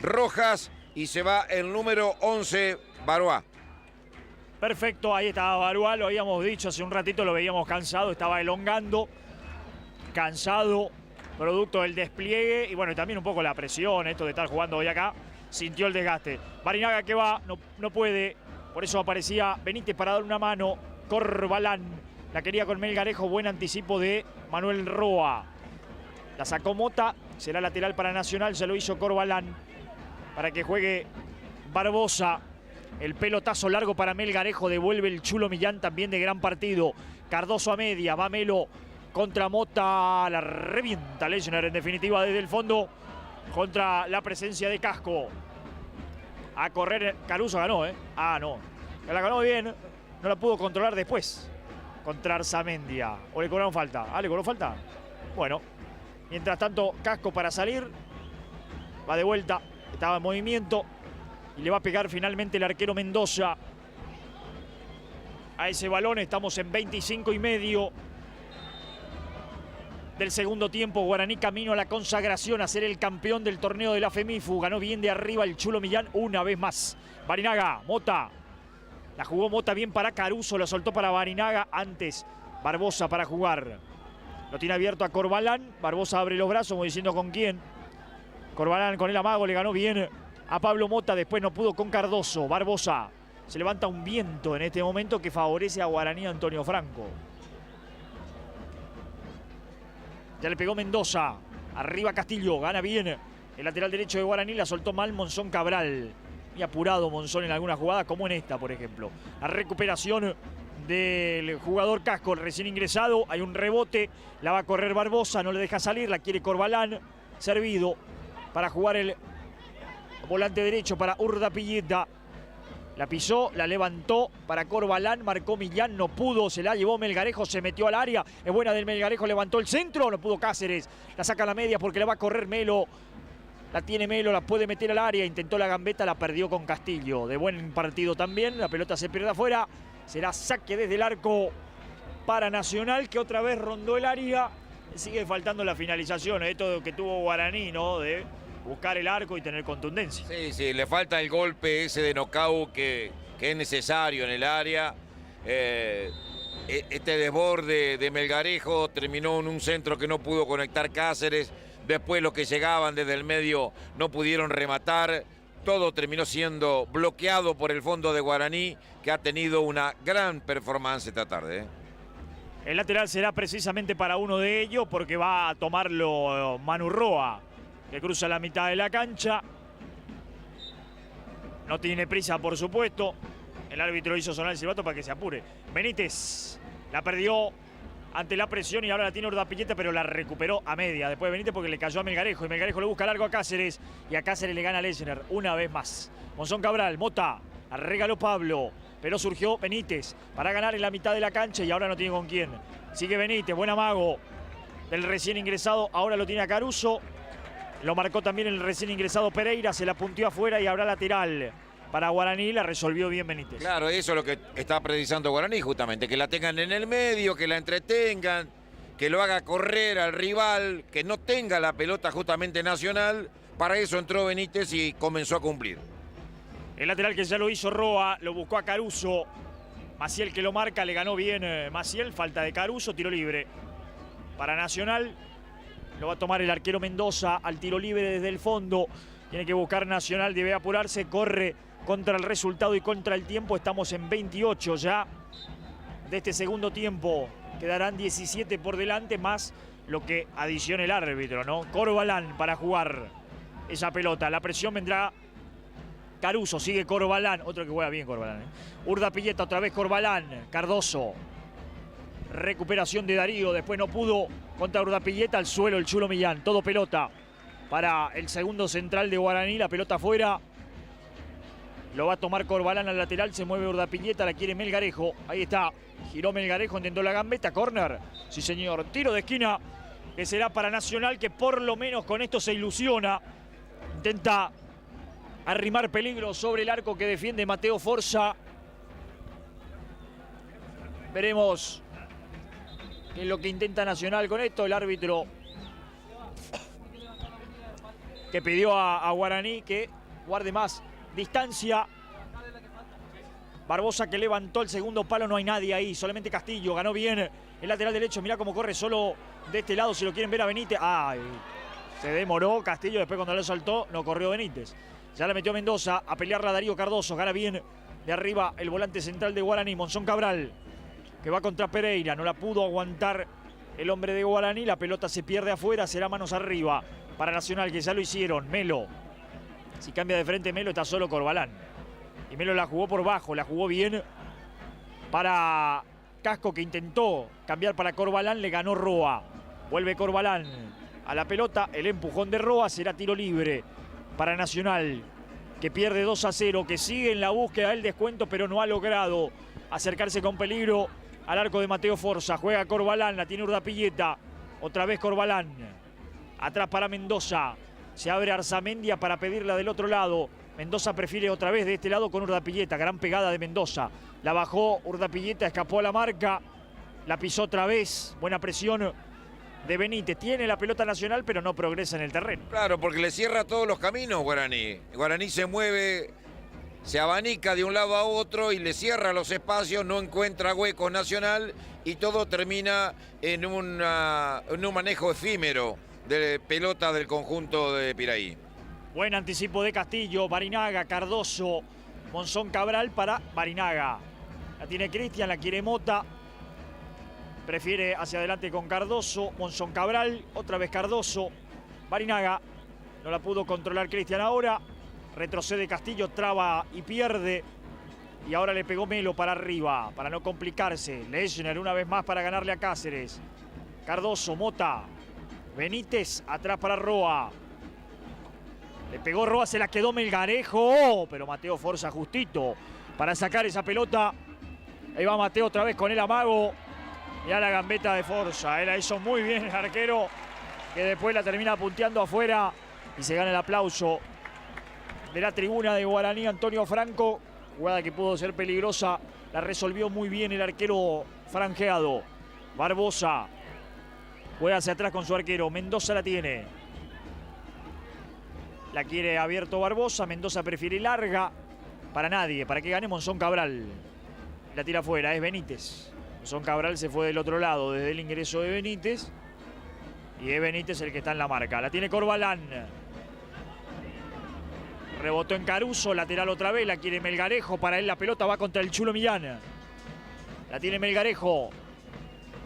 Rojas y se va el número 11 Barois. Perfecto, ahí estaba Barois, lo habíamos dicho hace un ratito, lo veíamos cansado, estaba elongando, cansado, producto del despliegue y bueno, también un poco la presión, esto de estar jugando hoy acá, sintió el desgaste. Barinaga que va, no puede, por eso aparecía Benítez para dar una mano, Corbalán, la quería con Melgarejo, buen anticipo de Manuel Roa. La sacó Mota, será lateral para Nacional, se lo hizo Corbalán, para que juegue Barbosa. El pelotazo largo para Melgarejo, devuelve el Chulo Millán también de gran partido. Cardoso a media, va Melo contra Mota, la revienta Lechner en definitiva desde el fondo contra la presencia de Casco. A correr, Caruso ganó, no, la ganó bien, no la pudo controlar después contra Arzamendia. ¿O le cobraron falta? ¿Le cobró falta? Bueno, mientras tanto Casco para salir, va de vuelta, estaba en movimiento. Y le va a pegar finalmente el arquero Mendoza a ese balón. Estamos en 25:30 del segundo tiempo. Guaraní camino a la consagración, a ser el campeón del torneo de la FEMIFU. Ganó bien de arriba el Chulo Millán una vez más. Barinaga, Mota. La jugó Mota bien para Caruso, lo soltó para Barinaga. Antes Barbosa para jugar. Lo tiene abierto a Corbalán. Barbosa abre los brazos como diciendo con quién. Corbalán con el amago, le ganó bien a Pablo Mota, después no pudo con Cardoso. Barbosa, se levanta un viento en este momento que favorece a Guaraní Antonio Franco. Ya le pegó Mendoza, arriba Castillo, gana bien el lateral derecho de Guaraní, la soltó mal Monzón Cabral. Y apurado Monzón en alguna jugada, como en esta, por ejemplo. La recuperación del jugador Casco, recién ingresado, hay un rebote, la va a correr Barbosa, no le deja salir, la quiere Corbalán, servido para jugar el volante derecho para Urdapilleta. La pisó, la levantó para Corbalán, marcó Millán, no pudo, se la llevó Melgarejo, se metió al área. Es buena del Melgarejo, levantó el centro, no pudo Cáceres. La saca a la media porque la va a correr Melo. La tiene Melo, la puede meter al área, intentó la gambeta, la perdió con Castillo. De buen partido también, la pelota se pierde afuera. Será saque desde el arco para Nacional, que otra vez rondó el área. Sigue faltando la finalización, esto que tuvo Guaraní, ¿no? De buscar el arco y tener contundencia. Sí, le falta el golpe ese de knockout que es necesario en el área. Este desborde de Melgarejo terminó en un centro que no pudo conectar Cáceres. Después los que llegaban desde el medio no pudieron rematar. Todo terminó siendo bloqueado por el fondo de Guaraní, que ha tenido una gran performance esta tarde. El lateral será precisamente para uno de ellos porque va a tomarlo Manu Roa, que cruza la mitad de la cancha. No tiene prisa, por supuesto. El árbitro hizo sonar el silbato para que se apure. Benítez la perdió ante la presión y ahora la tiene Urdapilleta, pero la recuperó a media. Después de Benítez porque le cayó a Melgarejo y Melgarejo le busca largo a Cáceres y a Cáceres le gana a Lechner una vez más. Monzón Cabral, Mota, regaló Pablo, pero surgió Benítez para ganar en la mitad de la cancha y ahora no tiene con quién. Sigue Benítez, buen amago del recién ingresado, ahora lo tiene a Caruso. Lo marcó también el recién ingresado Pereira, se la punteó afuera y habrá lateral para Guaraní, la resolvió bien Benítez. Claro, eso es lo que está precisando Guaraní justamente, que la tengan en el medio, que la entretengan, que lo haga correr al rival, que no tenga la pelota justamente Nacional. Para eso entró Benítez y comenzó a cumplir. El lateral que ya lo hizo Roa, lo buscó a Caruso. Maciel que lo marca, le ganó bien Maciel, falta de Caruso, tiro libre para Nacional. Lo va a tomar el arquero Mendoza al tiro libre desde el fondo. Tiene que buscar Nacional, debe apurarse, corre contra el resultado y contra el tiempo. Estamos en 28 ya de este segundo tiempo. Quedarán 17 por delante más lo que adicione el árbitro, ¿no? Corbalán para jugar esa pelota. La presión vendrá Caruso, sigue Corbalán. Otro que juega bien Corbalán, Urdapilleta otra vez Corbalán. Cardoso. Recuperación de Darío, después no pudo contra Urdapilleta, al suelo el Chulo Millán. Todo pelota para el segundo central de Guaraní, la pelota afuera. Lo va a tomar Corbalán al lateral, se mueve Urdapilleta, la quiere Melgarejo. Ahí está, giró Melgarejo, intentó la gambeta, córner. Sí señor, tiro de esquina que será para Nacional, que por lo menos con esto se ilusiona. Intenta arrimar peligro sobre el arco que defiende Mateo Forza. Veremos qué es lo que intenta Nacional con esto. El árbitro que pidió a Guaraní que guarde más distancia. Barbosa que levantó el segundo palo, no hay nadie ahí, solamente Castillo. Ganó bien el lateral derecho, mirá cómo corre solo de este lado, si lo quieren ver a Benítez. Ay, se demoró Castillo, después cuando lo saltó no corrió Benítez. Ya la metió Mendoza a pelearla a Darío Cardoso, gana bien de arriba el volante central de Guaraní, Monzón Cabral, que va contra Pereira, no la pudo aguantar el hombre de Guaraní, la pelota se pierde afuera, será manos arriba para Nacional, que ya lo hicieron. Melo, si cambia de frente Melo está solo Corbalán, y Melo la jugó por bajo, la jugó bien para Casco, que intentó cambiar para Corbalán, le ganó Roa. Vuelve Corbalán a la pelota, el empujón de Roa, será tiro libre para Nacional, que pierde 2-0, que sigue en la búsqueda del descuento, pero no ha logrado acercarse con peligro al arco de Mateo Forza. Juega Corbalán, la tiene Urdapilleta, otra vez Corbalán, atrás para Mendoza, se abre Arzamendia para pedirla del otro lado. Mendoza prefiere otra vez de este lado con Urdapilleta, gran pegada de Mendoza, la bajó Urdapilleta, escapó a la marca, la pisó otra vez, buena presión de Benítez. Tiene la pelota Nacional, pero no progresa en el terreno. Claro, porque le cierra todos los caminos Guaraní. Guaraní se mueve, se abanica de un lado a otro y le cierra los espacios, no encuentra huecos Nacional y todo termina en un manejo efímero de pelota del conjunto de Piraí. Buen anticipo de Castillo, Barinaga, Cardoso, Monzón Cabral para Barinaga. La tiene Cristian, la quiere Mota. Prefiere hacia adelante con Cardoso, Monzón Cabral, otra vez Cardoso. Barinaga, no la pudo controlar Cristian ahora. Retrocede Castillo, traba y pierde. Y ahora le pegó Melo para arriba, para no complicarse. Lechner una vez más para ganarle a Cáceres. Cardoso, Mota. Benítez, atrás para Roa. Le pegó Roa, se la quedó Melgarejo. Pero Mateo Forza justito para sacar esa pelota. Ahí va Mateo otra vez con el amago. Ya la gambeta de Forza. La hizo muy bien el arquero, que después la termina punteando afuera. Y se gana el aplauso de la tribuna de Guaraní, Antonio Franco. Jugada que pudo ser peligrosa. La resolvió muy bien el arquero franjeado. Barbosa juega hacia atrás con su arquero. Mendoza la tiene. La quiere abierto Barbosa. Mendoza prefiere larga. Para nadie. Para que gane Monzón Cabral. La tira afuera. Es Benítez. Monzón Cabral se fue del otro lado desde el ingreso de Benítez. Y es Benítez el que está en la marca. La tiene Corbalán. Rebotó en Caruso. Lateral otra vez. La quiere Melgarejo. Para él la pelota va contra el Chulo Millán. La tiene Melgarejo.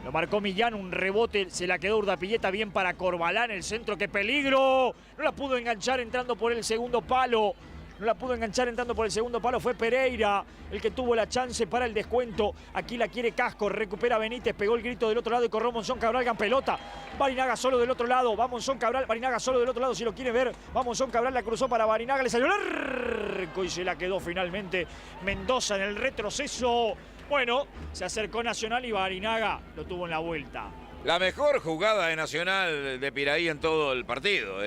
Lo marcó Millán, un rebote, se la quedó Urdapilleta, bien para Corbalán, el centro, ¡qué peligro! No la pudo enganchar entrando por el segundo palo. No la pudo enganchar entrando por el segundo palo, fue Pereira el que tuvo la chance para el descuento. Aquí la quiere Casco, recupera Benítez, pegó el grito del otro lado y corrió Monzón Cabral, gan pelota. Barinaga solo del otro lado, va Monzón Cabral, Barinaga solo del otro lado, si lo quiere ver. Va Monzón Cabral, la cruzó para Barinaga, le salió largo y se la quedó finalmente Mendoza en el retroceso. Bueno, se acercó Nacional y Barinaga lo tuvo en la vuelta. La mejor jugada de Nacional de Piraí en todo el partido,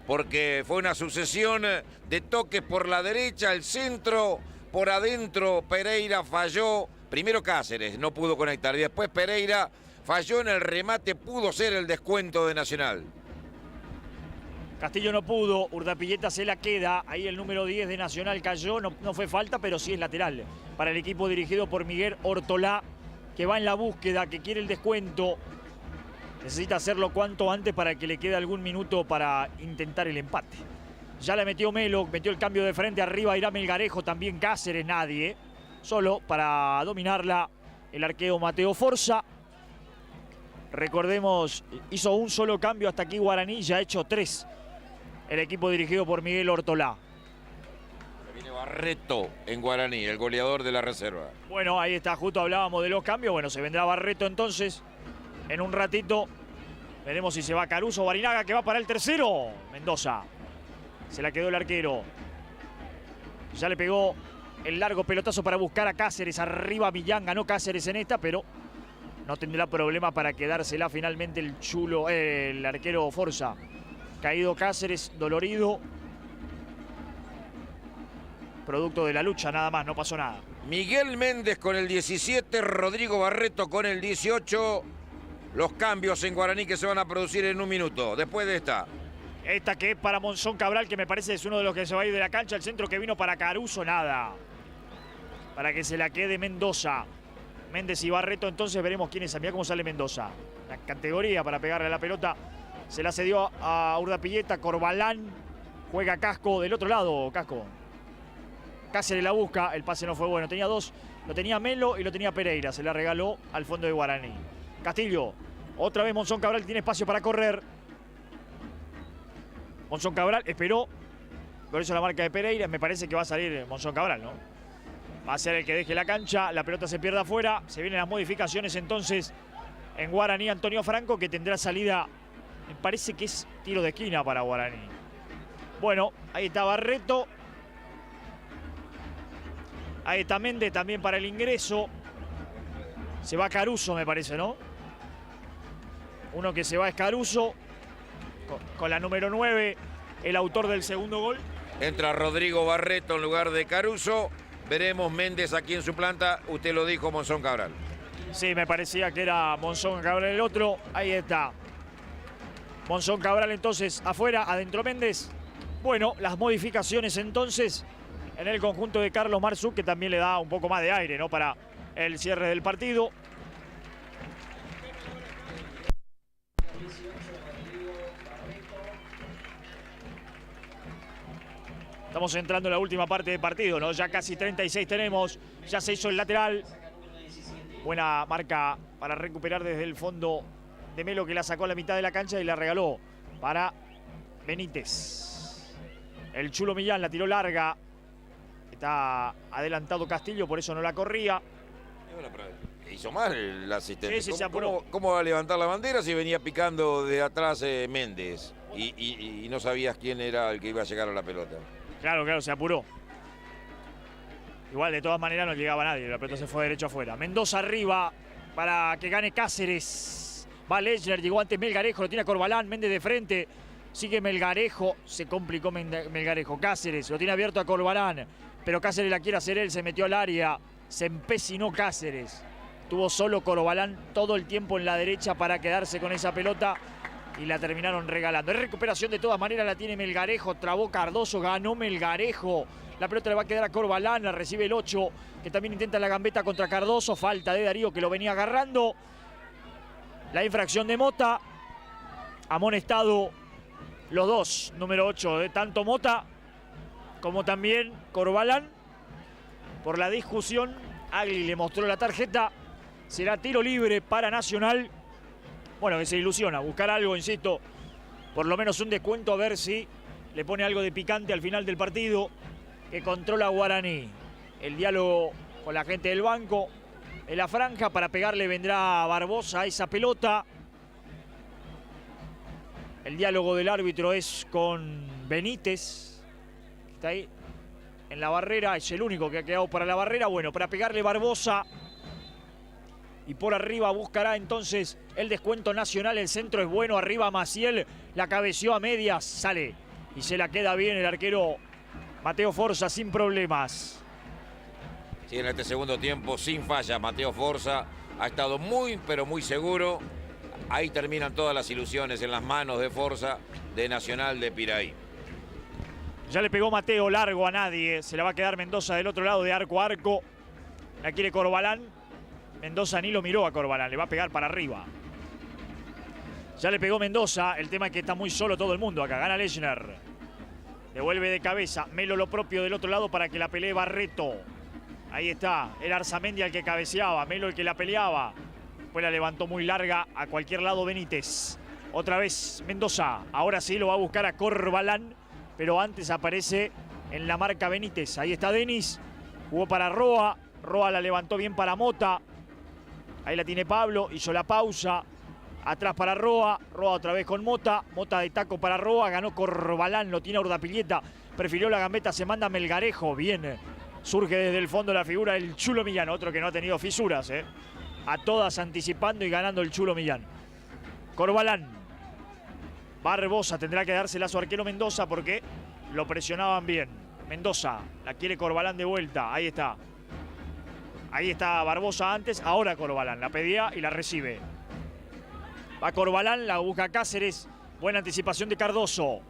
porque fue una sucesión de toques por la derecha, el centro, por adentro Pereira falló. Primero Cáceres no pudo conectar y después Pereira falló en el remate, pudo ser el descuento de Nacional. Castillo no pudo, Urdapilleta se la queda, ahí el número 10 de Nacional cayó, no fue falta, pero sí es lateral para el equipo dirigido por Miguel Ortolá, que va en la búsqueda, que quiere el descuento, necesita hacerlo cuanto antes para que le quede algún minuto para intentar el empate. Ya la metió Melo, metió el cambio de frente, arriba irá Melgarejo, también Cáceres, nadie, solo para dominarla el arquero Mateo Forza. Recordemos, hizo un solo cambio hasta aquí Guaraní, ya ha hecho 3. El equipo dirigido por Miguel Ortolá. Barreto en Guaraní, el goleador de la reserva. Bueno, ahí está, justo hablábamos de los cambios. Bueno, se vendrá Barreto entonces. En un ratito veremos si se va Caruso o Barinaga, que va para el tercero. Mendoza. Se la quedó el arquero. Ya le pegó el largo pelotazo para buscar a Cáceres. Arriba Millán, ganó Cáceres en esta, pero no tendrá problema para quedársela finalmente el chulo, el arquero Forza. Caído Cáceres, dolorido. Producto de la lucha, nada más, no pasó nada. Miguel Méndez con el 17, Rodrigo Barreto con el 18. Los cambios en Guaraní que se van a producir en un minuto. Después de esta. Esta que es para Monzón Cabral, que me parece es uno de los que se va a ir de la cancha. El centro que vino para Caruso, nada. Para que se la quede Mendoza. Méndez y Barreto, entonces veremos quién es. Mirá cómo sale Mendoza. La categoría para pegarle a la pelota. Se la cedió a Urdapilleta. Corbalán juega Casco del otro lado. Casco. Cáceres la busca. El pase no fue bueno. Tenía dos. Lo tenía Melo y lo tenía Pereira. Se la regaló al fondo de Guaraní. Castillo. Otra vez Monzón Cabral tiene espacio para correr. Monzón Cabral esperó. Por eso la marca de Pereira. Me parece que va a salir Monzón Cabral, ¿no? Va a ser el que deje la cancha. La pelota se pierde afuera. Se vienen las modificaciones entonces en Guaraní. Antonio Franco, que tendrá salida. Me parece que es tiro de esquina para Guaraní. Bueno, ahí está Barreto. Ahí está Méndez también para el ingreso. Se va Caruso, me parece, ¿no? Uno que se va es Caruso. Con la número 9, el autor del segundo gol. Entra Rodrigo Barreto en lugar de Caruso. Veremos Méndez aquí en su planta. Usted lo dijo, Monzón Cabral. Sí, me parecía que era Monzón Cabral el otro. Ahí está. Monzón Cabral entonces afuera, adentro Méndez. Bueno, las modificaciones entonces en el conjunto de Carlos Marzú, que también le da un poco más de aire, ¿no? Para el cierre del partido. Estamos entrando en la última parte del partido, ¿no? Ya casi 36 tenemos. Ya se hizo el lateral. Buena marca para recuperar desde el fondo de Melo, que la sacó a la mitad de la cancha y la regaló para Benítez. El Chulo Millán la tiró larga. Está adelantado Castillo, por eso no la corría. Hizo mal el asistente. Sí, se apuró. ¿Cómo va a levantar la bandera si venía picando de atrás Méndez? Y no sabías quién era el que iba a llegar a la pelota. Claro, se apuró. Igual, de todas maneras, no llegaba nadie. La pelota se fue derecho afuera. Mendoza arriba para que gane Cáceres. Va Lechner, llegó antes Melgarejo, lo tiene a Corbalán. Méndez de frente. Sigue Melgarejo. Se complicó Melgarejo. Cáceres, lo tiene abierto a Corbalán. Pero Cáceres la quiere hacer él. Se metió al área. Se empecinó Cáceres. Tuvo solo Corbalán todo el tiempo en la derecha para quedarse con esa pelota. Y la terminaron regalando. En recuperación de todas maneras la tiene Melgarejo. Trabó Cardoso, ganó Melgarejo. La pelota le va a quedar a Corbalán, la recibe el 8, que también intenta la gambeta contra Cardoso. Falta de Darío, que lo venía agarrando. La infracción de Mota. Amonestado los dos, número 8, de tanto Mota como también Corbalán. Por la discusión, Agli le mostró la tarjeta. Será tiro libre para Nacional. Bueno, que se ilusiona, buscar algo, insisto, por lo menos un descuento, a ver si le pone algo de picante al final del partido, que controla Guaraní. El diálogo con la gente del banco, en la franja, para pegarle vendrá Barbosa a esa pelota. El diálogo del árbitro es con Benítez, que está ahí en la barrera, es el único que ha quedado para la barrera. Bueno, para pegarle Barbosa. Y por arriba buscará entonces el descuento Nacional. El centro es bueno. Arriba Maciel. La cabeció a medias. Sale. Y se la queda bien el arquero Mateo Forza sin problemas. Sí, en este segundo tiempo sin falla. Mateo Forza ha estado muy, pero muy seguro. Ahí terminan todas las ilusiones en las manos de Forza, de Nacional de Piraí. Ya le pegó Mateo largo a nadie. Se la va a quedar Mendoza del otro lado de arco a arco. La quiere Corbalán. Mendoza ni lo miró a Corbalán, le va a pegar para arriba. Ya le pegó Mendoza, el tema es que está muy solo todo el mundo acá. Gana Lechner. Devuelve de cabeza, Melo lo propio del otro lado para que la pelee Barreto. Ahí está, era Arzamendi el que cabeceaba, Melo el que la peleaba. Después la levantó muy larga a cualquier lado Benítez. Otra vez Mendoza, ahora sí lo va a buscar a Corbalán, pero antes aparece en la marca Benítez. Ahí está Denis. Jugó para Roa. Roa la levantó bien para Mota. Ahí la tiene Pablo. Hizo la pausa. Atrás para Roa. Roa otra vez con Mota. Mota de taco para Roa. Ganó Corbalán. Lo tiene Urdapilleta. Prefirió la gambeta. Se manda Melgarejo. Bien. Surge desde el fondo la figura del Chulo Millán. Otro que no ha tenido fisuras. A todas anticipando y ganando el Chulo Millán. Corbalán. Barbosa tendrá que dársela a su arquero Mendoza porque lo presionaban bien. Mendoza. La quiere Corbalán de vuelta. Ahí está. Ahí está Barbosa antes. Ahora Corbalán. La pedía y la recibe. Va Corbalán. La busca Cáceres. Buena anticipación de Cardoso.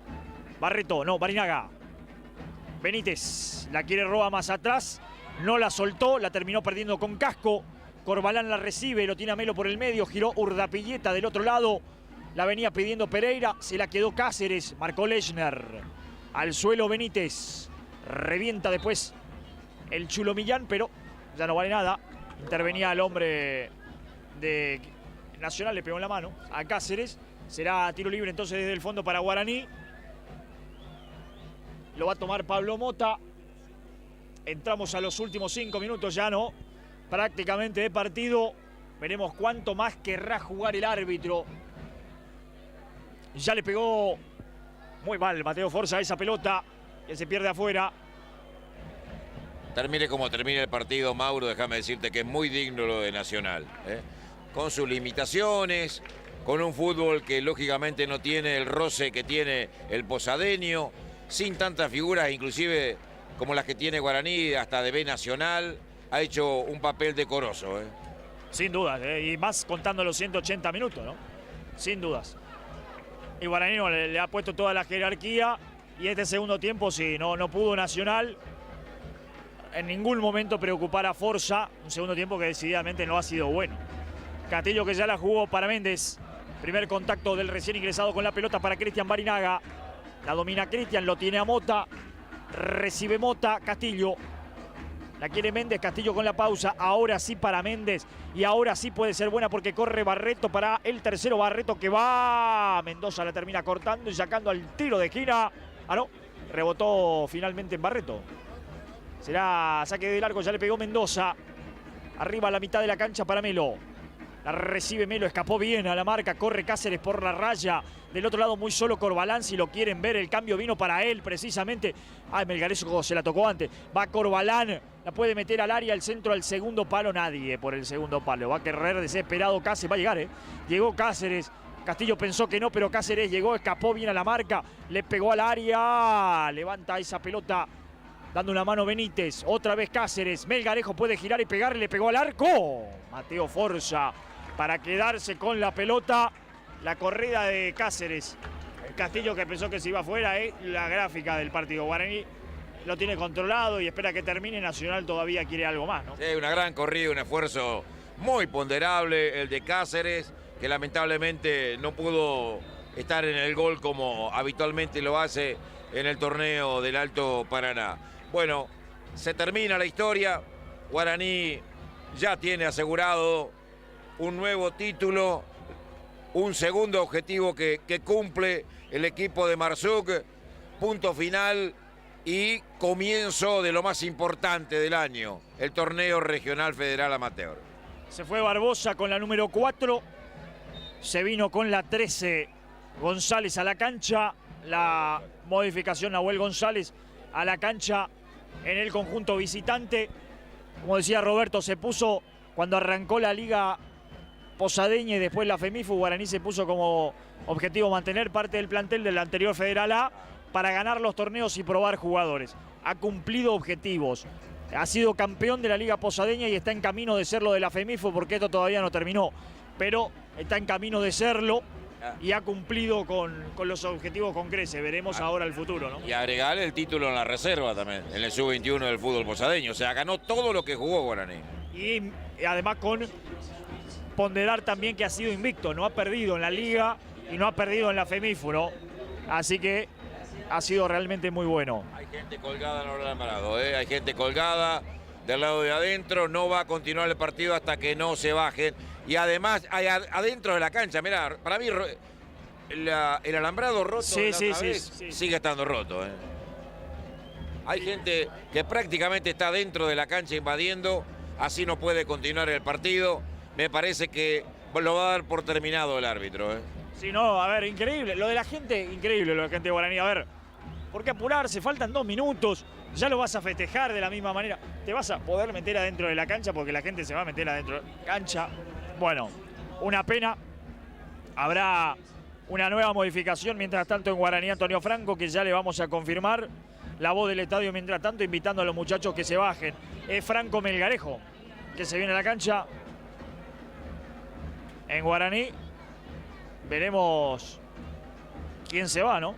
Barreto. No, Barinaga. Benítez. La quiere Roa más atrás. No la soltó. La terminó perdiendo con Casco. Corbalán la recibe. Lo tiene a Melo por el medio. Giró Urdapilleta del otro lado. La venía pidiendo Pereira. Se la quedó Cáceres. Marcó Lechner. Al suelo Benítez. Revienta después el Chulo Millán, pero ya no vale nada. Intervenía el hombre de Nacional. Le pegó en la mano a Cáceres. Será tiro libre entonces desde el fondo para Guaraní. Lo va a tomar Pablo Mota. Entramos a los últimos 5 minutos, ya no. Prácticamente de partido. Veremos cuánto más querrá jugar el árbitro. Ya le pegó muy mal Mateo Forza a esa pelota que se pierde afuera. Termine como termine el partido, Mauro, déjame decirte que es muy digno lo de Nacional. Con sus limitaciones, con un fútbol que lógicamente no tiene el roce que tiene el posadeño, sin tantas figuras, inclusive como las que tiene Guaraní, hasta de B Nacional, ha hecho un papel decoroso. Sin dudas, y más contando los 180 minutos, ¿no? Sin dudas. Y Guaraní le ha puesto toda la jerarquía y este segundo tiempo sí, no pudo Nacional en ningún momento preocupar a Forza. Un segundo tiempo que decididamente no ha sido bueno. Castillo que ya la jugó para Méndez. Primer contacto del recién ingresado con la pelota para Cristian Barinaga. La domina Cristian, lo tiene a Mota. Recibe Mota, Castillo. La quiere Méndez, Castillo con la pausa. Ahora sí para Méndez. Y ahora sí puede ser buena porque corre Barreto para el tercero. Barreto que va. Mendoza la termina cortando y sacando al tiro de esquina. Ah, no. Rebotó finalmente en Barreto. Será saque del arco. Ya le pegó Mendoza. Arriba a la mitad de la cancha para Melo. La recibe Melo. Escapó bien a la marca. Corre Cáceres por la raya. Del otro lado muy solo Corbalán. Si lo quieren ver, el cambio vino para él precisamente. Ay, Melgarejo se la tocó antes. Va Corbalán. La puede meter al área, el centro al segundo palo. Nadie por el segundo palo. Va a querer desesperado Cáceres. Va a llegar, Llegó Cáceres. Castillo pensó que no, pero Cáceres llegó. Escapó bien a la marca. Le pegó al área. Levanta esa pelota. Dando una mano Benítez. Otra vez Cáceres. Melgarejo puede girar y pegarle. Le pegó al arco. Mateo Forza para quedarse con la pelota. La corrida de Cáceres. El Castillo que pensó que se iba afuera. La gráfica del partido. Guaraní lo tiene controlado y espera que termine. Nacional todavía quiere algo más, ¿no? Sí, una gran corrida, un esfuerzo muy ponderable el de Cáceres, que lamentablemente no pudo estar en el gol como habitualmente lo hace en el torneo del Alto Paraná. Bueno, se termina la historia. Guaraní ya tiene asegurado un nuevo título, un segundo objetivo que cumple el equipo de Marsuk. Punto final y comienzo de lo más importante del año, el torneo regional federal amateur. Se fue Barbosa con la número 4. Se vino con la 13 González a la cancha. La modificación Nahuel González a la cancha en el conjunto visitante. Como decía Roberto, se puso cuando arrancó la liga posadeña y después la FEMIFU. Guaraní se puso como objetivo mantener parte del plantel del anterior Federal A para ganar los torneos y probar jugadores. Ha cumplido objetivos. Ha sido campeón de la liga posadeña y está en camino de serlo de la FEMIFU porque esto todavía no terminó. Pero está en camino de serlo y ha cumplido con los objetivos con crece. Veremos ahora el futuro, ¿no? Y agregarle el título en la reserva también, en el sub-21 del fútbol posadeño. O sea, ganó todo lo que jugó Guaraní. Y además con ponderar también que ha sido invicto. No ha perdido en la liga y no ha perdido en la FEMIFU, ¿no? Así que ha sido realmente muy bueno. Hay gente colgada en el alambrado, hay gente colgada del lado de adentro. No va a continuar el partido hasta que no se bajen. Y además, hay adentro de la cancha, mirá, para mí el alambrado roto sí, sigue estando roto. Hay gente que prácticamente está dentro de la cancha invadiendo, así no puede continuar el partido. Me parece que lo va a dar por terminado el árbitro. Sí, no, a ver, increíble. Lo de la gente, increíble lo de la gente de Guaraní. A ver, ¿por qué apurarse? Faltan 2 minutos. Ya lo vas a festejar de la misma manera. Te vas a poder meter adentro de la cancha porque la gente se va a meter adentro de la cancha. Bueno, una pena. Habrá una nueva modificación mientras tanto en Guaraní Antonio Franco, que ya le vamos a confirmar. La voz del estadio mientras tanto invitando a los muchachos que se bajen. Es Franco Melgarejo que se viene a la cancha en Guaraní. Veremos quién se va, ¿no?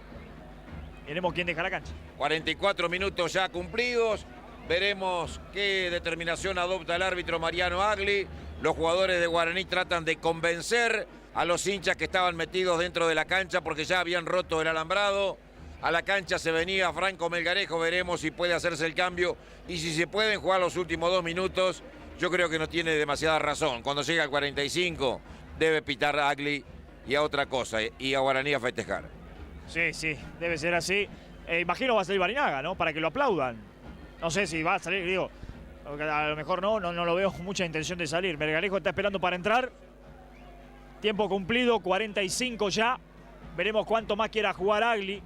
Veremos quién deja la cancha. 44 minutos ya cumplidos. Veremos qué determinación adopta el árbitro Mariano Agli. Los jugadores de Guaraní tratan de convencer a los hinchas que estaban metidos dentro de la cancha porque ya habían roto el alambrado. A la cancha se venía Franco Melgarejo. Veremos si puede hacerse el cambio y si se pueden jugar los últimos 2 minutos. Yo creo que no tiene demasiada razón. Cuando llega al 45 debe pitar a Agli y a otra cosa, y a Guaraní a festejar. Sí, sí, debe ser así. Imagino va a salir Barinaga, ¿no? Para que lo aplaudan. No sé si va a salir, digo, a lo mejor no lo veo con mucha intención de salir. Melgarejo está esperando para entrar. Tiempo cumplido, 45 ya. Veremos cuánto más quiera jugar Agli.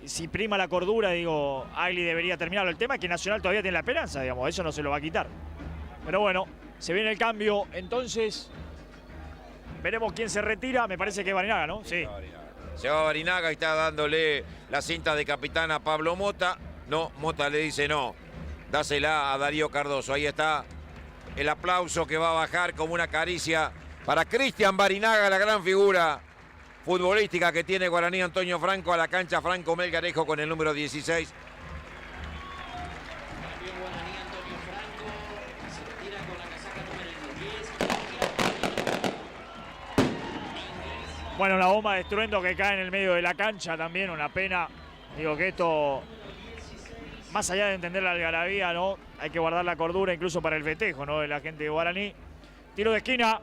Si prima la cordura, digo, Agli debería terminarlo. El tema es que Nacional todavía tiene la esperanza, digamos, eso no se lo va a quitar. Pero bueno, se viene el cambio, entonces veremos quién se retira. Me parece que es Barinaga, ¿no? Sí. Se va Barinaga y está dándole la cinta de capitán a Pablo Mota. No, Mota le dice no. Dásela a Darío Cardoso. Ahí está el aplauso que va a bajar como una caricia para Cristian Barinaga, la gran figura futbolística que tiene Guaraní Antonio Franco. A la cancha Franco Melgarejo con el número 16. Bueno, la bomba de estruendo que cae en el medio de la cancha también, una pena. Digo que esto, más allá de entender la algarabía, ¿no? Hay que guardar la cordura incluso para el festejo, ¿no? De la gente de Guaraní. Tiro de esquina,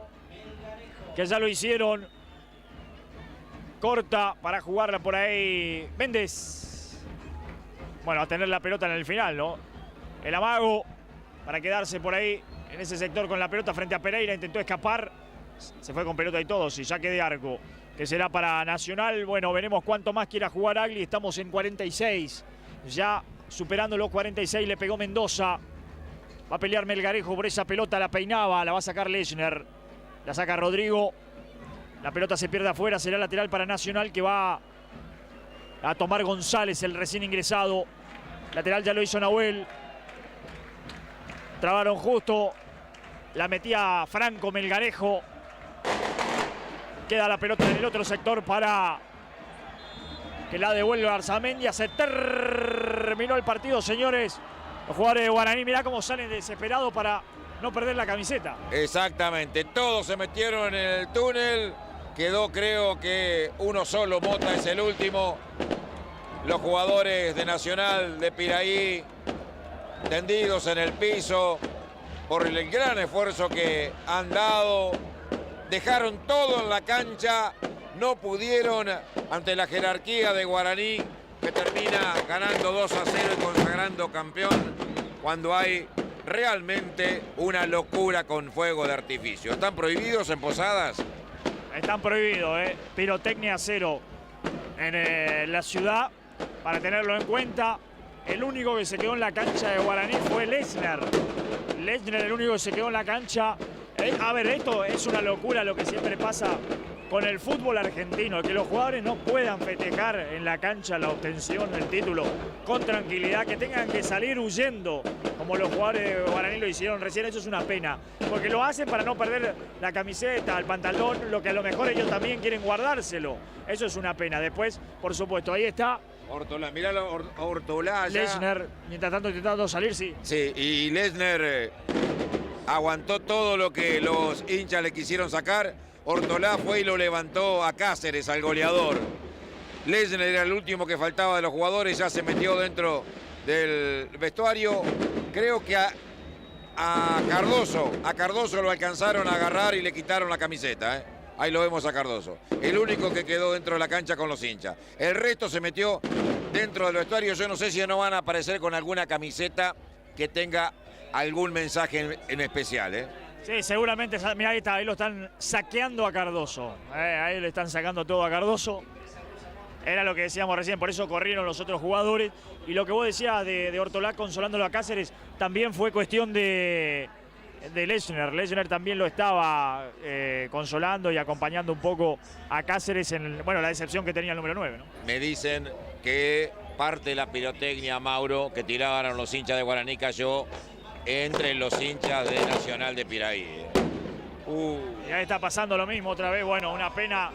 que ya lo hicieron. Corta para jugarla por ahí Méndez. Bueno, a tener la pelota en el final, ¿no? El amago para quedarse por ahí en ese sector con la pelota frente a Pereira. Intentó escapar. Se fue con pelota y todo, sí, saque de arco, que será para Nacional. Bueno, veremos cuánto más quiera jugar Agli. Estamos en 46. Ya superando los 46, le pegó Mendoza. Va a pelear Melgarejo por esa pelota, la peinaba, la va a sacar Lechner. La saca Rodrigo. La pelota se pierde afuera, será lateral para Nacional, que va a tomar González, el recién ingresado. Lateral ya lo hizo Nahuel. Trabaron justo. La metía Franco Melgarejo. Queda la pelota en el otro sector para que la devuelva Arzamendia. Se terminó el partido, señores. Los jugadores de Guaraní, mirá cómo salen desesperados para no perder la camiseta. Exactamente, todos se metieron en el túnel. Quedó, creo que uno solo, Mota es el último. Los jugadores de Nacional de Piraí tendidos en el piso por el gran esfuerzo que han dado. Dejaron todo en la cancha, no pudieron ante la jerarquía de Guaraní, que termina ganando 2-0 y consagrando campeón, cuando hay realmente una locura con fuego de artificio. ¿Están prohibidos en Posadas? Están prohibidos, pirotecnia cero en la ciudad, para tenerlo en cuenta. El único que se quedó en la cancha de Guaraní fue Lechner. Lechner, el único que se quedó en la cancha. A ver, esto es una locura lo que siempre pasa con el fútbol argentino, que los jugadores no puedan festejar en la cancha la obtención del título con tranquilidad, que tengan que salir huyendo, como los jugadores de Guaraní lo hicieron recién. Eso es una pena, porque lo hacen para no perder la camiseta, el pantalón, lo que a lo mejor ellos también quieren guardárselo. Eso es una pena. Después, por supuesto, ahí está Ortolá, mirá Ortolá. Lechner, mientras tanto intentando salir, sí. Sí, y Lechner aguantó todo lo que los hinchas le quisieron sacar. Ortolá fue y lo levantó a Cáceres, al goleador. Lechner era el último que faltaba de los jugadores, ya se metió dentro del vestuario. Creo que a Cardoso lo alcanzaron a agarrar y le quitaron la camiseta, Ahí lo vemos a Cardoso. El único que quedó dentro de la cancha con los hinchas. El resto se metió dentro del vestuario. Yo no sé si no van a aparecer con alguna camiseta que tenga algún mensaje en especial, ¿eh? Sí, seguramente, mirá, ahí está, ahí lo están saqueando a Cardoso. Ahí le están sacando todo a Cardoso. Era lo que decíamos recién, por eso corrieron los otros jugadores. Y lo que vos decías de Ortolá consolándolo a Cáceres, también fue cuestión de Lechner. Lechner también lo estaba consolando y acompañando un poco a Cáceres en, bueno, la decepción que tenía el número 9, ¿no? Me dicen que parte de la pirotecnia, Mauro, que tiraron los hinchas de Guaraní cayó entre los hinchas de Nacional de Piraí. Y ahí está pasando lo mismo otra vez, bueno, una pena.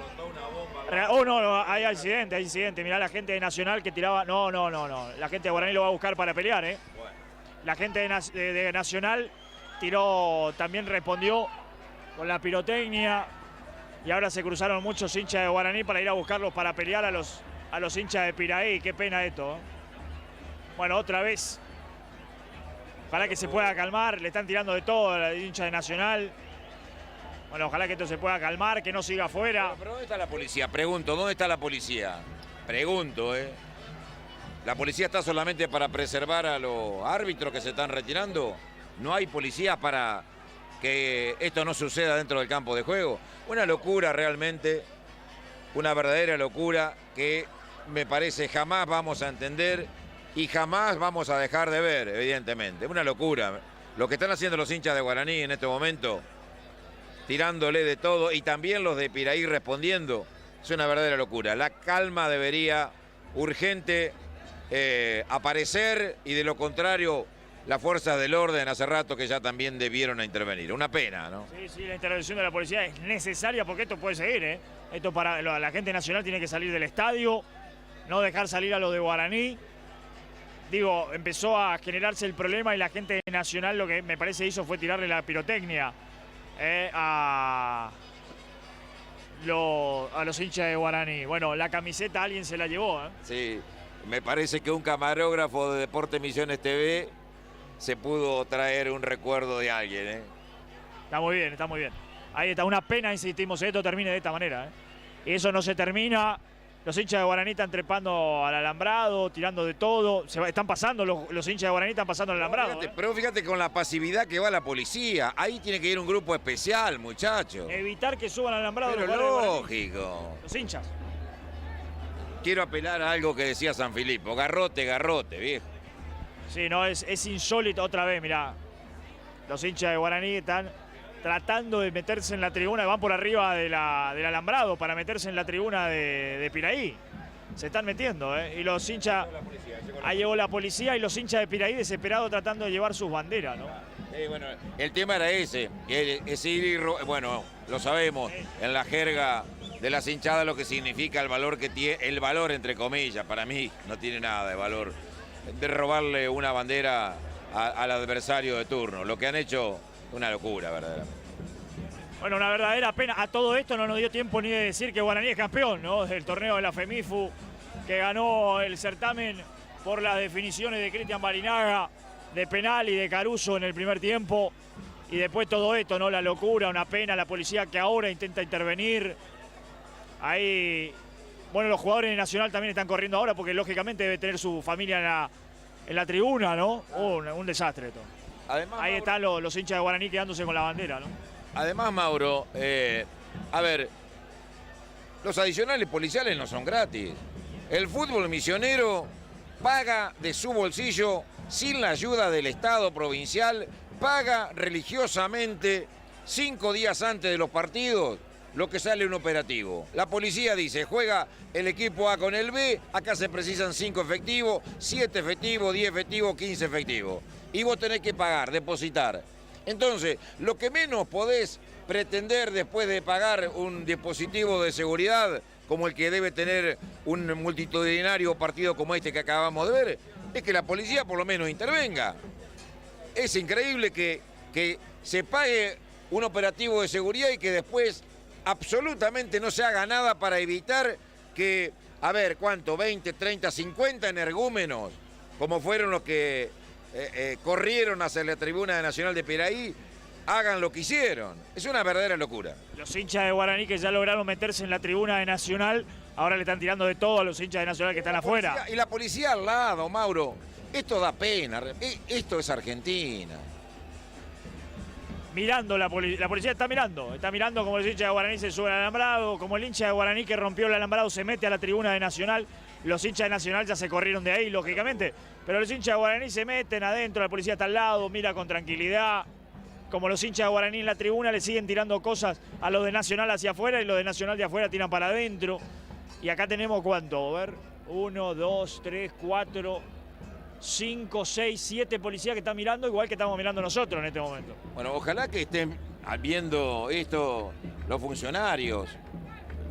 Oh, no, hay accidente. Mirá la gente de Nacional que tiraba. No. La gente de Guaraní lo va a buscar para pelear, ¿eh? Bueno. La gente de Nacional tiró, también respondió con la pirotecnia. Y ahora se cruzaron muchos hinchas de Guaraní para ir a buscarlos para pelear a los hinchas de Piraí. Qué pena esto, ¿eh? Bueno, otra vez. Ojalá que se pueda calmar. Le están tirando de todo a la hincha de Nacional. Bueno, ojalá que esto se pueda calmar, que no siga afuera. Pero ¿dónde está la policía? Pregunto, ¿dónde está la policía? Pregunto, ¿eh? ¿La policía está solamente para preservar a los árbitros que se están retirando? ¿No hay policía para que esto no suceda dentro del campo de juego? Una locura realmente, una verdadera locura que me parece jamás vamos a entender y jamás vamos a dejar de ver, evidentemente. Una locura. Lo que están haciendo los hinchas de Guaraní en este momento, tirándole de todo, y también los de Piraí respondiendo, es una verdadera locura. La calma debería urgente aparecer, y de lo contrario las fuerzas del orden hace rato que ya también debieron a intervenir. Una pena, ¿no? Sí, la intervención de la policía es necesaria porque esto puede seguir, ¿eh? Esto para la gente nacional tiene que salir del estadio, no dejar salir a los de Guaraní. Digo, empezó a generarse el problema y la gente nacional lo que me parece hizo fue tirarle la pirotecnia a los hinchas de Guaraní. Bueno, la camiseta alguien se la llevó, ¿eh? Sí, me parece que un camarógrafo de Deporte Misiones TV se pudo traer un recuerdo de alguien, ¿eh? Está muy bien. Ahí está, una pena, insistimos, esto termine de esta manera, ¿eh? Y eso no se termina. Los hinchas de Guaraní están trepando al alambrado, tirando de todo. Están pasando, los hinchas de Guaraní están pasando al alambrado. Pero fíjate con la pasividad que va la policía. Ahí tiene que ir un grupo especial, muchachos. Evitar que suban al alambrado. Pero lógico. Los hinchas. Quiero apelar a algo que decía San Filipo. Garrote, viejo. Sí, no, es insólito otra vez, mirá. Los hinchas de Guaraní están tratando de meterse en la tribuna, van por arriba del alambrado para meterse en la tribuna de Piraí. Se están metiendo, ¿eh? Y los hinchas... Ahí llegó la policía y los hinchas de Piraí desesperados tratando de llevar sus banderas, ¿no? Bueno, el tema era ese. Es ir bueno, lo sabemos, en la jerga de las hinchadas lo que significa el valor que tiene, el valor entre comillas, para mí no tiene nada de valor, de robarle una bandera al adversario de turno. Lo que han hecho... Una locura, verdaderamente. Bueno, una verdadera pena. A todo esto no nos dio tiempo ni de decir que Guaraní es campeón, ¿no? Del torneo de la FEMIFU, que ganó el certamen por las definiciones de Cristian Barinaga, de penal y de Caruso en el primer tiempo. Y después todo esto, ¿no? La locura, una pena. La policía que ahora intenta intervenir. Ahí, bueno, los jugadores de Nacional también están corriendo ahora porque lógicamente debe tener su familia en la tribuna, ¿no? Un desastre esto. Además, ahí están los hinchas de Guaraní quedándose con la bandera, ¿no? Además, Mauro, a ver, los adicionales policiales no son gratis. El fútbol misionero paga de su bolsillo, sin la ayuda del Estado provincial, paga religiosamente 5 días antes de los partidos lo que sale un operativo. La policía dice, juega el equipo A con el B, acá se precisan 5 efectivos, 7 efectivos, 10 efectivos, 15 efectivos. Y vos tenés que pagar, depositar. Entonces, lo que menos podés pretender después de pagar un dispositivo de seguridad, como el que debe tener un multitudinario partido como este que acabamos de ver, es que la policía por lo menos intervenga. Es increíble que se pague un operativo de seguridad y que después absolutamente no se haga nada para evitar que, a ver, ¿cuánto? 20, 30, 50 energúmenos, como fueron los que corrieron hacia la tribuna de Nacional de Piraí, hagan lo que hicieron. Es una verdadera locura. Los hinchas de Guaraní que ya lograron meterse en la tribuna de Nacional Ahora le están tirando de todo a los hinchas de Nacional que están afuera. Y la policía al lado, Mauro. Esto da pena. Esto es Argentina. Mirando, la policía está mirando como los hinchas de Guaraní se suben al alambrado, como el hincha de Guaraní que rompió el alambrado se mete a la tribuna de Nacional. Los hinchas de Nacional ya se corrieron de ahí, lógicamente, pero los hinchas de Guaraní se meten adentro, la policía está al lado, mira con tranquilidad. Como los hinchas de Guaraní en la tribuna le siguen tirando cosas a los de Nacional hacia afuera y los de Nacional de afuera tiran para adentro. Y acá tenemos ¿cuánto? A ver, 1, 2, 3, 4... 5, 6, 7 policías que están mirando, igual que estamos mirando nosotros en este momento. Bueno, ojalá que estén viendo esto los funcionarios,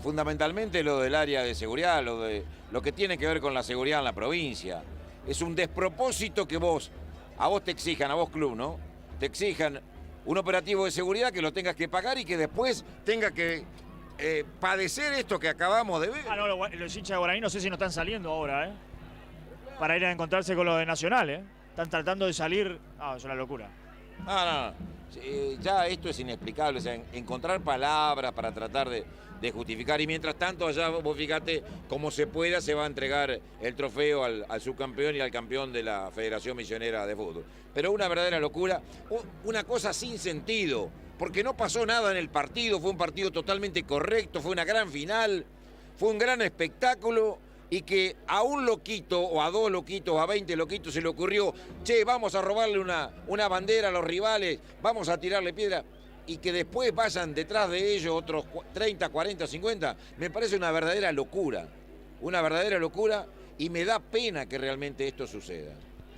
fundamentalmente lo del área de seguridad, lo que tiene que ver con la seguridad en la provincia. Es un despropósito que a vos te exijan, a vos club, ¿no? Te exijan un operativo de seguridad que lo tengas que pagar y que después tenga que padecer esto que acabamos de ver. Ah, no, los hinchas de Guaraní no sé si no están saliendo ahora, para ir a encontrarse con los de Nacional, Están tratando de salir. Ah, es una locura. No. Ya esto es inexplicable. O sea, encontrar palabras para tratar de justificar. Y mientras tanto, allá vos fíjate, como se pueda, se va a entregar el trofeo al subcampeón y al campeón de la Federación Misionera de Fútbol. Pero una verdadera locura. Una cosa sin sentido. Porque no pasó nada en el partido. Fue un partido totalmente correcto. Fue una gran final. Fue un gran espectáculo. Y que a un loquito, o a 2 loquitos, a 20 loquitos se le ocurrió, che, vamos a robarle una bandera a los rivales, vamos a tirarle piedra, y que después vayan detrás de ellos otros 30, 40, 50, me parece una verdadera locura, y me da pena que realmente esto suceda.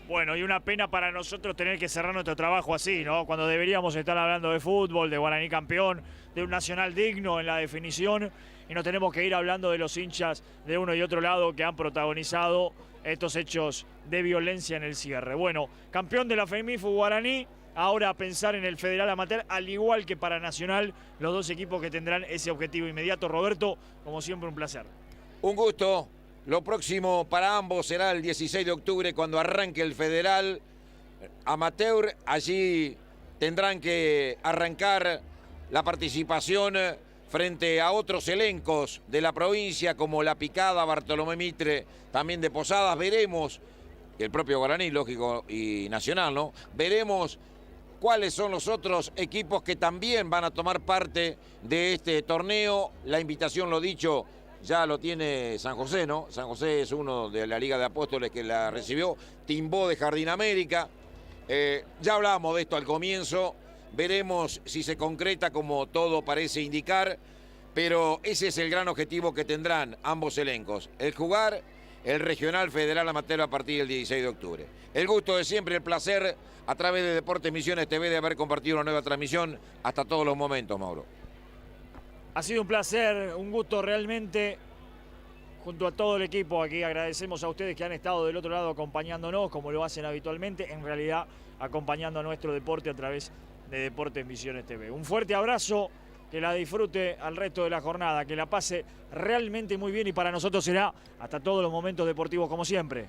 Bueno, y una pena para nosotros tener que cerrar nuestro trabajo así, ¿no? Cuando deberíamos estar hablando de fútbol, de Guaraní campeón, de un Nacional digno en la definición, y no tenemos que ir hablando de los hinchas de uno y otro lado que han protagonizado estos hechos de violencia en el cierre. Bueno, campeón de la FEMIFU Guaraní, ahora a pensar en el Federal Amateur, al igual que para Nacional, los dos equipos que tendrán ese objetivo inmediato. Roberto, como siempre, un placer. Un gusto. Lo próximo para ambos será el 16 de octubre cuando arranque el Federal Amateur. Allí tendrán que arrancar la participación frente a otros elencos de la provincia como La Picada, Bartolomé Mitre, también de Posadas. Veremos, el propio Guaraní, lógico, y Nacional, ¿no? Veremos cuáles son los otros equipos que también van a tomar parte de este torneo. La invitación, lo dicho, ya lo tiene San José, ¿no? San José es uno de la Liga de Apóstoles que la recibió. Timbó de Jardín América. Ya hablábamos de esto al comienzo. Veremos si se concreta como todo parece indicar. Pero ese es el gran objetivo que tendrán ambos elencos. El jugar el Regional Federal Amateur a partir del 16 de octubre. El gusto de siempre, el placer a través de Deportes Misiones TV de haber compartido una nueva transmisión hasta todos los momentos, Mauro. Ha sido un placer, un gusto realmente, junto a todo el equipo. Aquí agradecemos a ustedes que han estado del otro lado acompañándonos, como lo hacen habitualmente, en realidad acompañando a nuestro deporte a través de Deportes Misiones TV. Un fuerte abrazo, que la disfrute al resto de la jornada, que la pase realmente muy bien y para nosotros será hasta todos los momentos deportivos como siempre.